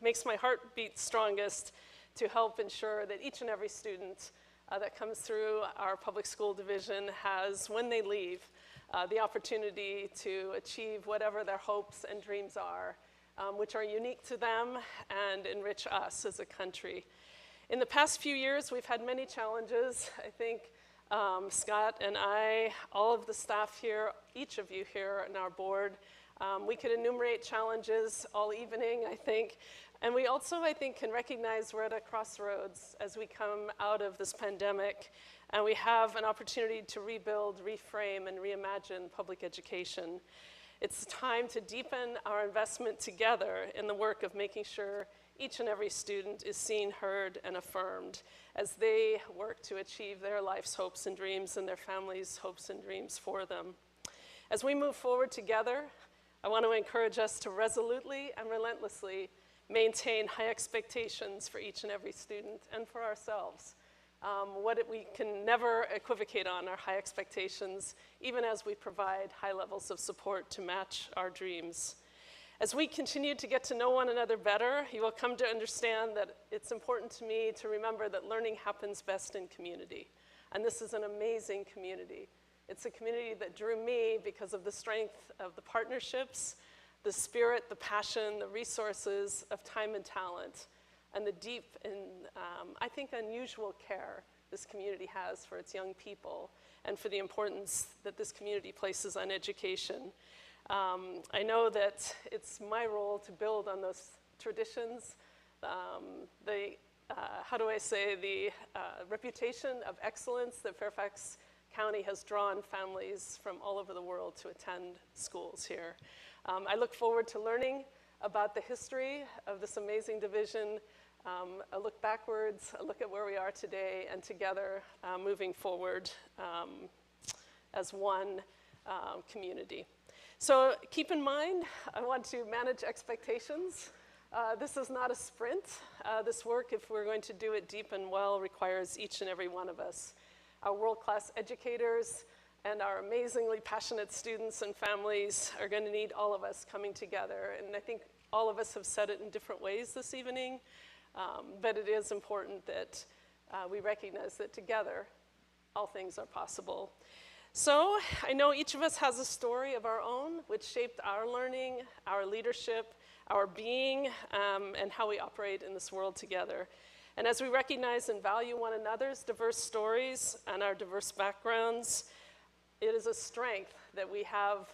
makes my heart beat strongest to help ensure that each and every student that comes through our public school division has, when they leave, the opportunity to achieve whatever their hopes and dreams are, which are unique to them and enrich us as a country. In the past few years, we've had many challenges. I think Scott and I, all of the staff here, each of you here on our board, we could enumerate challenges all evening, I think. And we also, I think, can recognize we're at a crossroads as we come out of this pandemic, and we have an opportunity to rebuild, reframe, and reimagine public education. It's time to deepen our investment together in the work of making sure each and every student is seen, heard, and affirmed as they work to achieve their life's hopes and dreams and their families' hopes and dreams for them. As we move forward together, I want to encourage us to resolutely and relentlessly maintain high expectations for each and every student and for ourselves. We can never equivocate on our high expectations, even as we provide high levels of support to match our dreams. As we continue to get to know one another better, you will come to understand that it's important to me to remember that learning happens best in community. And this is an amazing community. It's a community that drew me because of the strength of the partnerships, the spirit, the passion, the resources of time and talent, and the deep and I think unusual care this community has for its young people and for the importance that this community places on education. I know that it's my role to build on those traditions, the reputation of excellence that Fairfax County has drawn families from all over the world to attend schools here. I look forward to learning about the history of this amazing division, a look backwards, a look at where we are today, and together moving forward as one community. So keep in mind, I want to manage expectations. This is not a sprint. This work, if we're going to do it deep and well, requires each and every one of us. Our world-class educators, and our amazingly passionate students and families are going to need all of us coming together. And I think all of us have said it in different ways this evening, but it is important that we recognize that together, all things are possible. So I know each of us has a story of our own, which shaped our learning, our leadership, our being, and how we operate in this world together. And as we recognize and value one another's diverse stories and our diverse backgrounds, it is a strength that we have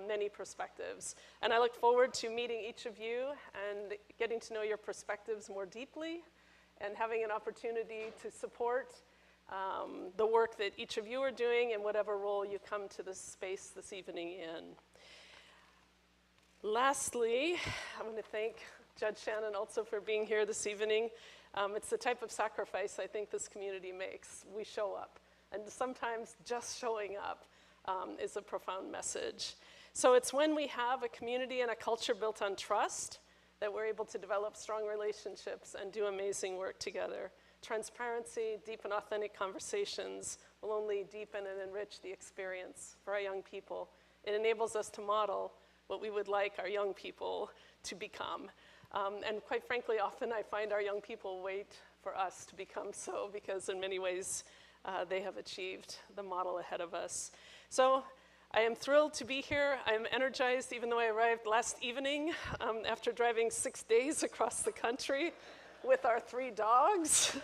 many perspectives. And I look forward to meeting each of you and getting to know your perspectives more deeply and having an opportunity to support the work that each of you are doing in whatever role you come to this space this evening in. Lastly, I want to thank Judge Shannon also for being here this evening. It's the type of sacrifice I think this community makes. We show up, and sometimes just showing up is a profound message. So it's when we have a community and a culture built on trust that we're able to develop strong relationships and do amazing work together. Transparency, deep and authentic conversations will only deepen and enrich the experience for our young people. It enables us to model what we would like our young people to become. And quite frankly, often I find our young people wait for us to become so, because in many ways they have achieved the model ahead of us. So I am thrilled to be here. I am energized, even though I arrived last evening after driving 6 days across the country with our 3 dogs.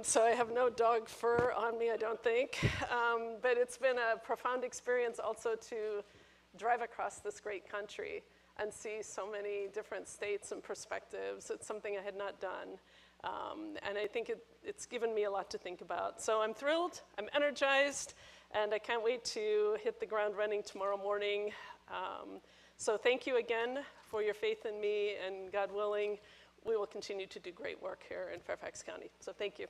So I have no dog fur on me, I don't think. But it's been a profound experience also to drive across this great country and see so many different states and perspectives. It's something I had not done. And I think it's given me a lot to think about. So I'm thrilled, I'm energized, and I can't wait to hit the ground running tomorrow morning. So thank you again for your faith in me, and God willing, we will continue to do great work here in Fairfax County. So thank you.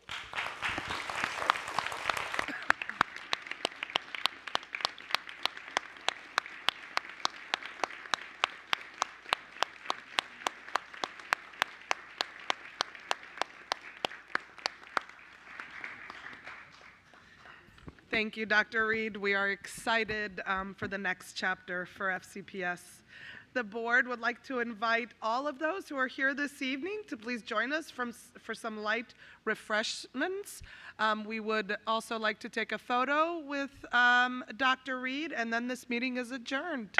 Thank you, Dr. Reed. We are excited for the next chapter for FCPS. The board would like to invite all of those who are here this evening to please join us for some light refreshments. We would also like to take a photo with Dr. Reed, and then this meeting is adjourned.